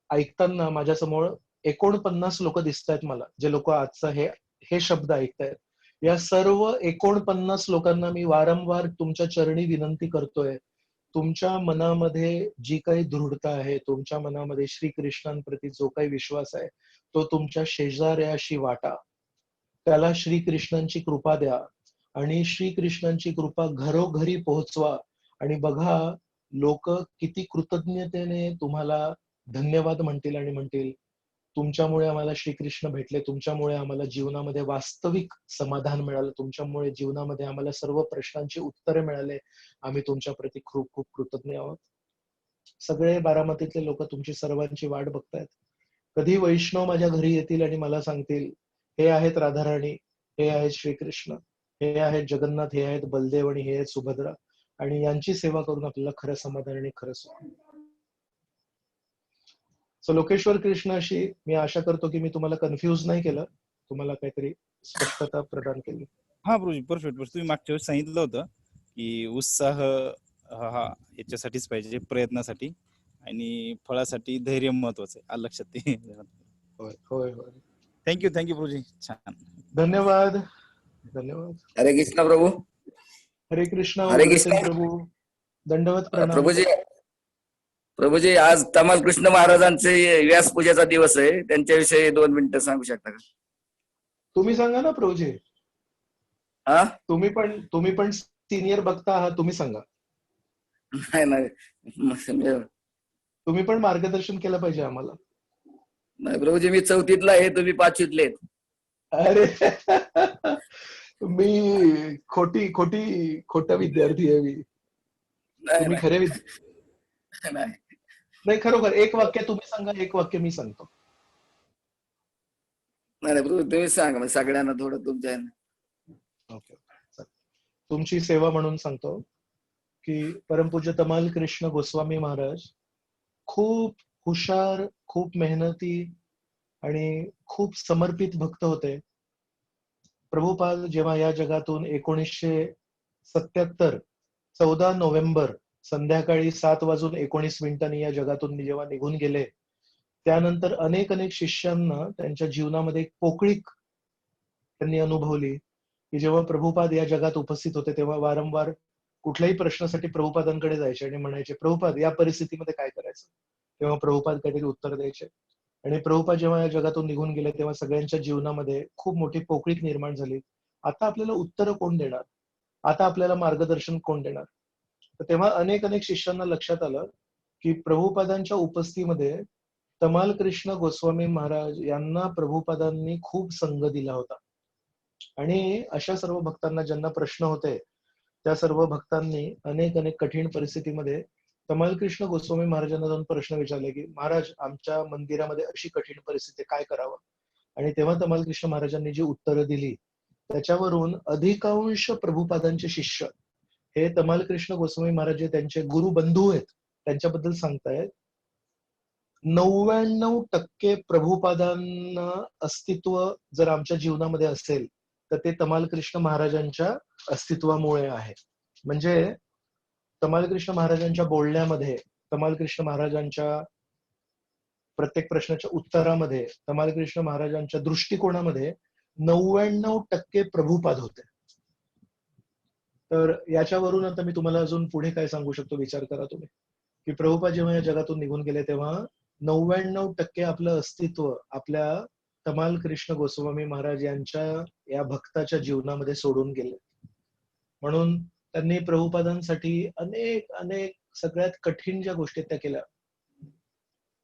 ऐकताना माझ्यासमोर 49 लोक दिसत आहेत मला, जे लोक आजचा हे शब्द ऐकतायत. या सर्व 49 लोकांना मी वारंवार तुमच्या चरणी विनंती करतोय तुमच्या मनामध्ये जी काही दृढता आहे, तुमच्या मनामध्ये श्रीकृष्णांप्रती जो काही विश्वास आहे, तो तुमच्या शेजाऱ्याशी वाटा. त्याला श्रीकृष्णांची कृपा द्या आणि श्रीकृष्णांची कृपा घरोघरी पोहोचवा. आणि बघा, लोक किती कृतज्ञतेने तुम्हाला धन्यवाद म्हणतील आणि म्हणतील, तुमच्यामुळे आम्हाला श्रीकृष्ण भेटले, तुमच्यामुळे आम्हाला जीवनामध्ये वास्तविक समाधान मिळालं, तुमच्यामुळे जीवनामध्ये आम्हाला सर्व प्रश्नांची उत्तरे मिळाले. आम्ही तुमच्या प्रती खूप खूप कृतज्ञ आहोत. सगळे बारामतीतले लोक तुमची सर्वांची वाट बघतायत. कधी वैष्णव माझ्या घरी येतील आणि मला सांगतील, हे आहेत राधाराणी, हे आहेत श्रीकृष्ण, हे आहेत जगन्नाथ, हे आहेत बलदेव आणि हे आहेत सुभद्रा, आणि यांची सेवा करून आपल्याला खरं समाधान आणि खरं सुख. सो लोकेश्वर कृष्णाशी मी आशा करतो की मी तुम्हाला कन्फ्युज नाही केलं, तुम्हाला काहीतरी स्पष्टता प्रदान केली. हा प्रभूजी, परफेक्ट. तुम्ही मागच्या वेळेस सांगितलं होतं की उत्साह हा याच्यासाठीच पाहिजे, प्रयत्नासाठी, आणि फळासाठी धैर्य महत्वाचं आहे. आलं लक्षात ते. होय होय होय. थँक्यू प्रभूजी, छान. धन्यवाद धन्यवाद. हरे कृष्ण प्रभू. हरे कृष्ण. हरे कृष्ण. उग्रसेन प्रभू, दंडवत प्रणाम. प्रभूजी आज तमाल कृष्ण महाराजांचे व्यास पूजेचा दिवस आहे, त्यांच्याविषयी 2 मिनिटं सांगू शकता का? तुम्ही सांगा ना प्रभूजी. हा, तुम्ही पण सिनियर बघता आहात, तुम्ही सांगा. नाही तुम्ही पण मार्गदर्शन केलं पाहिजे आम्हाला. नाही प्रभूजी, मी 4थीतला आहे, तुम्ही 5वीतले आहेत. अरे मी खोटा विद्यार्थी आहे मी. तुम्ही खरे नाही, खरोखर. एक वाक्य तुम्ही सांगा, एक वाक्य मी सांगतो. नाही प्रभू, तुम्ही सांगा, सगळ्यांना थोडं तुमच्या. ओके, तुमची सेवा म्हणून सांगतो की परमपूज्य तमाल कृष्ण गोस्वामी महाराज खूप हुशार, खूप मेहनती आणि खूप समर्पित भक्त होते. प्रभुपाद जेव्हा या जगातून 1977 14 नोव्हेंबर संध्याकाळी 7:19 या जगातून जेव्हा निघून गेले, त्यानंतर अनेक शिष्यांना त्यांच्या जीवनामध्ये एक पोकळीक त्यांनी अनुभवली की जेव्हा प्रभुपाद या जगात उपस्थित होते तेव्हा वारंवार कुठल्याही प्रश्नासाठी प्रभुपादांकडे जायचे आणि म्हणायचे, प्रभुपाद या परिस्थितीमध्ये काय करायचं? तेव्हा प्रभुपाद काहीतरी उत्तर द्यायचे. आणि प्रभुपाद जेव्हा या जगातून निघून गेले तेव्हा सगळ्यांच्या जीवनामध्ये खूप मोठी पोकळीक निर्माण झाली. आता आपल्याला उत्तरं कोण देणार? आता आपल्याला मार्गदर्शन कोण देणार? तर तेव्हा अनेक शिष्यांना लक्षात आलं की प्रभुपादांच्या उपस्थितीमध्ये तमाल कृष्ण गोस्वामी महाराज यांना प्रभुपादांनी खूप संग दिला होता. आणि अशा सर्व भक्तांना ज्यांना प्रश्न होते, त्या सर्व भक्तांनी अनेक कठीण परिस्थितीमध्ये तमाल कृष्ण गोस्वामी महाराजांना जाऊन प्रश्न विचारले की महाराज, आमच्या मंदिरामध्ये अशी कठीण परिस्थिती, काय करावं? आणि तेव्हा तमाल कृष्ण महाराजांनी जी उत्तरं दिली त्याच्यावरून अधिकांश प्रभुपादांचे शिष्य हे तमाल कृष्ण गोस्वामी महाराज जे त्यांचे गुरु बंधू आहेत त्यांच्याबद्दल सांगतायत, 99% प्रभुपादांना अस्तित्व जर आमच्या जीवनामध्ये असेल तर ते तमाल कृष्ण महाराजांच्या अस्तित्वामुळे आहे. म्हणजे तमाल कृष्ण महाराजांच्या बोलण्यामध्ये, तमाल कृष्ण महाराजांच्या प्रत्येक प्रश्नाच्या उत्तरामध्ये, तमाल कृष्ण महाराजांच्या दृष्टिकोनामध्ये 99% प्रभुपाद होते. तर याच्यावरून आता मी तुम्हाला अजून पुढे काय सांगू शकतो विचार करा तुम्ही, की प्रभुपाद जेव्हा या जगातून निघून गेले तेव्हा 99% आपलं अस्तित्व आपल्या तमाल कृष्ण गोस्वामी महाराज यांच्या या भक्ताच्या जीवनामध्ये सोडून गेले. म्हणून त्यांनी प्रभुपादांसाठी अनेक सगळ्यात कठीण ज्या गोष्टी त्या केल्या.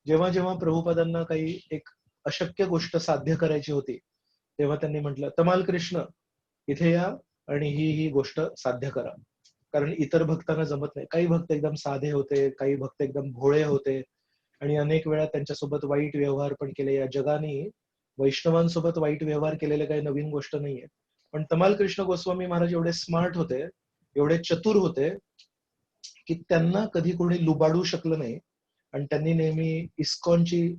जेव्हा प्रभुपादांना काही एक अशक्य गोष्ट साध्य करायची होती तेव्हा त्यांनी म्हटलं, तमाल कृष्ण इथे या आणि ही गोष्ट साध्य करा. कारण इतर भक्तांना जमत नाही. काही भक्त एकदम साधे होते, काही भक्त एकदम भोळे होते आणि अनेक वेळा त्यांच्यासोबत वाईट व्यवहार पण केले. या जगाने वैष्णवांसोबत वाईट व्यवहार केलेले काही नवीन गोष्ट नाहीये. पण तमाल कृष्ण गोस्वामी महाराज एवढे स्मार्ट होते, एवढे चतुर होते की त्यांना कधी कोणी लुबाडू शकलं नाही. आणि त्यांनी नेहमी इस्कॉनची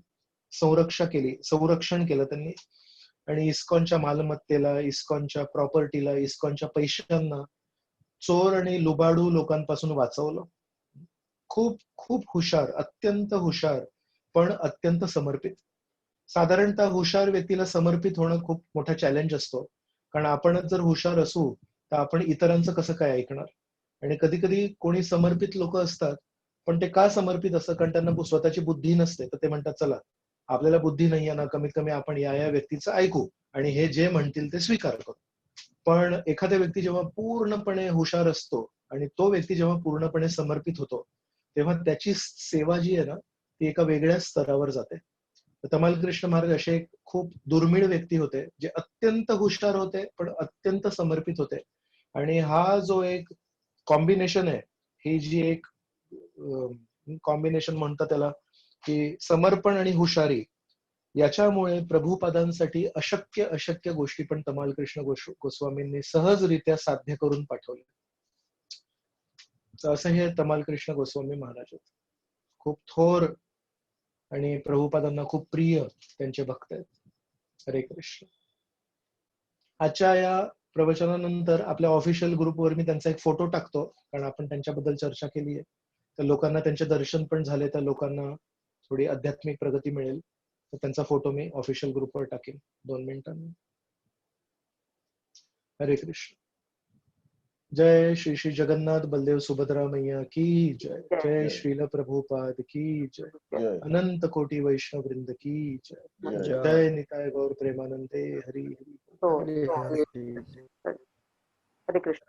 संरक्षण केलं त्यांनी. आणि इस्कॉनच्या मालमत्तेला, इस्कॉनच्या प्रॉपर्टीला, इस्कॉनच्या पैशांना चोर आणि लुबाडू लोकांपासून वाचवलं. खूप हुशार, अत्यंत हुशार, पण अत्यंत समर्पित. साधारणतः हुशार व्यक्तीला समर्पित होणं खूप मोठा चॅलेंज असतो. कारण आपणच जर हुशार असू तर आपण इतरांचं कसं काय ऐकणार? आणि कधी कधी कोणी समर्पित लोक असतात, पण ते का समर्पित असतं? कारण त्यांना स्वतःची बुद्धी नसते, तर ते म्हणतात चला आपल्याला बुद्धी नाहीये ना, कमीत कमी आपण या व्यक्तीचं ऐकू आणि हे जे म्हणतील ते स्वीकार करू. पण एखादा व्यक्ती जेव्हा पूर्णपणे हुशार असतो आणि तो व्यक्ती जेव्हा पूर्णपणे समर्पित होतो, तेव्हा त्याची सेवा जी आहे ना, ती एका वेगळ्या स्तरावर जाते. तर तमाल कृष्ण महाराज असे एक खूप दुर्मिळ व्यक्ती होते, जे अत्यंत हुशार होते पण अत्यंत समर्पित होते. आणि हा जो एक कॉम्बिनेशन आहे, ही जी एक कॉम्बिनेशन म्हणतात त्याला, की समर्पण आणि हुशारी, याच्यामुळे प्रभुपादांसाठी अशक्य अशक्य गोष्टी पण तमाल कृष्ण गोस्वामींनी सहजरित्या साध्य करून पाठवले. तर असं हे तमाल कृष्ण गोस्वामी महाराज आहेत. खूप थोर आणि प्रभुपादांना खूप प्रिय त्यांचे भक्त आहेत. हरे कृष्ण. आजच्या या प्रवचनानंतर आपल्या ऑफिशियल ग्रुपवर मी त्यांचा एक फोटो टाकतो, कारण आपण त्यांच्याबद्दल चर्चा केली आहे. तर लोकांना त्यांचे दर्शन पण झाले, तर लोकांना थोडी आध्यात्मिक प्रगती मिळेल. तर त्यांचा फोटो मी ऑफिशियल ग्रुपवर टाकेन 2 मिनिटांनी. हरे कृष्ण. जय श्री श्री जगन्नाथ बलदेव सुभद्रा मैया की जय. जय श्रील प्रभुपाद की जय. अनंत कोटि वैष्णव वृंद की जय. जय निताय गौर प्रेमानंदे. हरि हरि. हरे कृष्ण.